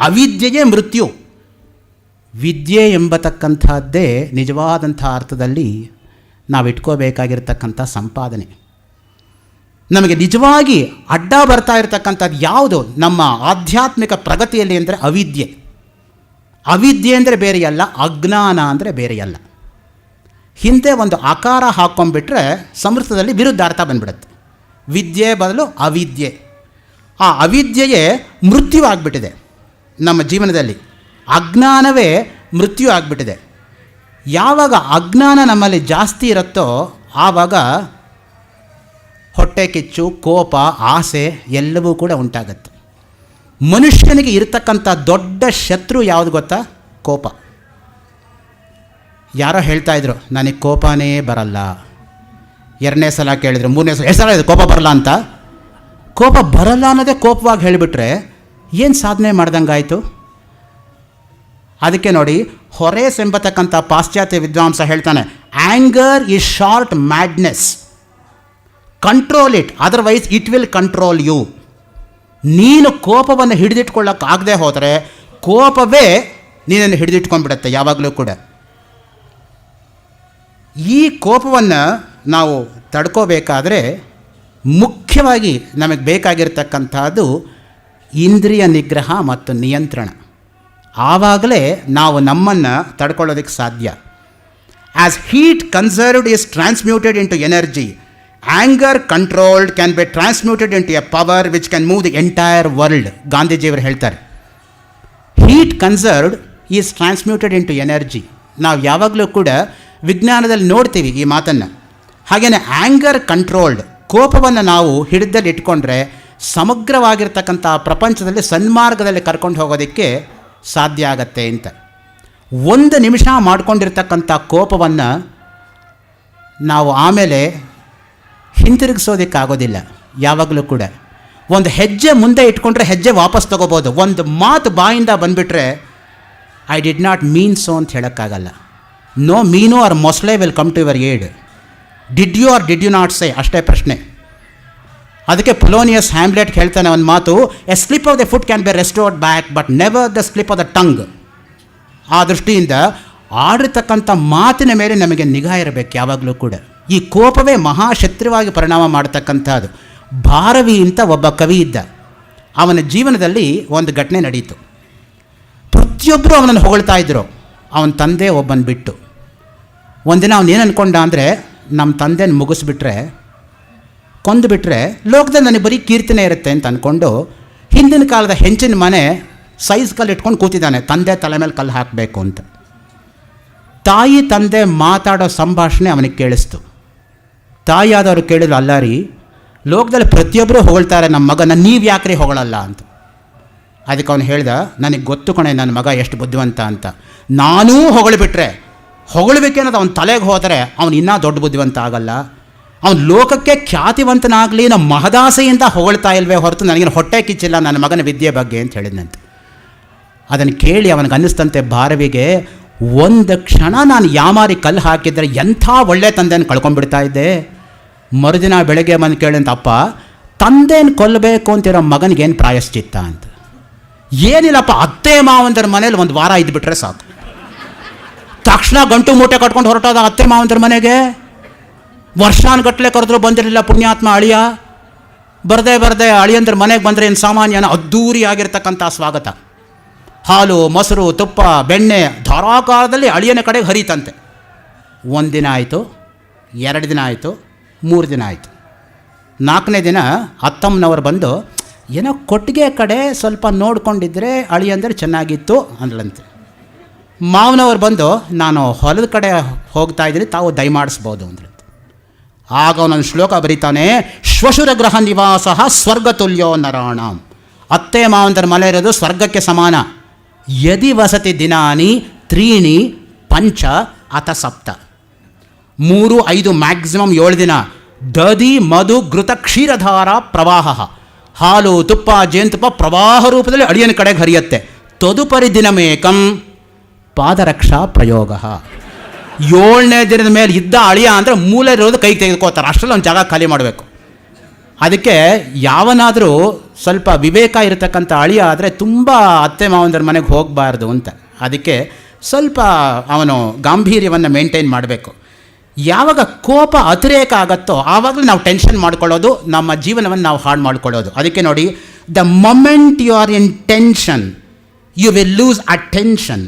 ಅವಿದ್ಯೆಯೇ ಮೃತ್ಯು. ವಿದ್ಯೆ ಎಂಬತಕ್ಕಂಥದ್ದೇ ನಿಜವಾದಂಥ ಅರ್ಥದಲ್ಲಿ ನಾವು ಇಟ್ಕೋಬೇಕಾಗಿರ್ತಕ್ಕಂಥ ಸಂಪಾದನೆ. ನಮಗೆ ನಿಜವಾಗಿ ಅಡ್ಡ ಬರ್ತಾ ಇರತಕ್ಕಂಥದ್ದು ಯಾವುದು ನಮ್ಮ ಆಧ್ಯಾತ್ಮಿಕ ಪ್ರಗತಿಯಲ್ಲಿ ಅಂದರೆ ಅವಿದ್ಯೆ. ಅವಿದ್ಯೆ ಅಂದರೆ ಬೇರೆಯಲ್ಲ, ಅಜ್ಞಾನ ಅಂದರೆ ಬೇರೆಯಲ್ಲ. ಹಿಂದೆ ಒಂದು ಆಕಾರ ಹಾಕ್ಕೊಂಡ್ಬಿಟ್ರೆ ಸಂಸ್ಕೃತದಲ್ಲಿ ವಿರುದ್ಧಾರ್ಥ ಬಂದ್ಬಿಡುತ್ತೆ. ವಿದ್ಯೆ ಬದಲು ಅವಿದ್ಯೆ. ಆ ಅವಿದ್ಯೆಯೇ ಮೃತ್ಯು ಆಗಿಬಿಟ್ಟಿದೆ ನಮ್ಮ ಜೀವನದಲ್ಲಿ. ಅಜ್ಞಾನವೇ ಮೃತ್ಯು ಆಗಿಬಿಟ್ಟಿದೆ. ಯಾವಾಗ ಅಜ್ಞಾನ ನಮ್ಮಲ್ಲಿ ಜಾಸ್ತಿ ಇರುತ್ತೋ ಆವಾಗ ಹೊಟ್ಟೆ ಕಿಚ್ಚು, ಕೋಪ, ಆಸೆ ಎಲ್ಲವೂ ಕೂಡ ಉಂಟಾಗತ್ತೆ. ಮನುಷ್ಯನಿಗೆ ಇರತಕ್ಕಂಥ ದೊಡ್ಡ ಶತ್ರು ಯಾವುದು ಗೊತ್ತಾ? ಕೋಪ. ಯಾರೋ ಹೇಳ್ತಾಯಿದ್ರು, ನನಗೆ ಕೋಪನೇ ಬರಲ್ಲ. 2ನೇ ಸಲ ಕೇಳಿದ್ರು, 3ನೇ ಸಲ, 2 ಸಲ ಇದು ಕೋಪ ಬರಲ್ಲ ಅಂತ. ಕೋಪ ಬರಲ್ಲ ಅನ್ನೋದೇ ಕೋಪವಾಗಿ ಹೇಳಿಬಿಟ್ರೆ ಏನು ಸಾಧನೆ ಮಾಡ್ದಂಗಾಯಿತು? ಅದಕ್ಕೆ ನೋಡಿ, ಹೊರೇಸ್ ಎಂಬತಕ್ಕಂಥ ಪಾಶ್ಚಾತ್ಯ ವಿದ್ವಾಂಸ ಹೇಳ್ತಾನೆ, anger is short madness control it, otherwise it will control you. ನೀನು ಕೋಪವನ್ನು ಹಿಡಿದಿಟ್ಕೊಳ್ಳೋಕ್ಕಾಗದೆ ಹೋದರೆ ಕೋಪವೇ ನೀನನ್ನು ಹಿಡಿದಿಟ್ಕೊಂಡ್ಬಿಡುತ್ತೆ ಯಾವಾಗಲೂ ಕೂಡ. ಈ ಕೋಪವನ್ನು ನಾವು ತಡ್ಕೋಬೇಕಾದ್ರೆ ಮುಖ್ಯವಾಗಿ ನಮಗೆ ಬೇಕಾಗಿರ್ತಕ್ಕಂಥದ್ದು ಇಂದ್ರಿಯ ನಿಗ್ರಹ ಮತ್ತು ನಿಯಂತ್ರಣ. ಆವಾಗಲೇ ನಾವು ನಮ್ಮನ್ನು ತಡ್ಕೊಳ್ಳೋದಕ್ಕೆ ಸಾಧ್ಯ. As heat conserved is transmuted into energy, anger controlled can be transmuted into a power which can move the entire world. ಗಾಂಧೀಜಿಯವರು ಹೇಳ್ತಾರೆ, heat conserved is transmuted into energy. ನಾವು ಯಾವಾಗಲೂ ಕೂಡ ವಿಜ್ಞಾನದಲ್ಲಿ ನೋಡ್ತೀವಿ ಈ ಮಾತನ್ನು. ಹಾಗೆಯೇ ಆ್ಯಂಗರ್ ಕಂಟ್ರೋಲ್ಡ್, ಕೋಪವನ್ನು ನಾವು ಹಿಡಿದಲ್ಲಿ ಇಟ್ಕೊಂಡ್ರೆ ಸಮಗ್ರವಾಗಿರ್ತಕ್ಕಂಥ ಪ್ರಪಂಚದಲ್ಲಿ ಸನ್ಮಾರ್ಗದಲ್ಲಿ ಕರ್ಕೊಂಡು ಹೋಗೋದಕ್ಕೆ ಸಾಧ್ಯ ಆಗತ್ತೆ ಅಂತ. ಒಂದು ನಿಮಿಷ ಮಾಡ್ಕೊಂಡಿರ್ತಕ್ಕಂಥ ಕೋಪವನ್ನು ನಾವು ಆಮೇಲೆ ಹಿಂತಿರುಗಿಸೋದಕ್ಕಾಗೋದಿಲ್ಲ ಯಾವಾಗಲೂ ಕೂಡ. ಒಂದು ಹೆಜ್ಜೆ ಮುಂದೆ ಇಟ್ಕೊಂಡ್ರೆ ಹೆಜ್ಜೆ ವಾಪಸ್ ತೊಗೋಬೋದು. ಒಂದು ಮಾತು ಬಾಯಿಂದ ಬಂದುಬಿಟ್ರೆ I did not mean so ಅಂತ ಹೇಳೋಕ್ಕಾಗಲ್ಲ. ನೋ ಮೀನು ಆರ್ ಮೊಸಳೆ will come to your aid. Did you or did you not say, ಅಷ್ಟೇ ಪ್ರಶ್ನೆ. ಅದಕ್ಕೆ ಪೊಲೋನಿಯಸ್ ಹ್ಯಾಮ್ಲೆಟ್ ಹೇಳ್ತಾನೆ ಒಂದು ಮಾತು, a slip of the foot can be restored back but never the slip of the tongue. ಆ ದೃಷ್ಟಿಯಿಂದ ಆಡಿರ್ತಕ್ಕಂಥ ಮಾತಿನ ಮೇಲೆ ನಮಗೆ ನಿಗಾ ಇರಬೇಕು ಯಾವಾಗಲೂ ಕೂಡ. ಈ ಕೋಪವೇ ಮಹಾಶತ್ರುವಾಗಿ ಪರಿಣಾಮ ಮಾಡತಕ್ಕಂಥದ್ದು. ಭಾರವಿ ಅಂತ ಒಬ್ಬ ಕವಿ ಇದ್ದ. ಅವನ ಜೀವನದಲ್ಲಿ ಒಂದು ಘಟನೆ ನಡೀತು. ಪ್ರತಿಯೊಬ್ಬರು ಅವನನ್ನು ಹೊಗಳ್ತಾ ಇದ್ದರು, ಅವನ ತಂದೆ ಒಬ್ಬನ ಬಿಟ್ಟು. ಒಂದಿನ ಅವನೇನು ಅಂದ್ಕೊಂಡ ಅಂದರೆ, ನಮ್ಮ ತಂದೆನ ಮುಗಿಸ್ಬಿಟ್ರೆ, ಕೊಂದುಬಿಟ್ರೆ ಲೋಕದಲ್ಲಿ ನನಗೆ ಬರೀ ಕೀರ್ತನೆ ಇರುತ್ತೆ ಅಂತ ಅಂದ್ಕೊಂಡು ಹಿಂದಿನ ಕಾಲದ ಹೆಂಚಿನ ಮನೆ ಸೈಜ್ ಕಲ್ಲು ಇಟ್ಕೊಂಡು ಕೂತಿದ್ದಾನೆ, ತಂದೆ ತಲೆ ಮೇಲೆ ಕಲ್ಲು ಹಾಕಬೇಕು ಅಂತ. ತಾಯಿ ತಂದೆ ಮಾತಾಡೋ ಸಂಭಾಷಣೆ ಅವನಿಗೆ ಕೇಳಿಸ್ತು. ತಾಯಿಯಾದವರು ಕೇಳಿದ್ರು, ಅಲ್ಲ ರೀ, ಲೋಕದಲ್ಲಿ ಪ್ರತಿಯೊಬ್ಬರು ಹೊಗಳ್ತಾರೆ ನಮ್ಮ ಮಗನ, ನೀವು ಯಾಕ್ರಿ ಹೊಗಳಲ್ಲ ಅಂತ. ಅದಕ್ಕೆ ಅವನು ಹೇಳ್ದ, ನನಗೆ ಗೊತ್ತು ಕಣೆ ನನ್ನ ಮಗ ಎಷ್ಟು ಬುದ್ಧಿವಂತ ಅಂತ. ನಾನೂ ಹೊಗಳಿಬಿಟ್ರೆ, ಹೊಗಳಬೇಕೇನದು ಅವನ ತಲೆಗೆ ಹೋದರೆ ಅವನು ಇನ್ನೂ ದೊಡ್ಡ ಬುದ್ಧಿವಂತ ಆಗಲ್ಲ. ಅವನು ಲೋಕಕ್ಕೆ ಖ್ಯಾತಿವಂತನಾಗಲಿ ನಮ್ಮ ಮಹದಾಸೆಯಿಂದ ಹೊಗಳ್ತಾ ಇಲ್ವೇ ಹೊರತು ನನಗೇನು ಹೊಟ್ಟೆ ಕಿಚ್ಚಿಲ್ಲ ನನ್ನ ಮಗನ ವಿದ್ಯೆ ಬಗ್ಗೆ ಅಂತ ಹೇಳಿದಂತೆ. ಅದನ್ನು ಕೇಳಿ ಅವನಿಗೆ ಅನ್ನಿಸ್ತಂತೆ ಭಾರವಿಗೆ, ಒಂದು ಕ್ಷಣ ನಾನು ಯಾಮಾರಿ ಕಲ್ಲು ಹಾಕಿದರೆ ಎಂಥ ಒಳ್ಳೆ ತಂದೆಯನ್ನು ಕಳ್ಕೊಂಡ್ಬಿಡ್ತಾ ಇದ್ದೆ. ಮರುದಿನ ಬೆಳಗ್ಗೆ ಬಂದು ಕೇಳಂತ, ಅಪ್ಪ ತಂದೆನ ಕೊಲ್ಲಬೇಕು ಅಂತಿರೋ ಮಗನಿಗೇನು ಪ್ರಾಯಶ್ಚಿತ್ತ ಅಂತ. ಏನಿಲ್ಲಪ್ಪ, ಅತ್ತೆ ಮಾವಂತರ ಮನೇಲಿ ಒಂದು ವಾರ ಇದ್ದುಬಿಟ್ರೆ ಸಾಕು. ತಕ್ಷಣ ಗಂಟು ಮೂಟೆ ಕಟ್ಕೊಂಡು ಹೊರಟೋದ ಅತ್ತೆ ಮಾವಂತರ ಮನೆಗೆ. ವರ್ಷಾನುಗಟ್ಟಲೆ ಕರೆದ್ರು ಬಂದಿರಲಿಲ್ಲ ಪುಣ್ಯಾತ್ಮ ಅಳಿಯ. ಬರದೆ ಅಳಿಯಂದ್ರ ಮನೆಗೆ ಬಂದರೆ ಏನು ಸಾಮಾನ್ಯನ, ಅದ್ದೂರಿ ಆಗಿರ್ತಕ್ಕಂಥ ಸ್ವಾಗತ. ಹಾಲು, ಮೊಸರು, ತುಪ್ಪ, ಬೆಣ್ಣೆ ಧಾರಾಕಾರದಲ್ಲಿ ಅಳಿಯನ ಕಡೆಗೆ ಹರಿತಂತೆ. ಒಂದು ದಿನ ಆಯಿತು, 2 ದಿನ ಆಯಿತು, 3 ದಿನ ಆಯಿತು. 4ನೇ ದಿನ ಅತ್ತಮ್ಮನವರು ಬಂದು, ಏನೋ ಕೊಟ್ಟಿಗೆ ಕಡೆ ಸ್ವಲ್ಪ ನೋಡ್ಕೊಂಡಿದ್ರೆ ಅಳಿಯಂದ್ರೆ ಚೆನ್ನಾಗಿತ್ತು ಅಂದ್ಲಂತೆ. ಮಾವನವ್ರು ಬಂದು, ನಾನು ಹೊಲದ ಕಡೆ ಹೋಗ್ತಾ ಇದ್ದೀನಿ, ತಾವು ದಯಮಾಡಿಸ್ಬೋದು ಅಂದ್ರಂತೆ. ಆಗ ಅವನೊಂದು ಶ್ಲೋಕ ಬರೀತಾನೆ, ಶ್ವಶುರ ಗ್ರಹ ನಿವಾಸ ಸ್ವರ್ಗತುಲ್ಯೋ ನರಾಣಾಂ. ಅತ್ತೆ ಮಾವಂತರ ಮನೆ ಇರೋದು ಸ್ವರ್ಗಕ್ಕೆ ಸಮಾನ. ಯದಿ ವಸತಿ ದಿನಾನಿ 3 5 ಅಥ 7, 3 5 ಮ್ಯಾಕ್ಸಿಮಮ್ 7 ದಿನ. ದಧಿ ಮಧು ಘೃತ ಕ್ಷೀರಧಾರ ಪ್ರವಾಹ, ಹಾಲು ತುಪ್ಪ ಜೇನುತುಪ್ಪ ಪ್ರವಾಹ ರೂಪದಲ್ಲಿ ಅಳಿಯನ ಕಡೆಗೆ ಹರಿಯುತ್ತೆ. ತದುಪರಿ ದಿನಮೇಕಂ ಪಾದರಕ್ಷಾ ಪ್ರಯೋಗ. 7ನೇ ದಿನದ ಮೇಲೆ ಇದ್ದ ಅಳಿಯ ಅಂದರೆ ಮೂಲೆ ಇರೋದು ಕೈ ತೆಗೆದುಕೋತಾರೆ, ಅಷ್ಟರಲ್ಲಿ ಒಂದು ಜಾಗ ಖಾಲಿ ಮಾಡಬೇಕು. ಅದಕ್ಕೆ ಯಾವನಾದರೂ ಸ್ವಲ್ಪ ವಿವೇಕ ಇರತಕ್ಕಂಥ ಅಳಿಯ ಆದರೆ ತುಂಬ ಅತ್ತೆ ಮಾವಂದರ ಮನೆಗೆ ಹೋಗಬಾರ್ದು ಅಂತ. ಅದಕ್ಕೆ ಸ್ವಲ್ಪ ಅವನು ಗಾಂಭೀರ್ಯವನ್ನು ಮೇಂಟೈನ್ ಮಾಡಬೇಕು. ಯಾವಾಗ ಕೋಪ ಅತಿರೇಕ ಆಗತ್ತೋ ಆವಾಗಲೂ ನಾವು ಟೆನ್ಷನ್ ಮಾಡ್ಕೊಳ್ಳೋದು, ನಮ್ಮ ಜೀವನವನ್ನು ನಾವು ಹಾಳು ಮಾಡ್ಕೊಳ್ಳೋದು. ಅದಕ್ಕೆ ನೋಡಿ, the moment you are in tension you will lose attention,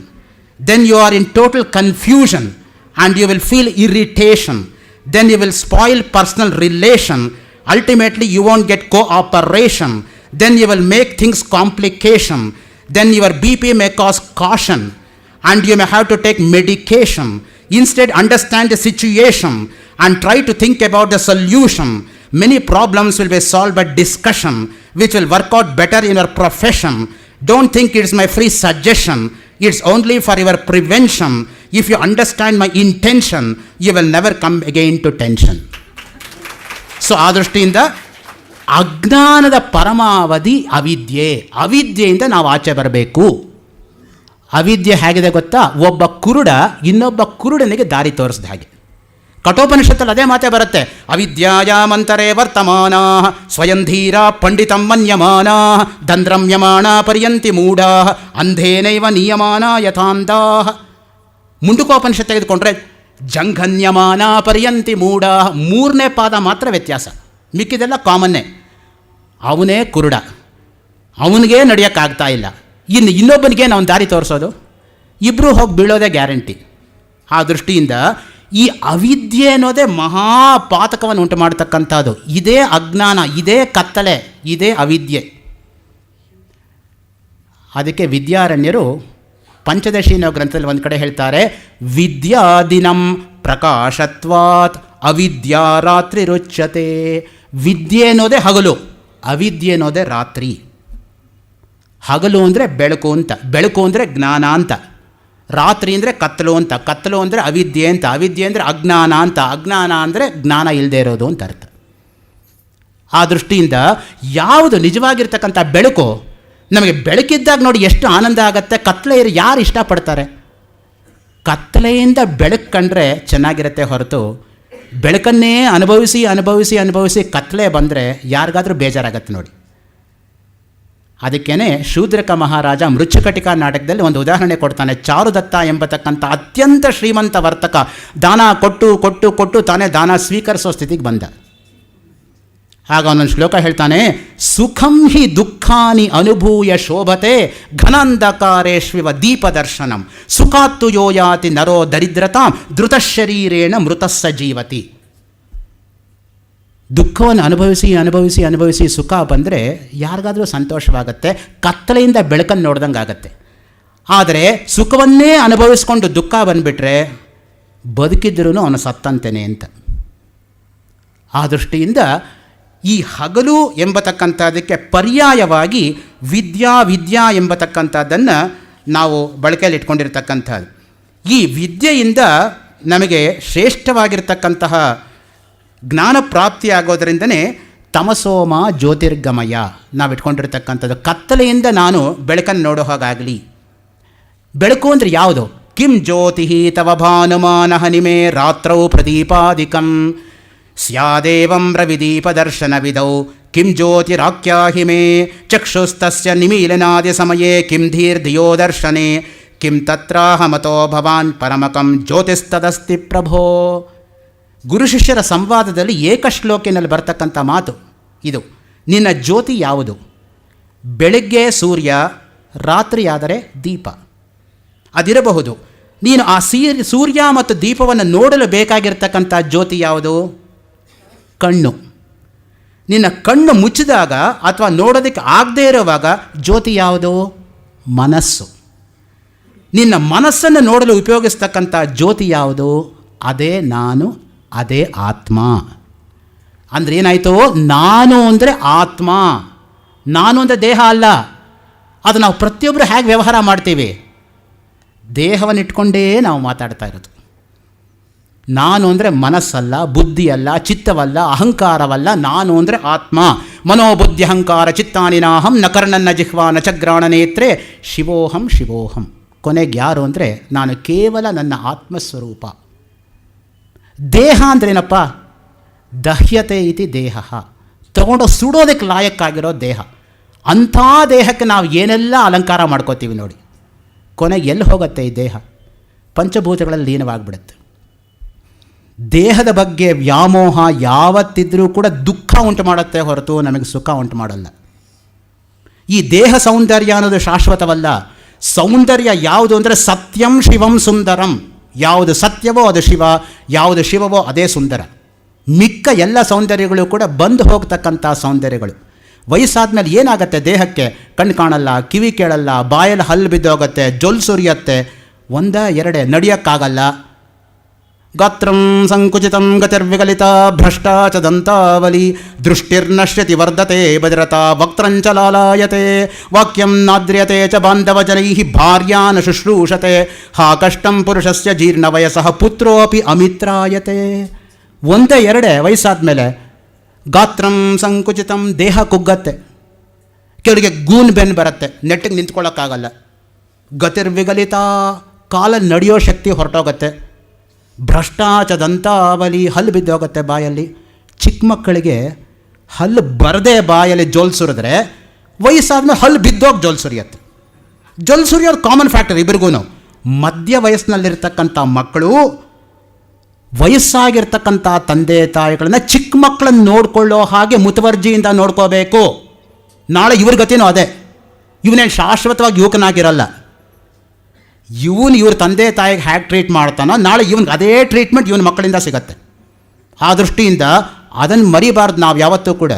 then you are in total confusion and you will feel irritation, then you will spoil personal relation, ultimately you won't get cooperation, then you will make things complication, then your BP may cause caution and you may have to take medication. Instead, understand the situation and try to think about the solution. Many problems will be solved by discussion, which will work out better in your profession. Don't think it's my free suggestion, it's only for your prevention. If you understand my intention, you will never come again to tension. So ಆ ದೃಷ್ಟಿಯಿಂದ ಅಜ್ಞಾನದ ಪರಮಾವಧಿ ಅವಿದ್ಯೆ. ಅವಿದ್ಯೆಯಿಂದ ನಾವು ಆಚೆ ಬರಬೇಕು. ಅವಿದ್ಯೆ ಹೇಗಿದೆ ಗೊತ್ತಾ? ಒಬ್ಬ ಕುರುಡ ಇನ್ನೊಬ್ಬ ಕುರುಡನಿಗೆ ದಾರಿ ತೋರಿಸಿದ ಹಾಗೆ. ಕಠೋಪನಿಷತ್ತಲ್ಲಿ ಅದೇ ಮಾತೇ ಬರುತ್ತೆ. ಅವಿದ್ಯಾಯಾಮಂತರೇ ವರ್ತಮಾನ ಸ್ವಯಂ ಧೀರ ಪಂಡಿತಂ ಮನ್ಯಮಾನ ದಂದ್ರಮ್ಯಮಾಣ ಪರ್ಯಂತಿ ಮೂಢ ಅಂಧೇನೈವ ನಿಯಮಾನ ಯಥಾಂಧಾ. ಮುಂಡುಕೋಪನಿಷತ್ ತೆಗೆದುಕೊಂಡ್ರೆ ಜಂಘನ್ಯಮಾನ ಪರ್ಯಂತಿ ಮೂಢ, ಮೂರನೇ ಪಾದ ಮಾತ್ರ ವ್ಯತ್ಯಾಸ, ಮಿಕ್ಕಿದೆಲ್ಲ ಕಾಮನ್ನೇ. ಅವನೇ ಕುರುಡ, ಅವನಿಗೆ ನಡೆಯೋಕ್ಕಾಗ್ತಾ ಇಲ್ಲ, ಇನ್ನೊಬ್ಬನಿಗೆ ನಾವು ದಾರಿ ತೋರಿಸೋದು, ಇಬ್ಬರು ಹೋಗಿ ಬೀಳೋದೇ ಗ್ಯಾರಂಟಿ. ಆ ದೃಷ್ಟಿಯಿಂದ ಈ ಅವಿದ್ಯೆ ಅನ್ನೋದೇ ಮಹಾಪಾತಕವನ್ನು ಉಂಟು ಮಾಡ್ತಕ್ಕಂಥದ್ದು. ಇದೇ ಅಜ್ಞಾನ, ಇದೇ ಕತ್ತಲೆ, ಇದೇ ಅವಿದ್ಯೆ. ಅದಕ್ಕೆ ವಿದ್ಯಾರಣ್ಯರು ಪಂಚದಶಿ ಅನ್ನೋ ಗ್ರಂಥದಲ್ಲಿ ಒಂದು ಕಡೆ ಹೇಳ್ತಾರೆ, ವಿದ್ಯಾದಿನಂ ಪ್ರಕಾಶತ್ವಾತ್ ಅವಿದ್ಯಾ ರಾತ್ರಿ ರುಚ್ಯತೆ. ವಿದ್ಯೆ ಅನ್ನೋದೇ ಹಗಲು, ಅವಿದ್ಯೆ ಅನ್ನೋದೇ ರಾತ್ರಿ. ಹಗಲು ಅಂದರೆ ಬೆಳಕು ಅಂತ, ಬೆಳಕು ಅಂದರೆ ಜ್ಞಾನ ಅಂತ, ರಾತ್ರಿ ಅಂದರೆ ಕತ್ತಲು ಅಂತ, ಕತ್ತಲು ಅಂದರೆ ಅವಿದ್ಯೆ ಅಂತ, ಅವಿದ್ಯೆ ಅಂದರೆ ಅಜ್ಞಾನ ಅಂತ, ಅಜ್ಞಾನ ಅಂದರೆ ಜ್ಞಾನ ಇಲ್ಲದೆ ಇರೋದು ಅಂತ ಅರ್ಥ. ಆ ದೃಷ್ಟಿಯಿಂದ ಯಾವುದು ನಿಜವಾಗಿರ್ತಕ್ಕಂಥ ಬೆಳಕು, ನಮಗೆ ಬೆಳಕಿದ್ದಾಗ ನೋಡಿ ಎಷ್ಟು ಆನಂದ ಆಗುತ್ತೆ. ಕತ್ತಲೆ ಯಾರು ಇಷ್ಟಪಡ್ತಾರೆ? ಕತ್ತಲೆಯಿಂದ ಬೆಳಕು ಕಂಡ್ರೆ ಚೆನ್ನಾಗಿರುತ್ತೆ ಹೊರತು ಬೆಳಕನ್ನೇ ಅನುಭವಿಸಿ ಅನುಭವಿಸಿ ಅನುಭವಿಸಿ ಕತ್ತಲೆ ಬಂದರೆ ಯಾರಿಗಾದರೂ ಬೇಜಾರಾಗತ್ತೆ ನೋಡಿ. ಅದಕ್ಕೇ ಶೂದ್ರಕ ಮಹಾರಾಜ ಮೃಚ್ಛಕಟಿಕಾ ನಾಟಕದಲ್ಲಿ ಒಂದು ಉದಾಹರಣೆ ಕೊಡ್ತಾನೆ. ಚಾರುದತ್ತ ಎಂಬತಕ್ಕಂಥ ಅತ್ಯಂತ ಶ್ರೀಮಂತ ವರ್ತಕ ದಾನ ಕೊಟ್ಟು ಕೊಟ್ಟು ಕೊಟ್ಟು ತಾನೇ ದಾನ ಸ್ವೀಕರಿಸೋ ಸ್ಥಿತಿಗೆ ಬಂದ. ಆಗ ಒಂದೊಂದು ಶ್ಲೋಕ ಹೇಳ್ತಾನೆ, ಸುಖಂ ಹಿ ದುಃಖಾನಿ ಅನುಭೂಯ ಶೋಭತೆ ಘನಾಂಧಕಾರೇಶ್ವಿವ ದೀಪದರ್ಶನಂ ಸುಖಾತ್ತು ಯೋಯಾತಿ ನರೋ ದರಿದ್ರತಾಂ ಧೃತಶರೀರೇಣ ಮೃತಸ್ಸ ಜೀವತಿ. ದುಃಖವನ್ನು ಅನುಭವಿಸಿ ಅನುಭವಿಸಿ ಅನುಭವಿಸಿ ಸುಖ ಬಂದರೆ ಯಾರಿಗಾದರೂ ಸಂತೋಷವಾಗುತ್ತೆ, ಕತ್ತಲೆಯಿಂದ ಬೆಳಕನ್ನು ನೋಡ್ದಂಗೆ ಆಗುತ್ತೆ. ಆದರೆ ಸುಖವನ್ನೇ ಅನುಭವಿಸ್ಕೊಂಡು ದುಃಖ ಬಂದುಬಿಟ್ರೆ ಬದುಕಿದ್ರೂ ಅವನು ಸತ್ತಂತೇನೆ ಅಂತ. ಆ ದೃಷ್ಟಿಯಿಂದ ಈ ಹಗಲು ಎಂಬತಕ್ಕಂಥದ್ದಕ್ಕೆ ಪರ್ಯಾಯವಾಗಿ ವಿದ್ಯಾ ವಿದ್ಯಾ ಎಂಬತಕ್ಕಂಥದ್ದನ್ನು ನಾವು ಬಳಕೆಯಲ್ಲಿ ಇಟ್ಕೊಂಡಿರ್ತಕ್ಕಂಥದ್ದು. ಈ ವಿದ್ಯೆಯಿಂದ ನಮಗೆ ಶ್ರೇಷ್ಠವಾಗಿರ್ತಕ್ಕಂತಹ ಜ್ಞಾನ ಪ್ರಾಪ್ತಿಯಾಗೋದರಿಂದನೇ ತಮಸೋಮ ಜ್ಯೋತಿರ್ಗಮಯ ನಾವು ಇಟ್ಕೊಂಡಿರ್ತಕ್ಕಂಥದ್ದು. ಕತ್ತಲೆಯಿಂದ ನಾನು ಬೆಳಕನ್ನು ನೋಡೋ ಹಾಗಾಗಲಿ. ಬೆಳಕು ಅಂದರೆ ಯಾವುದು? ಕಿಂ ಜ್ಯೋತಿ ತವ ಭಾನುಮಾನ ನಿಮೇ ರಾತ್ರೌ ಪ್ರದೀಪಾದಿಕಂ ಸ್ಯಾದೇವಂ ರವಿದೀಪದರ್ಶನವಿದೌ ಕಿಂ ಜ್ಯೋತಿರಾಖ್ಯಾಹಿ ಮೇ ಚಕ್ಷುಸ್ತಸ್ಯ ನಿಮೀಲನಾದಿ ಸಮಯೇ ಕಿಂ ಧೀರ್ಧಿಯೋ ದರ್ಶನೆ ಕಿಂ ತತ್ರಾಹಮತೋ ಭವಾನ್ ಪರಮಕಂ ಜ್ಯೋತಿಸ್ತದಸ್ತಿ ಪ್ರಭೋ. ಗುರು ಶಿಷ್ಯರ ಸಂವಾದದಲ್ಲಿ ಏಕಶ್ಲೋಕಿನಲ್ಲಿ ಬರ್ತಕ್ಕಂಥ ಮಾತು ಇದು. ನಿನ್ನ ಜ್ಯೋತಿ ಯಾವುದು? ಬೆಳಗ್ಗೆ ಸೂರ್ಯ, ರಾತ್ರಿ ಆದರೆ ದೀಪ. ಅದಿರಬಹುದು. ನೀನು ಆ ಸೂರ್ಯ ಮತ್ತು ದೀಪವನ್ನು ನೋಡಲು ಬೇಕಾಗಿರ್ತಕ್ಕಂಥ ಜ್ಯೋತಿ ಯಾವುದು? ಕಣ್ಣು. ನಿನ್ನ ಕಣ್ಣು ಮುಚ್ಚಿದಾಗ ಅಥವಾ ನೋಡೋದಕ್ಕೆ ಆಗದೇ ಇರುವಾಗ ಜ್ಯೋತಿ ಯಾವುದು? ಮನಸ್ಸು. ನಿನ್ನ ಮನಸ್ಸನ್ನು ನೋಡಲು ಉಪಯೋಗಿಸ್ತಕ್ಕಂಥ ಜ್ಯೋತಿ ಯಾವುದು? ಅದೇ ನಾನು, ಅದೇ ಆತ್ಮ. ಅಂದರೆ ಏನಾಯಿತು? ನಾನು ಅಂದರೆ ಆತ್ಮ, ನಾನು ಅಂದರೆ ದೇಹ ಅಲ್ಲ. ಅದು ನಾವು ಪ್ರತಿಯೊಬ್ಬರು ಹೇಗೆ ವ್ಯವಹಾರ ಮಾಡ್ತೀವಿ? ದೇಹವನ್ನು ಇಟ್ಕೊಂಡೇ ನಾವು ಮಾತಾಡ್ತಾ ಇರೋದು. ನಾನು ಅಂದರೆ ಮನಸ್ಸಲ್ಲ, ಬುದ್ಧಿಯಲ್ಲ, ಚಿತ್ತವಲ್ಲ, ಅಹಂಕಾರವಲ್ಲ. ನಾನು ಅಂದರೆ ಆತ್ಮ. ಮನೋಬುದ್ಧಿ ಅಹಂಕಾರ ಚಿತ್ತಾನಿನಾಹಂ ನ ಕರ್ಣನ್ನ ಜಿಹ್ವಾ ನ ಚಗ್ರಾಣ ನೇತ್ರೆ ಶಿವೋಹಂ ಶಿವೋಹಂ. ಕೊನೆಗೆ ಯಾರು ಅಂದರೆ ನಾನು ಕೇವಲ ನನ್ನ ಆತ್ಮಸ್ವರೂಪ. ದೇಹ ಅಂದ್ರೇನಪ್ಪ? ದಹ್ಯತೆ ಇತಿ ದೇಹ. ತಗೊಂಡು ಸುಡೋದಕ್ಕೆ ಲಾಯಕ್ಕಾಗಿರೋ ದೇಹ. ಅಂಥ ದೇಹಕ್ಕೆ ನಾವು ಏನೆಲ್ಲ ಅಲಂಕಾರ ಮಾಡ್ಕೋತೀವಿ ನೋಡಿ. ಕೊನೆಗೆ ಎಲ್ಲಿ ಹೋಗುತ್ತೆ ಈ ದೇಹ? ಪಂಚಭೂತಗಳಲ್ಲಿ ಲೀನವಾಗಿಬಿಡುತ್ತೆ. ದೇಹದ ಬಗ್ಗೆ ವ್ಯಾಮೋಹ ಯಾವತ್ತಿದ್ರೂ ಕೂಡ ದುಃಖ ಉಂಟು ಮಾಡುತ್ತೆ ಹೊರತು ನಮಗೆ ಸುಖ ಉಂಟು ಮಾಡಲ್ಲ. ಈ ದೇಹ ಸೌಂದರ್ಯ ಅನ್ನೋದು ಶಾಶ್ವತವಲ್ಲ. ಸೌಂದರ್ಯ ಯಾವುದು ಅಂದರೆ ಸತ್ಯಂ ಶಿವಂ ಸುಂದರಂ. ಯಾವುದು ಸತ್ಯವೋ ಅದು ಶಿವ, ಯಾವುದು ಶಿವವೋ ಅದೇ ಸುಂದರ. ಮಿಕ್ಕ ಎಲ್ಲ ಸೌಂದರ್ಯಗಳು ಕೂಡ ಬಂದು ಹೋಗ್ತಕ್ಕಂಥ ಸೌಂದರ್ಯಗಳು. ವಯಸ್ಸಾದ ಮೇಲೆ ಏನಾಗುತ್ತೆ ದೇಹಕ್ಕೆ? ಕಣ್ಣು ಕಾಣಲ್ಲ, ಕಿವಿ ಕೇಳಲ್ಲ, ಬಾಯಲ್ಲಿ ಹಲ್ಲು ಬಿದ್ದೋಗುತ್ತೆ, ಜೊಲ್ ಸುರಿಯುತ್ತೆ, ಎರಡೇ ನಡೆಯೋಕ್ಕಾಗಲ್ಲ. ಗಾತ್ರಂ ಸಂಕುಚಿತಂ ಗತಿರ್ವಿಗಲಿತ ಭ್ರಷ್ಟಾ ಚ ದಂತಾವಲಿ ದೃಷ್ಟಿರ್ನಶ್ಯತಿ ವರ್ಧತೆ ಬದಿರತಾ ವಕ್ತ್ರಂಚ ಲಾಲಾಯತೆ ವಾಕ್ಯಂ ನಾದ್ರ್ಯತೆ ಚ ಬಾಂಧವಜನೈಃ ಭಾರ್ಯಾನ ಶುಶ್ರೂಷತೆ ಹಾ ಕಷ್ಟಂ ಪುರುಷಸ್ಯ ಜೀರ್ಣವಯಸಃ ಪುತ್ರೋಪಿ ಅಮಿತ್ರಾಯತೆ. ಎರಡೇ ವಯಸ್ಸಾದ ಮೇಲೆ ಗಾತ್ರಂ ಸಂಕುಚಿತಂ, ದೇಹ ಕುಗ್ಗತ್ತೆ, ಕೆಳಗೆ ಗೂನ್ ಬೆನ್ನು ಬರುತ್ತೆ, ನೆಟ್ಟಿಗೆ ನಿಂತ್ಕೊಳ್ಳೋಕ್ಕಾಗಲ್ಲ. ಗತಿರ್ವಿಗಲಿತ, ಕಾಲಲ್ಲಿ ನಡೆಯೋ ಶಕ್ತಿ ಹೊರಟೋಗುತ್ತೆ. ಭ್ರಷ್ಟಾಚದಂತಾವಲಿ, ಹಲ್ಲು ಬಿದ್ದೋಗುತ್ತೆ ಬಾಯಲ್ಲಿ. ಚಿಕ್ಕ ಮಕ್ಕಳಿಗೆ ಹಲ್ಲು ಬರದೇ ಬಾಯಲ್ಲಿ ಜೋಲ್ ಸುರಿದ್ರೆ ವಯಸ್ಸಾದ್ಮೇಲೆ ಹಲ್ಲು ಬಿದ್ದೋಗಿ ಜೋಲ್ ಸುರಿಯುತ್ತೆ. ಜೋಲ್ ಸುರಿಯೋದು ಕಾಮನ್ ಫ್ಯಾಕ್ಟರ್ ಇಬ್ಬರಿಗೂ. ಮಧ್ಯ ವಯಸ್ಸಿನಲ್ಲಿರ್ತಕ್ಕಂಥ ಮಕ್ಕಳು ವಯಸ್ಸಾಗಿರ್ತಕ್ಕಂಥ ತಂದೆ ತಾಯಿಗಳನ್ನ ಚಿಕ್ಕ ಮಕ್ಕಳನ್ನು ನೋಡ್ಕೊಳ್ಳೋ ಹಾಗೆ ಮುತುವರ್ಜಿಯಿಂದ ನೋಡ್ಕೋಬೇಕು. ನಾಳೆ ಇವ್ರ ಗತಿನೂ ಅದೇ. ಇವನೇನು ಶಾಶ್ವತವಾಗಿ ಯುವಕನಾಗಿರಲ್ಲ. ಇವ್ರ ತಂದೆ ತಾಯಿಗೆ ಹ್ಯಾಗೆ ಟ್ರೀಟ್ ಮಾಡ್ತಾನೋ ನಾಳೆ ಇವನಿಗೆ ಅದೇ ಟ್ರೀಟ್ಮೆಂಟ್ ಇವನ ಮಕ್ಕಳಿಂದ ಸಿಗತ್ತೆ. ಆ ದೃಷ್ಟಿಯಿಂದ ಅದನ್ನು ಮರಿಬಾರ್ದು ನಾವು ಯಾವತ್ತೂ ಕೂಡ.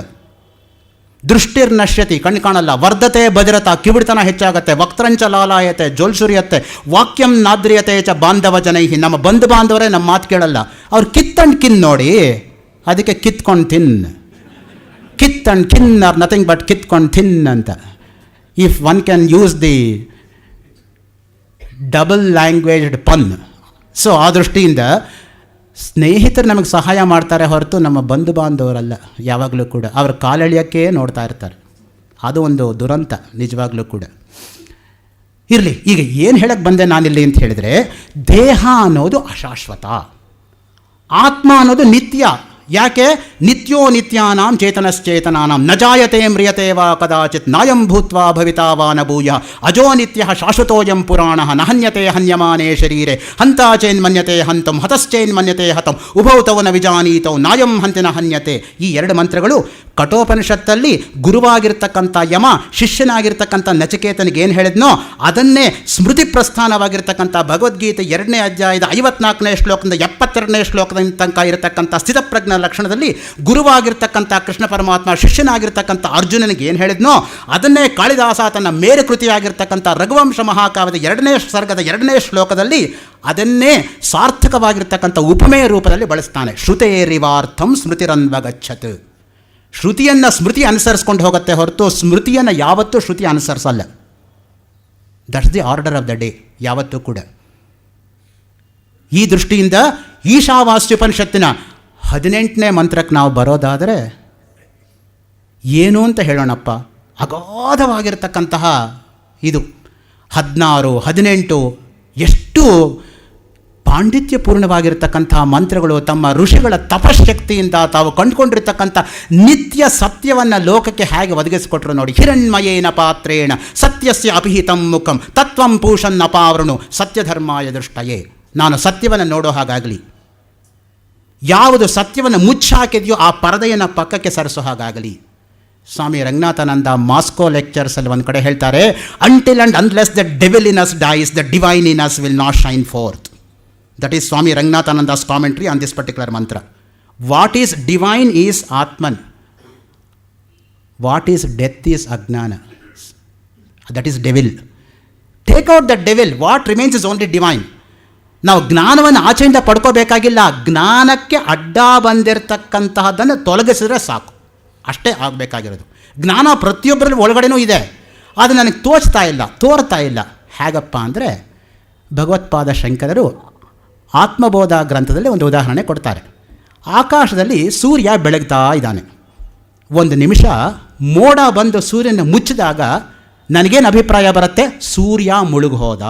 ದೃಷ್ಟಿರ್ನಶ್ಯತಿ, ಕಣ್ಣು ಕಾಣಲ್ಲ. ವರ್ಧತೆ ಭದ್ರತ, ಕಿವಿಡ್ತನ ಹೆಚ್ಚಾಗತ್ತೆ. ವಕ್ತರಂಚ ಲಾಲಾಯತೆ, ಜೋಲ್ ಸುರಿಯತ್ತೆ. ವಾಕ್ಯಂ ನಾದ್ರಿಯತೆ ಚ ಬಾಂಧವ ಜನೈಹಿ, ನಮ್ಮ ಬಂಧು ಬಾಂಧವರೇ ನಮ್ಮ ಮಾತು ಕೇಳಲ್ಲ. ಅವ್ರು ಕಿತ್ತಂಡ್ ಕಿನ್ ನೋಡಿ, ಅದಕ್ಕೆ ಕಿತ್ಕೊಂಡು ತಿನ್. Kith and kin are nothing but ಕಿತ್ಕೊಂಡು ತಿನ್ ಅಂತ. If one can use the double languaged pun. So ಆ ದೃಷ್ಟಿಯಿಂದ ಸ್ನೇಹಿತರು ನಮಗೆ ಸಹಾಯ ಮಾಡ್ತಾರೆ ಹೊರತು ನಮ್ಮ ಬಂಧು ಬಾಂಧವರಲ್ಲ. ಯಾವಾಗಲೂ ಕೂಡ ಅವ್ರ ಕಾಲೆಳೆಯೋಕ್ಕೆ ನೋಡ್ತಾ ಇರ್ತಾರೆ. ಅದು ಒಂದು ದುರಂತ ನಿಜವಾಗ್ಲೂ ಕೂಡ. ಇರಲಿ, ಈಗ ಏನು ಹೇಳಕ್ಕೆ ಬಂದೆ ನಾನಿಲ್ಲಿ ಅಂತ ಹೇಳಿದರೆ, ದೇಹ ಅನ್ನೋದು ಅಶಾಶ್ವತ, ಆತ್ಮ ಅನ್ನೋದು ನಿತ್ಯ. ಯಾಕೆ? ನಿತ್ಯೋ ನಿತ್ಯಾನಾಂ ಚೇತನಶ್ಚೇತನಾನಾಂ ನ ಜಾಯತೆ ಮ್ರಿಯತೆ ವಾ ಕದಾಚಿತ್ ನಾಯಂ ಭೂತ್ವಾ ಭವಿತಾ ವಾ ನ ಭೂಯಃ ಅಜೋ ನಿತ್ಯಃ ಶಾಶ್ವತೋಯಂ ಪುರಾಣಃ ನ ಹನ್ಯತೆ ಹನ್ಯಮಾನೇ ಶರೀರೆ ಹಂತಾಚೇನ್ಮನ್ಯತೆ ಹಂತಂ ಹತಶ್ಚೇನ್ಮನ್ಯತೆ ಹತಂ ಉಭೌ ತವ ನ ವಿಜಾನೀತೌ ನಾಯಂ ಹಂತಿನ ಹನ್ಯತೆ. ಈ ಎರಡು ಮಂತ್ರಗಳು ಕಠೋಪನಿಷತ್ತಲ್ಲಿ ಗುರುವಾಗಿರ್ತಕ್ಕಂಥ ಯಮ ಶಿಷ್ಯನಾಗಿರ್ತಕ್ಕಂಥ ನಚಿಕೇತನಿಗೆ ಏನು ಹೇಳಿದ್ನೋ ಅದನ್ನೇ ಸ್ಮೃತಿ ಪ್ರಸ್ಥಾನವಾಗಿರ್ತಕ್ಕಂಥ ಭಗವದ್ಗೀತೆ 2ನೇ ಅಧ್ಯಾಯದ 54ನೇ ಶ್ಲೋಕದಿಂದ 72ನೇ ಶ್ಲೋಕದ ತನಕ ಇರತಕ್ಕಂಥ ಸ್ಥಿತಪ್ರಜ್ಞ ಲಕ್ಷಣದಲ್ಲಿ ಗುರುವಾಗಿರ್ತಕ್ಕಂಥ ಕೃಷ್ಣ ಪರಮಾತ್ಮ ಶಿಷ್ಯನಾಗಿರ್ತಕ್ಕಂಥ ಅರ್ಜುನನಿಗೆ ಏನು ಹೇಳಿದ್ನೋ ಅದನ್ನೇ ಕಾಳಿದಾಸ ತನ್ನ ಮೇರು ಕೃತಿಯಾಗಿರ್ತಕ್ಕಂಥ ರಘುವಂಶ ಮಹಾಕಾವ್ಯದ 2ನೇ ಸರ್ಗದ 2ನೇ ಶ್ಲೋಕದಲ್ಲಿ ಅದನ್ನೇ ಸಾರ್ಥಕವಾಗಿರ್ತಕ್ಕಂಥ ಉಪಮೇಯ ರೂಪದಲ್ಲಿ ಬಳಸ್ತಾನೆ. ಶ್ರುತೇರಿವಾರ್ಥಂ ಸ್ಮೃತಿರನ್ವಗಚ್ಚತ್. ಶ್ರುತಿಯನ್ನು ಸ್ಮೃತಿ ಅನುಸರಿಸ್ಕೊಂಡು ಹೋಗುತ್ತೆ ಹೊರತು ಸ್ಮೃತಿಯನ್ನು ಯಾವತ್ತೂ ಶ್ರುತಿ ಅನುಸರಿಸಲ್ಲ. That's the order of the day ಯಾವತ್ತೂ ಕೂಡ. ಈ ದೃಷ್ಟಿಯಿಂದ ಈಶಾವಾಸ್ಯೋಪನಿಷತ್ತಿನ 18ನೇ ಮಂತ್ರಕ್ಕೆ ನಾವು ಬರೋದಾದರೆ ಏನು ಅಂತ ಹೇಳೋಣಪ್ಪ. ಅಗಾಧವಾಗಿರ್ತಕ್ಕಂತಹ ಇದು 16, 18 ಎಷ್ಟು ಪಾಂಡಿತ್ಯಪೂರ್ಣವಾಗಿರ್ತಕ್ಕಂಥ ಮಂತ್ರಗಳು. ತಮ್ಮ ಋಷಿಗಳ ತಪಶಕ್ತಿಯಿಂದ ತಾವು ಕಂಡುಕೊಂಡಿರ್ತಕ್ಕಂಥ ನಿತ್ಯ ಸತ್ಯವನ್ನು ಲೋಕಕ್ಕೆ ಹೇಗೆ ಒದಗಿಸಿಕೊಟ್ರು ನೋಡಿ. ಹಿರಣ್ಮಯೇನ ಪಾತ್ರೇಣ ಸತ್ಯಸ್ಯ ಅಪಿಹಿತಂ ಮುಖಂ ತತ್ವಂ ಪೂಷನ್ ಅಪಾವೃಣು ಸತ್ಯಧರ್ಮಾಯ ದೃಷ್ಟಯೇ. ನಾನು ಸತ್ಯವನ್ನು ನೋಡೋ ಹಾಗಾಗಲಿ, ಯಾವುದು ಸತ್ಯವನ್ನು ಮುಚ್ಚಾಕಿದೆಯೋ ಆ ಪರದೆಯನ್ನು ಪಕ್ಕಕ್ಕೆ ಸರಿಸೋ ಹಾಗಾಗಲಿ. ಸ್ವಾಮಿ ರಂಗನಾಥಾನಂದ ಮಾಸ್ಕೋ ಲೆಕ್ಚರ್ಸಲ್ಲಿ ಒಂದು ಕಡೆ ಹೇಳ್ತಾರೆ, until and unless the devil in us dies the divine in us will not shine forth. That is Swami Ranganathananda's commentary on this particular mantra. What is divine is Atman. What is death is Ajnana. That is devil. Take out the devil. What remains is only divine. ನಾವು ಜ್ಞಾನವನ್ನು ಆಚೆಯಿಂದ ಪಡ್ಕೋಬೇಕಾಗಿಲ್ಲ. ಜ್ಞಾನಕ್ಕೆ ಅಡ್ಡ ಬಂದಿರತಕ್ಕಂತಹದ್ದನ್ನು ತೊಲಗಿಸಿದ್ರೆ ಸಾಕು, ಅಷ್ಟೇ ಆಗಬೇಕಾಗಿರೋದು. ಜ್ಞಾನ ಪ್ರತಿಯೊಬ್ಬರಲ್ಲಿ ಒಳಗಡೆನೂ ಇದೆ, ಅದು ನನಗೆ ತೋರ್ತಾ ಇಲ್ಲ. ಹೇಗಪ್ಪ ಅಂದರೆ ಭಗವತ್ಪಾದ ಶಂಕರರು ಆತ್ಮಬೋಧ ಗ್ರಂಥದಲ್ಲಿ ಒಂದು ಉದಾಹರಣೆ ಕೊಡ್ತಾರೆ. ಆಕಾಶದಲ್ಲಿ ಸೂರ್ಯ ಬೆಳಗ್ತಾ ಇದ್ದಾನೆ. ಒಂದು ನಿಮಿಷ ಮೋಡ ಬಂದು ಸೂರ್ಯನ ಮುಚ್ಚಿದಾಗ ನನಗೇನು ಅಭಿಪ್ರಾಯ ಬರುತ್ತೆ? ಸೂರ್ಯ ಮುಳುಗೋದ.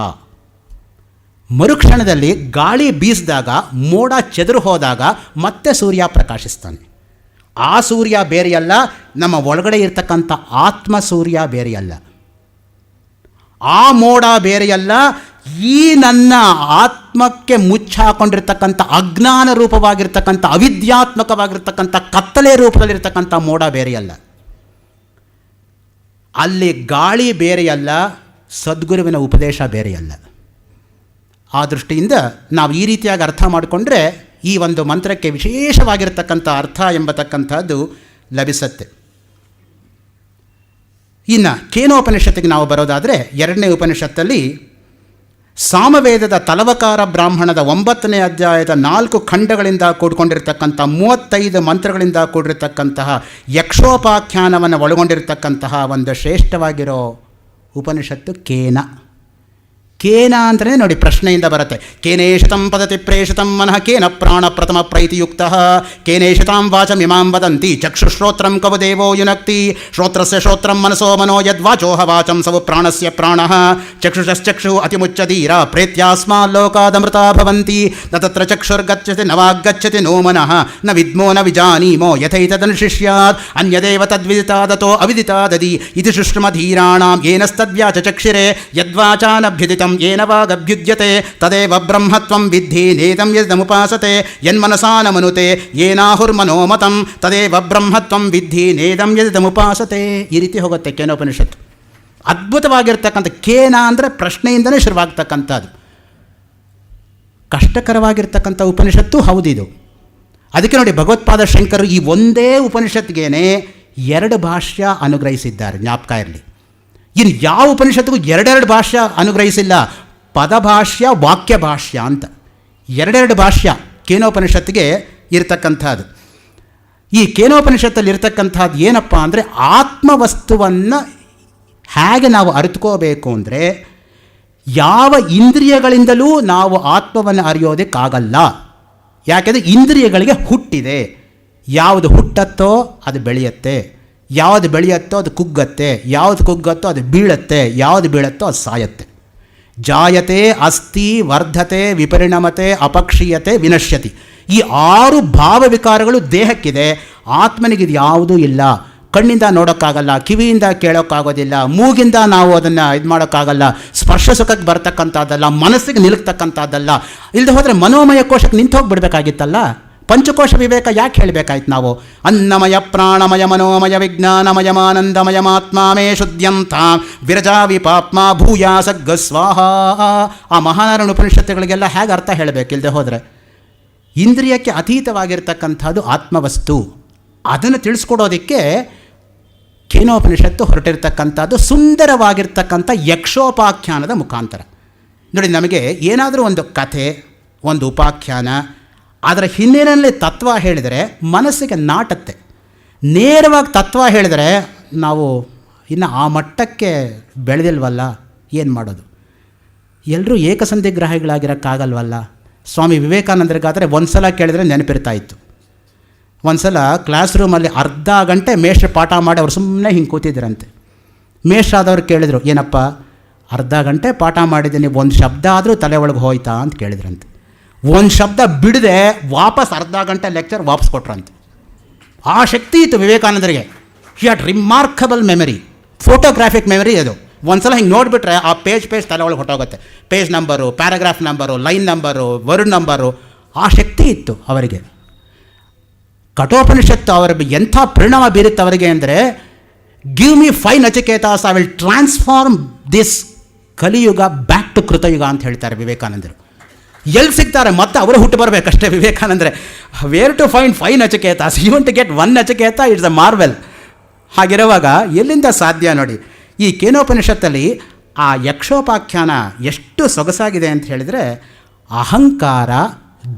ಮರುಕ್ಷಣದಲ್ಲಿ ಗಾಳಿ ಬೀಸಿದಾಗ ಮೋಡ ಚೆದರು ಹೋದಾಗ ಮತ್ತೆ ಸೂರ್ಯ ಪ್ರಕಾಶಿಸ್ತಾನೆ. ಆ ಸೂರ್ಯ ಬೇರೆಯಲ್ಲ, ನಮ್ಮ ಒಳಗಡೆ ಇರ್ತಕ್ಕಂಥ ಆತ್ಮ ಸೂರ್ಯ ಬೇರೆಯಲ್ಲ. ಆ ಮೋಡ ಬೇರೆಯಲ್ಲ, ಈ ನನ್ನ ಆತ್ಮಕ್ಕೆ ಮುಚ್ಚಾಕೊಂಡಿರ್ತಕ್ಕಂಥ ಅಜ್ಞಾನ ರೂಪವಾಗಿರ್ತಕ್ಕಂಥ ಅವಿದ್ಯಾತ್ಮಕವಾಗಿರ್ತಕ್ಕಂಥ ಕತ್ತಲೆ ರೂಪದಲ್ಲಿರ್ತಕ್ಕಂಥ ಮೋಡ ಬೇರೆಯಲ್ಲ. ಅಲ್ಲಿ ಗಾಳಿ ಬೇರೆಯಲ್ಲ, ಸದ್ಗುರುವಿನ ಉಪದೇಶ ಬೇರೆಯಲ್ಲ. ಆ ದೃಷ್ಟಿಯಿಂದ ನಾವು ಈ ರೀತಿಯಾಗಿ ಅರ್ಥ ಮಾಡಿಕೊಂಡ್ರೆ ಈ ಒಂದು ಮಂತ್ರಕ್ಕೆ ವಿಶೇಷವಾಗಿರ್ತಕ್ಕಂಥ ಅರ್ಥ ಎಂಬತಕ್ಕಂಥದ್ದು ಲಭಿಸುತ್ತೆ. ಇನ್ನು ಕೇನೋಪನಿಷತ್ತಿಗೆ ನಾವು ಬರೋದಾದರೆ 2ನೇ ಉಪನಿಷತ್ತಲ್ಲಿ ಸಾಮವೇದದ ತಲವಕಾರ ಬ್ರಾಹ್ಮಣದ 9ನೇ ಅಧ್ಯಾಯದ 4 ಖಂಡಗಳಿಂದ ಕೂಡಿಕೊಂಡಿರ್ತಕ್ಕಂಥ 35 ಮಂತ್ರಗಳಿಂದ ಕೂಡಿರ್ತಕ್ಕಂತಹ ಯಕ್ಷೋಪಾಖ್ಯಾನವನ್ನು ಒಳಗೊಂಡಿರ್ತಕ್ಕಂತಹ ಒಂದು ಶ್ರೇಷ್ಠವಾಗಿರೋ ಉಪನಿಷತ್ತು ಕೇನ. ಕೇನ ಅಂದರೆ ನೋಡಿ ಪ್ರಶ್ನೆಯಿಂದ ಬರುತ್ತೆ. ಕೇನೇಷಿತಂ ಪದತಿ ಪ್ರೇಷಿತಂ ಮನಃ ಕೇನ ಪ್ರಾಣ ಪ್ರಥಮ ಪ್ರೈತಿಯುಕ್ತ ಕೇನೇಷಿತಾಂ ವಾಚಮಿಮಾಂ ವದಂತಿ ಚಕ್ಷುಶ್ರೋತ್ರಂ ಕವು ದೇವೋ ಯುನಕ್ತಿ ಶ್ರೋತ್ರಸ್ಯ ಶ್ರೋತ್ರಂ ಮನಸೋ ಮನೋ ಯದ್ವಾಚೋಹ ವಾಚಂ ಸವು ಪ್ರಾಣಸ್ಯ ಪ್ರಾಣಃ ಚಕ್ಷುಷಶ್ಚಕ್ಷು ಅತಿಮುಚ್ಚಧೀರ ಪ್ರೇತ್ಯಾಸ್ಮಾಲ್ಲೋಕಾದಮೃತಾ ಭವಂತಿ ನ ತತ್ರ ಚಕ್ಷುರ್ಗಚ್ಚತಿ ನ ವಾಗ್ಗಚ್ಚತಿ ನೋ ಮನಃ ನ ವಿದ್ಮೋ ನ ವಿಜಾನೀಮೋ ಯಥೈತದನುಶಿಷ್ಯಾತ್ ಅನ್ಯದೇವ ತದ್ವಿದಿತಾದತೋ ಅವಿದಿತಾದದಿ ಇತಿ ಸುಷ್ಮಧೀರಾಣಾಂ ಏನಸ್ತದ್ವ್ಯಾಚ ಚಕ್ಷಿರೆ ಯದ್ವಾಚಾನಭ್ಯುದಿತಂ ಏನ ವಾಗಭ್ಯುಜ್ಯತೆ ತದೇವ ಬ್ರಹ್ಮತ್ವಂ ವಿದ್ಧಿ ನೇತಂ ಯದಮುಪಾಸತೆ ಯನ್ಮನಸಾ ನ ಮನುತೆ ಏನಾಹುರ್ಮನೋಮತಂ ತದೇವ ಬ್ರಹ್ಮತ್ವಂ ವಿದ್ಧಿ ನೇತಂ ಯದಮುಪಾಸತೆ. ಈ ರೀತಿ ಹೋಗುತ್ತೆ ಕೇನೋಪನಿಷತ್ತು. ಅದ್ಭುತವಾಗಿರ್ತಕ್ಕಂಥ ಕೇನ ಅಂದರೆ ಪ್ರಶ್ನೆಯಿಂದಲೇ ಶುರುವಾಗ್ತಕ್ಕಂಥದ್ದು. ಕಷ್ಟಕರವಾಗಿರ್ತಕ್ಕಂಥ ಉಪನಿಷತ್ತು ಹೌದಿದು. ಅದಕ್ಕೆ ನೋಡಿ ಭಗವತ್ಪಾದ ಶಂಕರರು ಈ ಒಂದೇ ಉಪನಿಷತ್ಗೇನೆ 2 ಭಾಷ್ಯ ಅನುಗ್ರಹಿಸಿದ್ದಾರೆ, ಜ್ಞಾಪಕ ಇರಲಿ. ಇನ್ನು ಯಾವ ಉಪನಿಷತ್ತಿಗೂ 2 ಭಾಷ್ಯ ಅನುಗ್ರಹಿಸಿಲ್ಲ. ಪದಭಾಷ್ಯ ವಾಕ್ಯ ಭಾಷ್ಯ ಅಂತ 2 ಭಾಷ್ಯ ಕೇನೋಪನಿಷತ್ತಿಗೆ ಇರತಕ್ಕಂಥದ್ದು. ಈ ಕೇನೋಪನಿಷತ್ತಲ್ಲಿ ಇರತಕ್ಕಂಥದ್ದು ಏನಪ್ಪ ಅಂದರೆ ಆತ್ಮವಸ್ತುವನ್ನು ಹೇಗೆ ನಾವು ಅರಿತುಕೋಬೇಕು ಅಂದರೆ ಯಾವ ಇಂದ್ರಿಯಗಳಿಂದಲೂ ನಾವು ಆತ್ಮವನ್ನು ಅರಿಯೋದಕ್ಕಾಗಲ್ಲ. ಯಾಕೆಂದರೆ ಇಂದ್ರಿಯಗಳಿಗೆ ಹುಟ್ಟಿದೆ. ಯಾವುದು ಹುಟ್ಟತ್ತೋ ಅದು ಬೆಳೆಯುತ್ತೆ, ಯಾವುದು ಬೆಳೆಯುತ್ತೋ ಅದು ಕುಗ್ಗತ್ತೆ, ಯಾವುದು ಕುಗ್ಗತ್ತೋ ಅದು ಬೀಳತ್ತೆ, ಯಾವುದು ಬೀಳತ್ತೋ ಅದು ಸಾಯತ್ತೆ. ಜಾಯತೆ ಅಸ್ತಿ ವರ್ಧತೆ ವಿಪರಿಣಮತೆ ಅಪಕ್ಷೀಯತೆ ವಿನಶ್ಯತಿ. ಈ 6 ಭಾವವಿಕಾರಗಳು ದೇಹಕ್ಕಿದೆ. ಆತ್ಮನಿಗಿದು ಯಾವುದೂ ಇಲ್ಲ. ಕಣ್ಣಿಂದ ನೋಡೋಕ್ಕಾಗಲ್ಲ, ಕಿವಿಯಿಂದ ಕೇಳೋಕ್ಕಾಗೋದಿಲ್ಲ, ಮೂಗಿಂದ ನಾವು ಅದನ್ನು ಇದು ಮಾಡೋಕ್ಕಾಗಲ್ಲ, ಸ್ಪರ್ಶ ಸುಖಕ್ಕೆ ಬರ್ತಕ್ಕಂಥದ್ದಲ್ಲ, ಮನಸ್ಸಿಗೆ ನಿಲುಕ್ತಕ್ಕಂಥದ್ದಲ್ಲ. ಇಲ್ಲದೆ ಹೋದರೆ ಮನೋಮಯ ಕೋಶಕ್ಕೆ ನಿಂತು ಹೋಗಿಬಿಡ್ಬೇಕಾಗಿತ್ತಲ್ಲ. ಪಂಚಕೋಶ ವಿವೇಕ ಯಾಕೆ ಹೇಳಬೇಕಾಯ್ತು ನಾವು? ಅನ್ನಮಯ ಪ್ರಾಣಮಯ ಮನೋಮಯ ವಿಜ್ಞಾನಮಯಮಾನಂದಮಯಮಾತ್ಮೇ ಶುದ್ಧಂತ ವಿರಜಾ ವಿಪಾಪ್ಮ ಭೂಯಾಸ ಗಸ್ವಾಹ. ಆ ಮಹಾನಾರಾಯಣ ಉಪನಿಷತ್ತುಗಳಿಗೆಲ್ಲ ಹೇಗೆ ಅರ್ಥ ಹೇಳಬೇಕಿಲ್ಲದೆ ಹೋದರೆ ಇಂದ್ರಿಯಕ್ಕೆ ಅತೀತವಾಗಿರ್ತಕ್ಕಂಥದ್ದು ಆತ್ಮವಸ್ತು. ಅದನ್ನು ತಿಳಿಸ್ಕೊಡೋದಕ್ಕೆ ಕೇನೋಪನಿಷತ್ತು ಹೊರಟಿರ್ತಕ್ಕಂಥದ್ದು ಸುಂದರವಾಗಿರ್ತಕ್ಕಂಥ ಯಕ್ಷೋಪಾಖ್ಯಾನದ ಮುಖಾಂತರ. ನೋಡಿ, ನಮಗೆ ಏನಾದರೂ ಒಂದು ಕಥೆ, ಒಂದು ಉಪಾಖ್ಯಾನ, ಅದರ ಹಿನ್ನೆಲೆಯಲ್ಲಿ ತತ್ವ ಹೇಳಿದರೆ ಮನಸ್ಸಿಗೆ ನಾಟತ್ತೆ. ನೇರವಾಗಿ ತತ್ವ ಹೇಳಿದರೆ ನಾವು ಇನ್ನು ಆ ಮಟ್ಟಕ್ಕೆ ಬೆಳೆದಿಲ್ವಲ್ಲ, ಏನು ಮಾಡೋದು? ಎಲ್ಲರೂ ಏಕಸಂಧಿಗ್ರಾಹಿಗಳಾಗಿರೋಕ್ಕಾಗಲ್ವಲ್ಲ. ಸ್ವಾಮಿ ವಿವೇಕಾನಂದರಿಗಾದರೆ ಒಂದು ಸಲ ಕೇಳಿದರೆ ನೆನಪಿರ್ತಾ ಇತ್ತು. ಒಂದು ಸಲ ಕ್ಲಾಸ್ ರೂಮಲ್ಲಿ ಅರ್ಧ ಗಂಟೆ ಮೇಷ್ಟ್ರು ಪಾಠ ಮಾಡಿ ಅವ್ರು ಸುಮ್ಮನೆ ಹಿಂಗೆ ಕೂತಿದ್ರಂತೆ. ಮೇಷ್ಟ್ರಾದವ್ರು ಕೇಳಿದರು, ಏನಪ್ಪ ಅರ್ಧ ಗಂಟೆ ಪಾಠ ಮಾಡಿದ್ದೀನಿ, ಒಂದು ಶಬ್ದ ಆದರೂ ತಲೆ ಒಳಗೆ ಹೋಯ್ತಾ ಅಂತ ಕೇಳಿದ್ರಂತೆ. ಒಂದು ಶಬ್ದ ಬಿಡದೆ ವಾಪಸ್ ಅರ್ಧ ಗಂಟೆ ಲೆಕ್ಚರ್ ವಾಪಸ್ ಕೊಟ್ರಂತೆ. ಆ ಶಕ್ತಿ ಇತ್ತು ವಿವೇಕಾನಂದರಿಗೆ. He had remarkable memory, photographic memory ಅದು. ಒಂದು ಸಲ ಹಿಂಗೆ ನೋಡಿಬಿಟ್ರೆ ಆ ಪೇಜ್ ತಲೆ ಒಳಗೆ ಹೊಟ್ಟೋಗುತ್ತೆ. Page number, paragraph number, line number, word number, ಆ ಶಕ್ತಿ ಇತ್ತು ಅವರಿಗೆ. ಕಠೋಪನಿಷತ್ತು ಅವರಿಗೆ ಎಂಥ ಪರಿಣಾಮ ಬೀರುತ್ತೆ ಅವರಿಗೆ ಅಂದರೆ, give me 5 Nachiketas, I will transform this Kaliyuga back to Kritayuga ಅಂತ ಹೇಳ್ತಾರೆ ವಿವೇಕಾನಂದರು. ಎಲ್ಲಿ ಸಿಗ್ತಾರೆ ಮತ್ತೆ ಅವರು ಹುಟ್ಟು ಬರಬೇಕಷ್ಟೇ ವಿವೇಕಾನಂದರೆ. Where to find 5 Nachiketas, you want to get 1 Nachiketa, it's a marvel. ಹಾಗಿರುವಾಗ ಎಲ್ಲಿಂದ ಸಾಧ್ಯ ನೋಡಿ? ಈ ಕೇನೋಪನಿಷತ್ತಲ್ಲಿ ಆ ಯಕ್ಷೋಪಾಖ್ಯಾನ ಎಷ್ಟು ಸೊಗಸಾಗಿದೆ ಅಂತ ಹೇಳಿದರೆ, ಅಹಂಕಾರ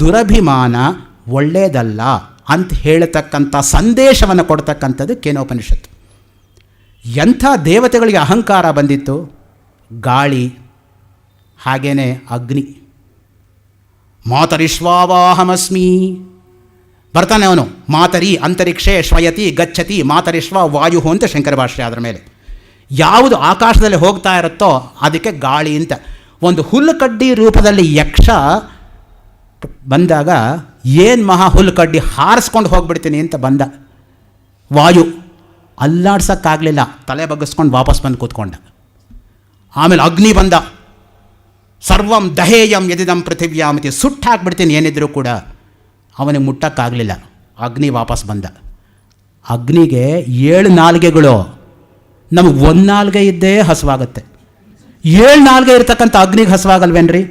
ದುರಭಿಮಾನ ಒಳ್ಳೆಯದಲ್ಲ ಅಂತ ಹೇಳ್ತಕ್ಕಂಥ ಸಂದೇಶವನ್ನು ಕೊಡ್ತಕ್ಕಂಥದ್ದು ಕೇನೋಪನಿಷತ್ತು. ಎಂಥ ದೇವತೆಗಳಿಗೆ ಅಹಂಕಾರ ಬಂದಿತ್ತು? ಗಾಳಿ, ಹಾಗೇನೆ ಅಗ್ನಿ. ಮಾತರಿಶ್ವಾವಾಹಮಸ್ಮಿ ಬರ್ತಾನೆ ಅವನು. ಮಾತರಿ ಅಂತರಿಕ್ಷೇ ಶ್ವಯತಿ ಗಚ್ಚತಿ ಮಾತರಿಶ್ವ ವಾಯು ಅಂತ ಶಂಕರ ಭಾಷ್ಯ. ಅದರ ಮೇಲೆ ಯಾವುದು ಆಕಾಶದಲ್ಲಿ ಹೋಗ್ತಾ ಇರುತ್ತೋ ಅದಕ್ಕೆ ಗಾಳಿ ಅಂತ. ಒಂದು ಹುಲ್ಲುಕಡ್ಡಿ ರೂಪದಲ್ಲಿ ಯಕ್ಷ ಬಂದಾಗ ಏನು ಮಹಾ ಹುಲ್ಲುಕಡ್ಡಿ ಹಾರಿಸ್ಕೊಂಡು ಹೋಗ್ಬಿಡ್ತೀನಿ ಅಂತ ಬಂದ. ವಾಯು ಅಲ್ಲಾಡ್ಸೋಕ್ಕಾಗಲಿಲ್ಲ, ತಲೆ ಬಗ್ಗಿಸ್ಕೊಂಡು ವಾಪಸ್ ಬಂದು ಕೂತ್ಕೊಂಡ. ಆಮೇಲೆ ಅಗ್ನಿ ಬಂದ. ಸರ್ವಂ ದಹೇಯಂ ಯದಿದಂ ಪೃಥಿವ್ಯಾಮಿತಿ, ಸುಟ್ಟು ಹಾಕ್ಬಿಡ್ತೀನಿ ಏನಿದ್ರು ಕೂಡ. ಅವನಿಗೆ ಮುಟ್ಟಕ್ಕಾಗಲಿಲ್ಲ, ಅಗ್ನಿ ವಾಪಸ್ ಬಂದ. ಅಗ್ನಿಗೆ 7 ನಾಲ್ಗೆಗಳು, ನಮಗೆ 1 ನಾಲ್ಗೆ ಇದ್ದೇ ಹಸುವಾಗುತ್ತೆ. 7 ನಾಲ್ಗೆ ಇರ್ತಕ್ಕಂಥ ಅಗ್ನಿಗೆ ಹಸುವಾಗಲ್ವೇನ್ರಿ?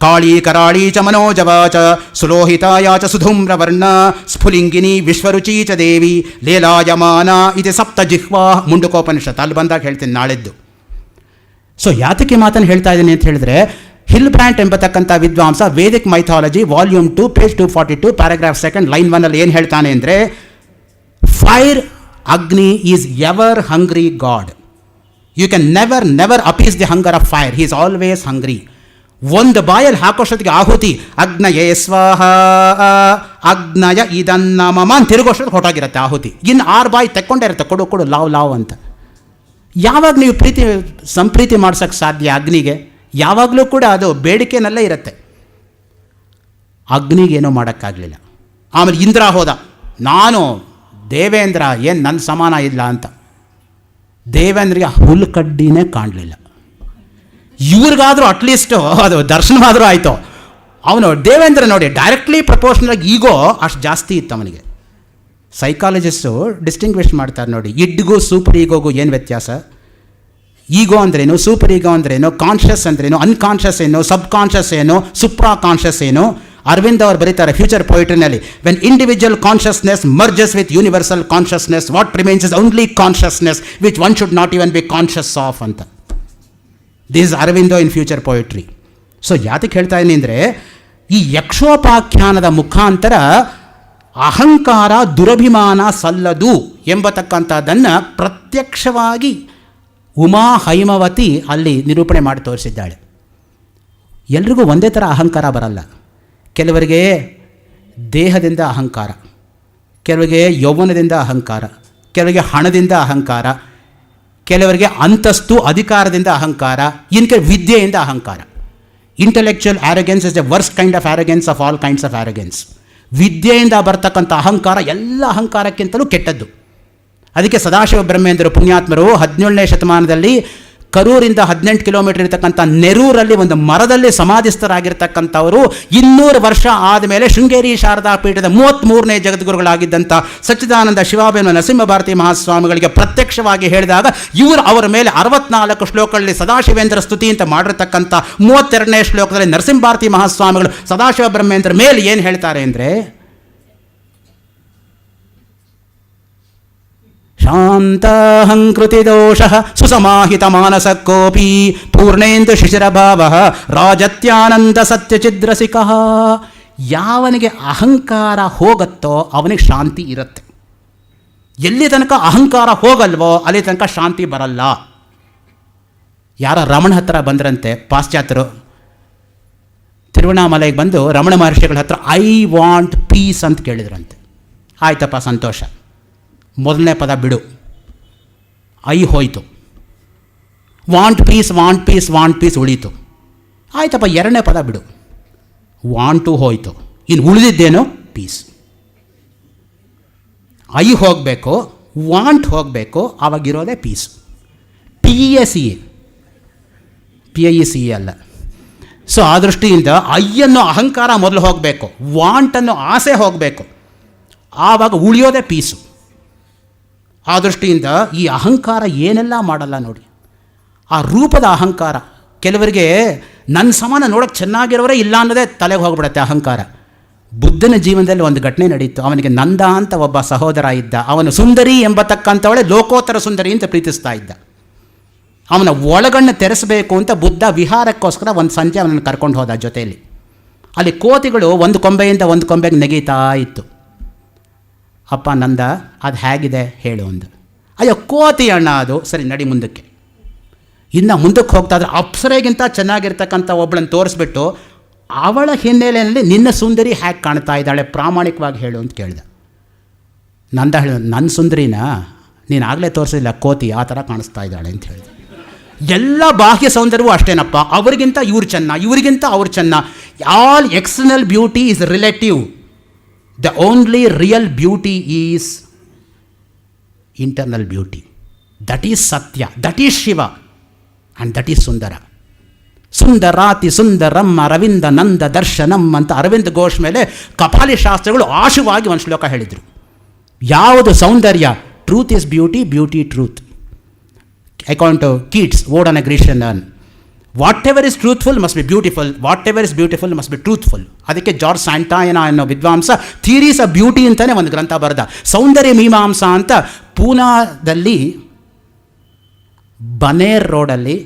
ಕಾಳಿ ಕರಾಳಿ ಚ ಮನೋಜವಾಚ ಸುಲೋಹಿತಾಯಾಚ ಸುಧೂಮ್ರವರ್ಣ ಸ್ಫುಲಿಂಗಿನಿ ವಿಶ್ವರುಚಿ ಚ ದೇವಿ ಲೇಲಾಯಮಾನ ಇದೆ ಸಪ್ತ ಜಿಹ್ವಾ. ಮುಂಡಕೋಪನಿಷತ್ ಅಲ್ಲಿ ಬಂದಾಗ ಹೇಳ್ತೀನಿ ನಾಳೆದ್ದು. ಸೊ ಯಾತಕ್ಕೆ ಮಾತನ್ನು ಹೇಳ್ತಾ ಇದ್ದೀನಿ ಅಂತ ಹೇಳಿದ್ರೆ, ಹಿಲ್ ಬ್ರ್ಯಾಂಟ್ ಎಂಬತಕ್ಕಂಥ ವಿದ್ವಾಂಸ Vedic mythology volume 2 page 242 paragraph 2 line 1 ಅಲ್ಲಿ ಏನು ಹೇಳ್ತಾನೆ ಅಂದರೆ, fire Agni is ever hungry god. You can never appease the hunger of fire. He is always hungry. ಒಂದು ಬಾಯಲ್ಲಿ ಹಾಕೋಷ್ಟೊತ್ತಿಗೆ ಆಹುತಿ ಅಗ್ನಯೇ ಸ್ವಾಹ ಅಗ್ನಯ ಇದನ್ನ ಮಮ ಅಂತ ತಿರುಗೋಷ್ಟೊತ್ತಿಗೆ ಹೊರಟಾಗಿರುತ್ತೆ ಆಹುತಿ. ಇನ್ನು 6 ಬಾಯಿ ತೆಕ್ಕೊಂಡೇ ಇರುತ್ತೆ, ಕೊಡು ಕೊಡು ಲಾವ್ ಲಾವ್ ಅಂತ. ಯಾವಾಗ ನೀವು ಸಂಪ್ರೀತಿ ಮಾಡ್ಸೋಕ್ಕೆ ಸಾಧ್ಯ ಅಗ್ನಿಗೆ? ಯಾವಾಗಲೂ ಕೂಡ ಅದು ಬೇಡಿಕೆನಲ್ಲೇ ಇರುತ್ತೆ. ಅಗ್ನಿಗೇನೂ ಮಾಡೋಕ್ಕಾಗಲಿಲ್ಲ. ಆಮೇಲೆ ಇಂದ್ರ ಹೋದ, ನಾನು ದೇವೇಂದ್ರ ಏನು ನನ್ನ ಸಮಾನ ಇಲ್ಲ ಅಂತ. ದೇವೇಂದ್ರಿಗೆ ಹುಲ್ಕಡ್ಡಿನೇ ಕಾಣಲಿಲ್ಲ. ಇವ್ರಿಗಾದರೂ ಅಟ್ಲೀಸ್ಟು ಅದು ದರ್ಶನವಾದರೂ ಆಯಿತು. ಅವನು ದೇವೇಂದ್ರ ನೋಡಿ ಡೈರೆಕ್ಟ್ಲಿ ಪ್ರಪೋರ್ಷನಲ್ ಈಗೋ ಅಷ್ಟು ಜಾಸ್ತಿ ಇತ್ತು ಅವನಿಗೆ. ಸೈಕಾಲಜಿಸ್ಟು ಡಿಸ್ಟಿಂಗ್ವಿಷ್ ಮಾಡ್ತಾರೆ ನೋಡಿ, ಇಡ್ಗೂ ಸೂಪರ್ ಈಗೋಗೂ ಏನು ವ್ಯತ್ಯಾಸ. ಈಗೋ ಅಂದ್ರೇನು, ಸೂಪರ್ ಈಗೋ ಅಂದ್ರೇನು, ಕಾನ್ಷಿಯಸ್ ಅಂದ್ರೇನು, ಅನ್ಕಾನ್ಷಿಯಸ್ ಏನು, ಸಬ್ ಕಾನ್ಷಿಯಸ್ ಏನು, ಸುಪ್ರಾ ಕಾನ್ಷಿಯಸ್ ಏನು. ಅರವಿಂದ್ ಅವರು ಬರೀತಾರೆ ಫ್ಯೂಚರ್ ಪೊಯಿಟ್ರಿನಲ್ಲಿ, when individual consciousness merges with universal consciousness what remains is only consciousness which one should not even be conscious of ಅಂತ. This Aurobindo in future poetry. So ಯಾತಕ್ಕೆ ಹೇಳ್ತಾ ಇದ್ದೀನಿ ಅಂದರೆ, ಈ ಯಕ್ಷೋಪಾಖ್ಯಾನದ ಮುಖಾಂತರ ಅಹಂಕಾರ ದುರಭಿಮಾನ ಸಲ್ಲದು ಎಂಬತಕ್ಕಂಥದ್ದನ್ನು ಪ್ರತ್ಯಕ್ಷವಾಗಿ ಉಮಾ ಹೈಮವತಿ ಅಲ್ಲಿ ನಿರೂಪಣೆ ಮಾಡಿ ತೋರಿಸಿದ್ದಾಳೆ. ಎಲ್ರಿಗೂ ಒಂದೇ ಥರ ಅಹಂಕಾರ ಬರಲ್ಲ. ಕೆಲವರಿಗೆ ದೇಹದಿಂದ ಅಹಂಕಾರ, ಕೆಲವರಿಗೆ ಯೌವನದಿಂದ ಅಹಂಕಾರ, ಕೆಲವರಿಗೆ ಹಣದಿಂದ ಅಹಂಕಾರ, ಕೆಲವರಿಗೆ ಅಂತಸ್ತು ಅಧಿಕಾರದಿಂದ ಅಹಂಕಾರ, ಇನ್ಕೆ ವಿದ್ಯೆಯಿಂದ ಅಹಂಕಾರ. Intellectual arrogance is the worst kind of arrogance of all kinds of arrogance. ವಿದ್ಯೆಯಿಂದ ಬರ್ತಕ್ಕಂಥ ಅಹಂಕಾರ ಎಲ್ಲ ಅಹಂಕಾರಕ್ಕಿಂತಲೂ ಕೆಟ್ಟದ್ದು. ಅದಕ್ಕೆ ಸದಾಶಿವ ಬ್ರಹ್ಮೇಂದ್ರ ಪುಣ್ಯಾತ್ಮರು 17ನೇ ಶತಮಾನದಲ್ಲಿ ಕರೂರಿಂದ 18 ಕಿಲೋಮೀಟರ್ ಇರತಕ್ಕಂಥ ನೆರೂರಲ್ಲಿ ಒಂದು ಮರದಲ್ಲಿ ಸಮಾಧಿಸ್ಥರಾಗಿರ್ತಕ್ಕಂಥವರು 200 ವರ್ಷ ಆದಮೇಲೆ ಶೃಂಗೇರಿ ಶಾರದಾ ಪೀಠದ 33ನೇ ಜಗದ್ಗುರುಗಳಾಗಿದ್ದಂಥ ಸಚ್ಚಿದಾನಂದ ಶಿವಾಭಿನವ ನರಸಿಂಹ ಭಾರತಿ ಮಹಾಸ್ವಾಮಿಗಳಿಗೆ ಪ್ರತ್ಯಕ್ಷವಾಗಿ ಹೇಳಿದಾಗ ಇವರು ಅವರ ಮೇಲೆ 64 ಶ್ಲೋಕಗಳಲ್ಲಿ ಸದಾಶಿವೇಂದ್ರ ಸ್ತುತಿ ಅಂತ ಮಾಡಿರ್ತಕ್ಕಂಥ 32ನೇ ಶ್ಲೋಕದಲ್ಲಿ ನರಸಿಂಹ ಭಾರತಿ ಮಹಾಸ್ವಾಮಿಗಳು ಸದಾಶಿವ ಬ್ರಹ್ಮೇಂದ್ರ ಮೇಲೆ ಏನು ಹೇಳ್ತಾರೆ ಅಂದರೆ, ಶಾಂತಾಹಂಕೃತಿ ದೋಷ ಸುಸಮಾಹಿತ ಮಾನಸ ಕೋಪಿ ಪೂರ್ಣೇಂದು ಶಿಶಿರಭಾವ ರಾಜತ್ಯಾನಂದ ಸತ್ಯಚಿದ್ರಸಿಕ. ಯಾವನಿಗೆ ಅಹಂಕಾರ ಹೋಗುತ್ತೋ ಅವನಿಗೆ ಶಾಂತಿ ಇರುತ್ತೆ. ಎಲ್ಲಿ ತನಕ ಅಹಂಕಾರ ಹೋಗಲ್ವೋ ಅಲ್ಲಿ ತನಕ ಶಾಂತಿ ಬರಲ್ಲ. ಯಾರ ರಮಣ ಹತ್ರ ಬಂದ್ರಂತೆ ಪಾಶ್ಚಾತ್ಯರು, ತಿರುವಣ್ಣಾಮಲೆಗೆ ಬಂದು ರಮಣ ಮಹರ್ಷಿಗಳ ಹತ್ರ ಐ ವಾಂಟ್ ಪೀಸ್ ಅಂತ ಕೇಳಿದ್ರಂತೆ. ಆಯ್ತಪ್ಪ ಸಂತೋಷ, ಮೊದಲನೇ ಪದ ಬಿಡು, ಐ ಹೋಯಿತು. Want peace want peace want peace ಉಳೀತು. ಆಯ್ತಪ್ಪ ಎರಡನೇ ಪದ ಬಿಡು, ವಾಂಟು ಹೋಯಿತು. ಇನ್ನು ಉಳಿದಿದ್ದೇನು ಪೀಸ್. ಐ ಹೋಗಬೇಕು, ವಾಂಟ್ ಹೋಗಬೇಕು, ಆವಾಗಿರೋದೇ ಪೀಸ್. PIECE ಅಲ್ಲ. ಸೊ ಆ ದೃಷ್ಟಿಯಿಂದ ಐಯನ್ನು ಅಹಂಕಾರ ಮೊದಲು ಹೋಗಬೇಕು, ವಾಂಟನ್ನು ಆಸೆ ಹೋಗಬೇಕು, ಆವಾಗ ಉಳಿಯೋದೇ ಪೀಸು. ಆ ದೃಷ್ಟಿಯಿಂದ ಈ ಅಹಂಕಾರ ಏನೆಲ್ಲ ಮಾಡಲ್ಲ ನೋಡಿ. ಆ ರೂಪದ ಅಹಂಕಾರ, ಕೆಲವರಿಗೆ ನನ್ನ ಸಮಾನ ನೋಡೋಕ್ಕೆ ಚೆನ್ನಾಗಿರೋರೇ ಇಲ್ಲ ಅನ್ನೋದೇ ತಲೆಗೆ ಹೋಗ್ಬಿಡುತ್ತೆ ಅಹಂಕಾರ. ಬುದ್ಧನ ಜೀವನದಲ್ಲಿ ಒಂದು ಘಟನೆ ನಡೀತು. ಅವನಿಗೆ ನಂದ ಅಂತ ಒಬ್ಬ ಸಹೋದರ ಇದ್ದ. ಅವನು ಸುಂದರಿ ಎಂಬತಕ್ಕಂಥವಳೆ ಲೋಕೋತ್ತರ ಸುಂದರಿ ಅಂತ ಪ್ರೀತಿಸ್ತಾ ಇದ್ದ. ಅವನ ಒಳಗಣ್ಣು ತೆರೆಸಬೇಕು ಅಂತ ಬುದ್ಧ ವಿಹಾರಕ್ಕೋಸ್ಕರ ಒಂದು ಸಂಜೆ ಅವನನ್ನು ಕರ್ಕೊಂಡು ಹೋದ ಜೊತೆಯಲ್ಲಿ. ಅಲ್ಲಿ ಕೋತಿಗಳು ಒಂದು ಕೊಂಬೆಯಿಂದ ಒಂದು ಕೊಂಬೆಗೆ ನೆಗೀತಾ ಇತ್ತು. ಅಪ್ಪ ನಂದ ಅದು ಹೇಗಿದೆ ಹೇಳು ಅಂದು. ಅಯ್ಯೋ ಕೋತಿ ಅಣ್ಣ ಅದು, ಸರಿ ನಡಿ ಮುಂದಕ್ಕೆ. ಇನ್ನು ಮುಂದಕ್ಕೆ ಹೋಗ್ತಾ ಇದ್ರೆ ಅಪ್ಸರೆಗಿಂತ ಚೆನ್ನಾಗಿರ್ತಕ್ಕಂಥ ಒಬ್ಬಳನ್ನು ತೋರಿಸ್ಬಿಟ್ಟು ಅವಳ ಹಿನ್ನೆಲೆಯಲ್ಲಿ ನಿನ್ನ ಸುಂದರಿ ಹೇಗೆ ಕಾಣ್ತಾ ಇದ್ದಾಳೆ ಪ್ರಾಮಾಣಿಕವಾಗಿ ಹೇಳು ಅಂತ ಕೇಳಿದ. ನಂದ ಹೇಳ, ನನ್ನ ಸುಂದರಿನ ನೀನು ಆಗಲೇ ತೋರಿಸಿಲ್ಲ, ಕೋತಿ ಆ ಥರ ಕಾಣಿಸ್ತಾ ಇದ್ದಾಳೆ ಅಂತ ಹೇಳಿದೆ. ಎಲ್ಲ ಬಾಹ್ಯ ಸೌಂದರ್ಯವೂ ಅಷ್ಟೇನಪ್ಪ, ಅವರಿಗಿಂತ ಇವ್ರು ಚೆನ್ನ, ಇವರಿಗಿಂತ ಅವ್ರು ಚೆನ್ನ. All external beauty is relative. The only real beauty is internal beauty. That is Satya, that is Shiva, and that is Sundara. ಸುಂದರಾತಿ ಸುಂದರಂ ಅರವಿಂದ ನಂದ ದರ್ಶನಂ ಅಂತ ಅರವಿಂದ್ ಘೋಷ್ ಮೇಲೆ ಕಪಾಲಿ ಶಾಸ್ತ್ರಿಗಳು ಆಶುವಾಗಿ ಒಂದು ಶ್ಲೋಕ ಹೇಳಿದರು. ಯಾವುದು ಸೌಂದರ್ಯ? Truth is beauty, beauty truth. According to Keats, ode on a Grecian urn. Whatever is truthful must be beautiful, whatever is beautiful must be truthful. ಅದಕ್ಕೆ George Santayana ಅನ್ನೋ ವಿದ್ವಾಂಸ ಥಿಯರೀಸ್ ಆಫ್ ಬ್ಯೂಟಿ ಅಂತಲೇ ಒಂದು ಗ್ರಂಥ ಬರೆದ. ಸೌಂದರ್ಯ ಮೀಮಾಂಸಾ ಅಂತ ಪೂನಾದಲ್ಲಿ ಬನೇರ್ ರೋಡಲ್ಲಿ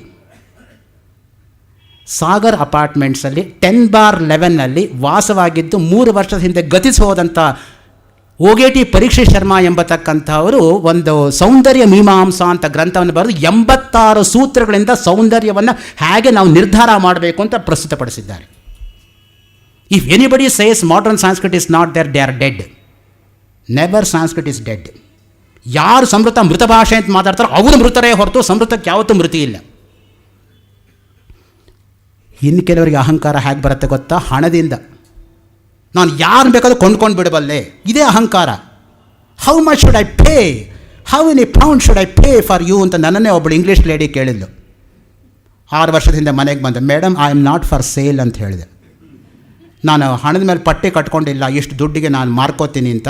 ಸಾಗರ್ ಅಪಾರ್ಟ್ಮೆಂಟ್ಸಲ್ಲಿ 10/11 ವಾಸವಾಗಿದ್ದು 3 ವರ್ಷದ ಹಿಂದೆ ಗತಿಸಿ ಹೋದಂಥ OGT ಪರೀಕ್ಷೆ ಶರ್ಮಾ ಎಂಬತಕ್ಕಂಥವರು ಒಂದು ಸೌಂದರ್ಯ ಮೀಮಾಂಸಾ ಅಂತ ಗ್ರಂಥವನ್ನು ಬರೆದು 86 ಸೂತ್ರಗಳಿಂದ ಸೌಂದರ್ಯವನ್ನು ಹೇಗೆ ನಾವು ನಿರ್ಧಾರ ಮಾಡಬೇಕು ಅಂತ ಪ್ರಸ್ತುತಪಡಿಸಿದ್ದಾರೆ. If anybody says modern Sanskrit is not there, they are dead. Never Sanskrit is dead. ಯಾರು ಸಂಸ್ಕೃತ ಮೃತ ಭಾಷೆ ಅಂತ ಮಾತಾಡ್ತಾರೋ ಅವರು ಮೃತರೇ ಹೊರತು ಸಂಸ್ಕೃತಕ್ಕೆ ಯಾವತ್ತೂ ಮೃತಿ ಇಲ್ಲ. ಇನ್ನು ಕೆಲವರಿಗೆ ಅಹಂಕಾರ ಹೇಗೆ ಬರುತ್ತೆ ಗೊತ್ತಾ? ಹಣದಿಂದ. ನಾನು ಯಾರು ಬೇಕಾದ್ರೂ ಕೊಂಡ್ಕೊಂಡು ಬಿಡಬಲ್ಲೆ, ಇದೇ ಅಹಂಕಾರ. How much should I pay, how many pound should I pay for you ಅಂತ ನನ್ನನ್ನೇ ಒಬ್ಬಳು ಇಂಗ್ಲೀಷ್ ಲೇಡಿ ಕೇಳಿದ್ಲು. 6 ವರ್ಷದ ಹಿಂದೆ ಮನೆಗೆ ಬಂದೆ. Madam, I am not for sale ಅಂತ ಹೇಳಿದೆ. ನಾನು ಹಣದ ಮೇಲೆ ಪಟ್ಟಿ ಕಟ್ಕೊಂಡಿಲ್ಲ, ಇಷ್ಟು ದುಡ್ಡಿಗೆ ನಾನು ಮಾರ್ಕೋತೀನಿ ಅಂತ.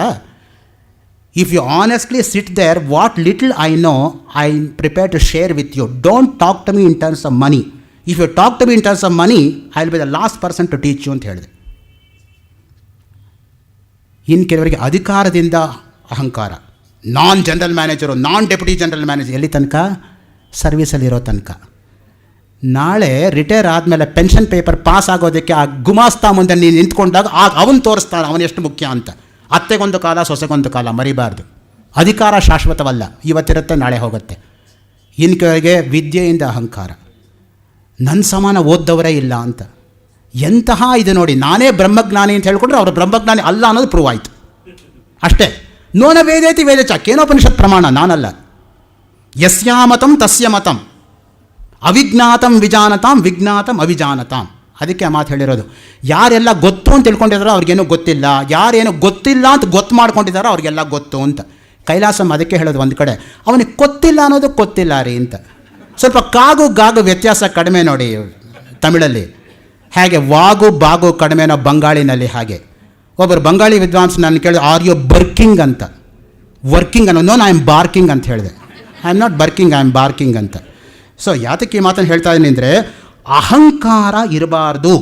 If you honestly sit there, what little I know I am prepare to share with you. Don't talk to me in terms of money. If you talk to me in terms of money, I will be the last person to teach you ಅಂತ ಹೇಳಿದೆ. ಇನ್ನು ಕೆಲವರಿಗೆ ಅಧಿಕಾರದಿಂದ ಅಹಂಕಾರ. ನಾನ್ general manager, ನಾನ್ deputy general manager. ಎಲ್ಲಿ ತನಕ? ಸರ್ವೀಸಲ್ಲಿರೋ ತನಕ. ನಾಳೆ ರಿಟೈರ್ ಆದಮೇಲೆ ಪೆನ್ಷನ್ ಪೇಪರ್ ಪಾಸ್ ಆಗೋದಕ್ಕೆ ಆ ಗುಮಾಸ್ತಾ ಮುಂದೆ ನೀನು ನಿಂತ್ಕೊಂಡಾಗ ಅವನು ತೋರಿಸ್ತಾನೆ ಅವನು ಎಷ್ಟು ಮುಖ್ಯ ಅಂತ. ಅತ್ತೆಗೊಂದು ಕಾಲ, ಸೊಸೆಗೊಂದು ಕಾಲ, ಮರಿಬಾರ್ದು. ಅಧಿಕಾರ ಶಾಶ್ವತವಲ್ಲ, ಇವತ್ತಿರುತ್ತೆ ನಾಳೆ ಹೋಗುತ್ತೆ. ಇನ್ನು ಕೆಲವರಿಗೆ ವಿದ್ಯೆಯಿಂದ ಅಹಂಕಾರ. ನನ್ನ ಸಮಾನ ಓದ್ದವರೇ ಇಲ್ಲ ಅಂತ. ಎಂತಹ ಇದು ನೋಡಿ, ನಾನೇ ಬ್ರಹ್ಮಜ್ಞಾನಿ ಅಂತ ಹೇಳ್ಕೊಂಡ್ರೆ ಅವರು ಬ್ರಹ್ಮಜ್ಞಾನಿ ಅಲ್ಲ ಅನ್ನೋದು ಪ್ರೂವ್ ಆಯಿತು ಅಷ್ಟೇ. ನೋನ ವೇದೇತಿ ವೇದಚ, ಕೇನೋಪನಿಷತ್ ಪ್ರಮಾಣ, ನಾನಲ್ಲ. ಯಸ್ಯಾಮತಂ ತಸ್ಯ ಮತಂ, ಅವಿಜ್ಞಾತಂ ವಿಜಾನತಾಂ, ವಿಜ್ಞಾತಂ ಅವಿಜಾನತಾಂ. ಅದಕ್ಕೆ ಆ ಮಾತು ಹೇಳಿರೋದು. ಯಾರೆಲ್ಲ ಗೊತ್ತು ಅಂತ ತಿಳ್ಕೊಂಡಿದ್ದಾರೋ ಅವ್ರಿಗೇನು ಗೊತ್ತಿಲ್ಲ, ಯಾರೇನು ಗೊತ್ತಿಲ್ಲ ಅಂತ ಗೊತ್ತು ಮಾಡ್ಕೊಂಡಿದ್ದಾರೋ ಅವ್ರಿಗೆಲ್ಲ ಗೊತ್ತು ಅಂತ. ಕೈಲಾಸಂ ಅದಕ್ಕೆ ಹೇಳೋದು ಒಂದು ಕಡೆ, ಅವನಿಗೆ ಗೊತ್ತಿಲ್ಲ ಅನ್ನೋದು ಗೊತ್ತಿಲ್ಲ ರೀ ಅಂತ. ಸ್ವಲ್ಪ ಕಾಗು ಗಾಗು ವ್ಯತ್ಯಾಸ ಕಡಿಮೆ ನೋಡಿ ತಮಿಳಲ್ಲಿ. ಹೇಗೆ ವಾಗು ಬಾಗು ಕಡಿಮೆನೋ ಬಂಗಾಳಿನಲ್ಲಿ, ಹಾಗೆ ಒಬ್ಬರು ಬಂಗಾಳಿ ವಿದ್ವಾಂಸ ನಾನು ಕೇಳಿದೆ, ಆರ್ ಯು ಬರ್ಕಿಂಗ್ ಅಂತ. ವರ್ಕಿಂಗ್ ಅನ್ನೋ, ನೋ ಐ ಆಮ್ ಬಾರ್ಕಿಂಗ್ ಅಂತ ಹೇಳಿದೆ. I am not barking, I am barking ಅಂತ. ಸೊ ಯಾತಕ್ಕೆ ಈ ಮಾತನ್ನು ಹೇಳ್ತಾ ಇದ್ದೀನಿ ಅಂದರೆ, ಅಹಂಕಾರ ಇರಬಾರ್ದು.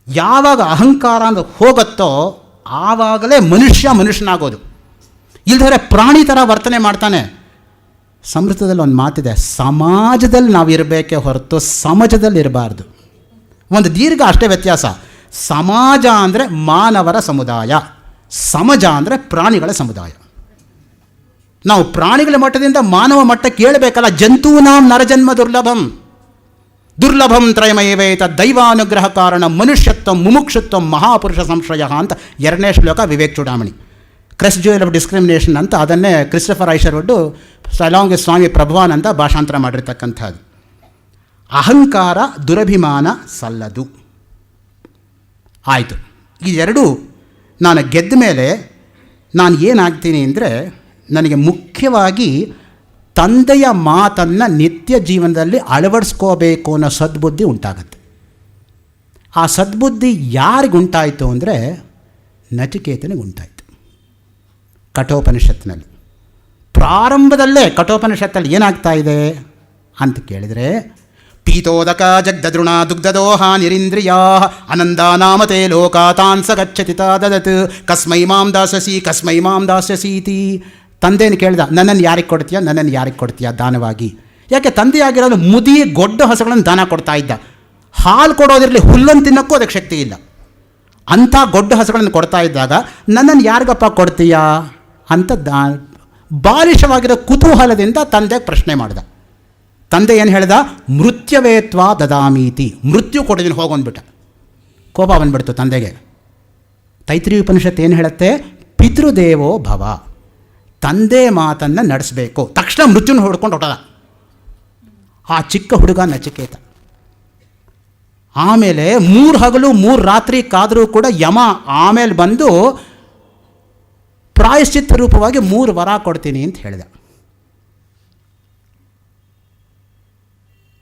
ಯಾವಾಗ ಅಹಂಕಾರ ಅಂತ ಹೋಗುತ್ತೋ ಆವಾಗಲೇ ಮನುಷ್ಯನಾಗೋದು. ಇಲ್ದರೆ ಪ್ರಾಣಿ ಥರ ವರ್ತನೆ ಮಾಡ್ತಾನೆ. ಸಂಸ್ಕೃತದಲ್ಲಿ ಒಂದು ಮಾತಿದೆ, ಸಮಾಜದಲ್ಲಿ ನಾವು ಇರಬೇಕೇ ಹೊರತು ಸಮಾಜದಲ್ಲಿ ಇರಬಾರ್ದು. ಒಂದು ದೀರ್ಘ ಅಷ್ಟೇ ವ್ಯತ್ಯಾಸ. ಸಮಾಜ ಅಂದರೆ ಮಾನವರ ಸಮುದಾಯ, ಸಮಾಜ ಅಂದರೆ ಪ್ರಾಣಿಗಳ ಸಮುದಾಯ. ನಾವು ಪ್ರಾಣಿಗಳ ಮಟ್ಟದಿಂದ ಮಾನವ ಮಟ್ಟಕ್ಕೆ ಕೇಳಬೇಕಲ್ಲ. ಜಂತೂನಾಂ ನರಜನ್ಮ ದುರ್ಲಭಂ, ದುರ್ಲಭಂ ತ್ರಯಮಯವೇತ ದೈವಾನುಗ್ರಹ ಕಾರಣ ಮನುಷ್ಯತ್ವ ಮುಮುಕ್ಷುತ್ವ ಮಹಾಪುರುಷ ಸಂಶ್ರಯ ಅಂತ 2ನೇ ಶ್ಲೋಕ Vivek Chudamani. Cress jewel of discrimination ಅಂತ ಅದನ್ನೇ ಕ್ರಿಸ್ಟಫರ್ ಐಶರ್ವುಡ್ ಅಲಾಂಗ್ ವಿತ್ ಸ್ವಾಮಿ ಪ್ರಭುವಾನಂದ ಭಾಷಾಂತರ ಮಾಡಿರ್ತಕ್ಕಂಥದ್ದು. ಅಹಂಕಾರ ದುರಭಿಮಾನ ಸಲ್ಲದು. ಆಯಿತು, ಇದೆರಡೂ ನಾನು ಗೆದ್ದ ಮೇಲೆ ನಾನು ಏನಾಗ್ತೀನಿ ಅಂದರೆ, ನನಗೆ ಮುಖ್ಯವಾಗಿ ತಂದೆಯ ಮಾತನ್ನು ನಿತ್ಯ ಜೀವನದಲ್ಲಿ ಅಳವಡಿಸ್ಕೋಬೇಕು ಅನ್ನೋ ಸದ್ಬುದ್ಧಿ ಉಂಟಾಗತ್ತೆ. ಆ ಸದ್ಬುದ್ಧಿ ಯಾರಿಗುಂಟಾಯಿತು ಅಂದರೆ, ನಚಿಕೇತನಿಗೆ ಉಂಟಾಯಿತು. ಕಠೋಪನಿಷತ್ತಿನಲ್ಲಿ ಪ್ರಾರಂಭದಲ್ಲೇ ಕಠೋಪನಿಷತ್ತಲ್ಲಿ ಏನಾಗ್ತಾ ಇದೆ ಅಂತ ಕೇಳಿದರೆ, ಪೀತೋದಕ ಜಗ್ದದೃಣ ದುಗ್ಧದೋಹ ನಿರಿಂದ್ರಿಯಾ ಅನಂದಾನಾಮತೆ ಲೋಕಾತಾನ್ ಸ ಗಚ್ಚತಿ ತದತ್ ಕಸ್ಮೈ ಮಾಂ ದಾಸ್ಯಸಿ ಕಸ್ಮೈ ಮಾಂ ದಾಸ್ಯಸೀತಿ. ತಂದೆಯನ್ನು ಕೇಳಿದ, ನನ್ನನ್ನು ಯಾರಿಗೆ ಕೊಡ್ತೀಯಾ, ನನ್ನನ್ನು ಯಾರಿಗೆ ಕೊಡ್ತೀಯಾ ದಾನವಾಗಿ? ಯಾಕೆ ತಂದೆಯಾಗಿರೋದು ಮುದಿ ಗೊಡ್ಡ ಹಸುಗಳನ್ನು ದಾನ ಕೊಡ್ತಾ ಇದ್ದ. ಹಾಲು ಕೊಡೋದಿರಲಿ, ಹುಲ್ಲನ್ನು ತಿನ್ನೋಕ್ಕೂ ಅದಕ್ಕೆ ಶಕ್ತಿ ಇಲ್ಲ. ಅಂಥ ಗೊಡ್ಡ ಹಸುಗಳನ್ನು ಕೊಡ್ತಾ ಇದ್ದಾಗ ನನ್ನನ್ನು ಯಾರಿಗಪ್ಪ ಕೊಡ್ತೀಯಾ ಅಂತ ಬಾಲಿಶವಾಗಿರೋ ಕುತೂಹಲದಿಂದ ತಂದೆಗೆ ಪ್ರಶ್ನೆ ಮಾಡಿದ. ತಂದೆ ಏನು ಹೇಳ್ದ? ಮೃತ್ಯವೇತ್ವಾ ದದಾಮೀತಿ, ಮೃತ್ಯು ಕೊಟ್ಟಿದ್ದೀನಿ ಹೋಗೊಂಡ್ಬಿಟ್ಟ. ಕೋಪ ಬಂದ್ಬಿಡ್ತು ತಂದೆಗೆ. ತೈತ್ರಿ ಉಪನಿಷತ್ತು ಏನು ಹೇಳುತ್ತೆ? ಪಿತೃದೇವೋ ಭವ, ತಂದೆ ಮಾತನ್ನು ನಡೆಸಬೇಕು. ತಕ್ಷಣ ಮೃತ್ಯುನ ಹೊಡ್ಕೊಂಡು ಹೊಟ್ಟದ ಆ ಚಿಕ್ಕ ಹುಡುಗ ನಚಿಕೇತ. ಆಮೇಲೆ 3 ಹಗಲು 3 ರಾತ್ರಿ ಕಾದರೂ ಕೂಡ ಯಮ ಆಮೇಲೆ ಬಂದು ಪ್ರಾಯಶ್ಚಿತ್ತ ರೂಪವಾಗಿ 3 ವರ ಕೊಡ್ತೀನಿ ಅಂತ ಹೇಳಿದ.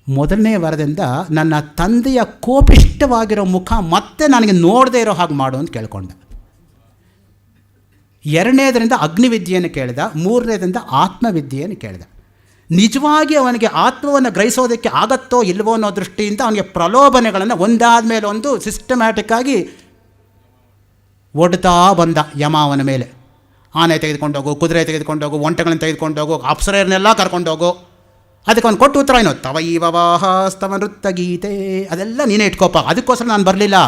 ಮೊದಲನೇ ವರದಿಂದ ನನ್ನ ತಂದೆಯ ಕೋಪಿಷ್ಟವಾಗಿರೋ ಮುಖ ಮತ್ತೆ ನನಗೆ ನೋಡದೇ ಇರೋ ಹಾಗೆ ಮಾಡು ಅಂತ ಕೇಳ್ಕೊಂಡ. 2ನೇದರಿಂದ ಅಗ್ನಿವಿದ್ಯೆಯನ್ನು ಕೇಳಿದ. 3ನೇದರಿಂದ ಆತ್ಮವಿದ್ಯೆಯನ್ನು ಕೇಳಿದ. ನಿಜವಾಗಿ ಅವನಿಗೆ ಆತ್ಮವನ್ನು ಗ್ರಹಿಸೋದಕ್ಕೆ ಆಗತ್ತೋ ಇಲ್ವೋ ಅನ್ನೋ ದೃಷ್ಟಿಯಿಂದ ಅವನಿಗೆ ಪ್ರಲೋಭನೆಗಳನ್ನು ಒಂದಾದ ಮೇಲೆ ಒಂದು ಸಿಸ್ಟಮ್ಯಾಟಿಕ್ಕಾಗಿ ಒಡ್ತಾ ಬಂದ ಯಮ ಅವನ ಮೇಲೆ. ಆನೆ ತೆಗೆದುಕೊಂಡೋಗು, ಕುದುರೆ ತೆಗೆದುಕೊಂಡೋಗು, ಒಂಟೆಗಳನ್ನು ತೆಗೆದುಕೊಂಡೋಗು, ಅಪ್ಸರೆಯರನ್ನೆಲ್ಲ ಕರ್ಕೊಂಡೋಗು. ಅದಕ್ಕೆ ಅವನು ಕೊಟ್ಟು ಉತ್ತರ ಏನು? ತವೈವ ವಾಹಸ್ತವ ನೃತ್ಯ ಗೀತೆ, ಅದೆಲ್ಲ ನೀನೇ ಇಟ್ಕೋಪ. ಅದಕ್ಕೋಸ್ಕರ ನಾನು ಬರಲಿಲ್ಲ.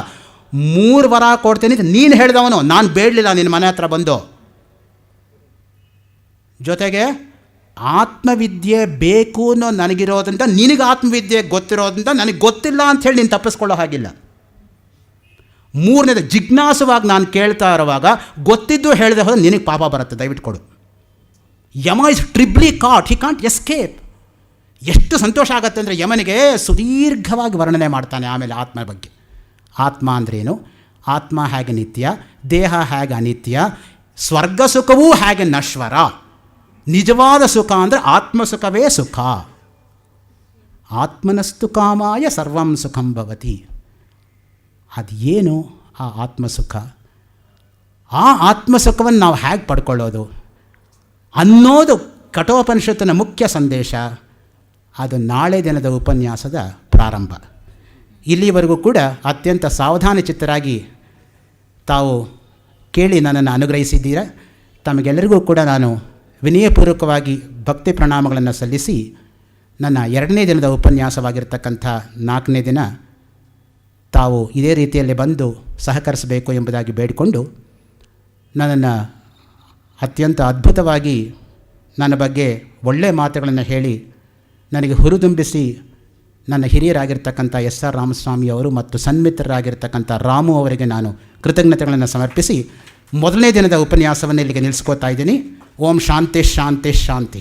3 ವರ ಕೊಡ್ತೀನಿ ಅಂತ ನೀನು ಹೇಳಿದವನು, ನಾನು ಬೇಡಲಿಲ್ಲ ನಿನ್ನ ಮನೆ ಹತ್ರ ಬಂದು. ಜೊತೆಗೆ ಆತ್ಮವಿದ್ಯೆ ಬೇಕು ಅನ್ನೋ ನನಗಿರೋದ್ರಿಂದ ನಿನಗೆ ಆತ್ಮವಿದ್ಯೆ ಗೊತ್ತಿರೋದ್ರಿಂದ ನನಗೆ ಗೊತ್ತಿಲ್ಲ ಅಂಥೇಳಿ ನೀನು ತಪ್ಪಿಸ್ಕೊಳ್ಳೋ ಹಾಗಿಲ್ಲ. 3ನೇದು, ಜಿಜ್ಞಾಸವಾಗಿ ನಾನು ಕೇಳ್ತಾ ಇರುವಾಗ ಗೊತ್ತಿದ್ದು ಹೇಳಿದೆ ಹೋದರೆ ನಿನಗೆ ಪಾಪ ಬರುತ್ತೆ, ದಯವಿಟ್ಟು ಕೊಡು. Yama is terribly caught, he can't escape. ಎಷ್ಟು ಸಂತೋಷ ಆಗುತ್ತೆ ಅಂದರೆ ಯಮನಿಗೆ ಸುದೀರ್ಘವಾಗಿ ವರ್ಣನೆ ಮಾಡ್ತಾನೆ ಆಮೇಲೆ ಆತ್ಮ ಬಗ್ಗೆ. ಆತ್ಮ ಅಂದ್ರೇನು, ಆತ್ಮ ಹೇಗೆ ನಿತ್ಯ, ದೇಹ ಹೇಗೆ ಅನಿತ್ಯ, ಸ್ವರ್ಗ ಸುಖವೂ ಹೇಗೆ ನಶ್ವರ, ನಿಜವಾದ ಸುಖ ಅಂದರೆ ಆತ್ಮಸುಖವೇ ಸುಖ. ಆತ್ಮನಸ್ತು ಕಾಮಾಯ ಸರ್ವಂ ಸುಖಂ ಭವತಿ. ಅದೇನು ಆ ಆತ್ಮಸುಖ? ಆ ಆತ್ಮಸುಖವನ್ನು ನಾವು ಹೇಗೆ ಪಡ್ಕೊಳ್ಳೋದು ಅನ್ನೋದು ಕಠೋಪನಿಷತ್ತಿನ ಮುಖ್ಯ ಸಂದೇಶ. ಅದು ನಾಳೆ ದಿನದ ಉಪನ್ಯಾಸದ ಪ್ರಾರಂಭ. ಇಲ್ಲಿವರೆಗೂ ಕೂಡ ಅತ್ಯಂತ ಸಾವಧಾನ ಚಿತ್ತರಾಗಿ ತಾವು ಕೇಳಿ ನನ್ನನ್ನು ಅನುಗ್ರಹಿಸಿದ್ದೀರ. ತಮಗೆಲ್ಲರಿಗೂ ಕೂಡ ನಾನು ವಿನಯಪೂರ್ವಕವಾಗಿ ಭಕ್ತಿ ಪ್ರಣಾಮಗಳನ್ನು ಸಲ್ಲಿಸಿ ನನ್ನ 2ನೇ ದಿನದ ಉಪನ್ಯಾಸವಾಗಿರ್ತಕ್ಕಂಥ 4ನೇ ದಿನ ತಾವು ಇದೇ ರೀತಿಯಲ್ಲಿ ಬಂದು ಸಹಕರಿಸಬೇಕು ಎಂಬುದಾಗಿ ಬೇಡಿಕೊಂಡು, ನನ್ನನ್ನು ಅತ್ಯಂತ ಅದ್ಭುತವಾಗಿ ನನ್ನ ಬಗ್ಗೆ ಒಳ್ಳೆಯ ಮಾತುಗಳನ್ನು ಹೇಳಿ ನನಗೆ ಹುರಿದುಂಬಿಸಿ ನನ್ನ ಹಿರಿಯರಾಗಿರ್ತಕ್ಕಂಥ SR ರಾಮಸ್ವಾಮಿಯವರು ಮತ್ತು ಸನ್ಮಿತ್ರರಾಗಿರ್ತಕ್ಕಂಥ ರಾಮು ಅವರಿಗೆ ನಾನು ಕೃತಜ್ಞತೆಗಳನ್ನು ಸಮರ್ಪಿಸಿ 1ನೇ ದಿನದ ಉಪನ್ಯಾಸವನ್ನು ಇಲ್ಲಿಗೆ ನಿಲ್ಲಿಸ್ಕೋತಾ ಇದ್ದೀನಿ. ಓಂ ಶಾಂತಿ ಶಾಂತಿ ಶಾಂತಿ.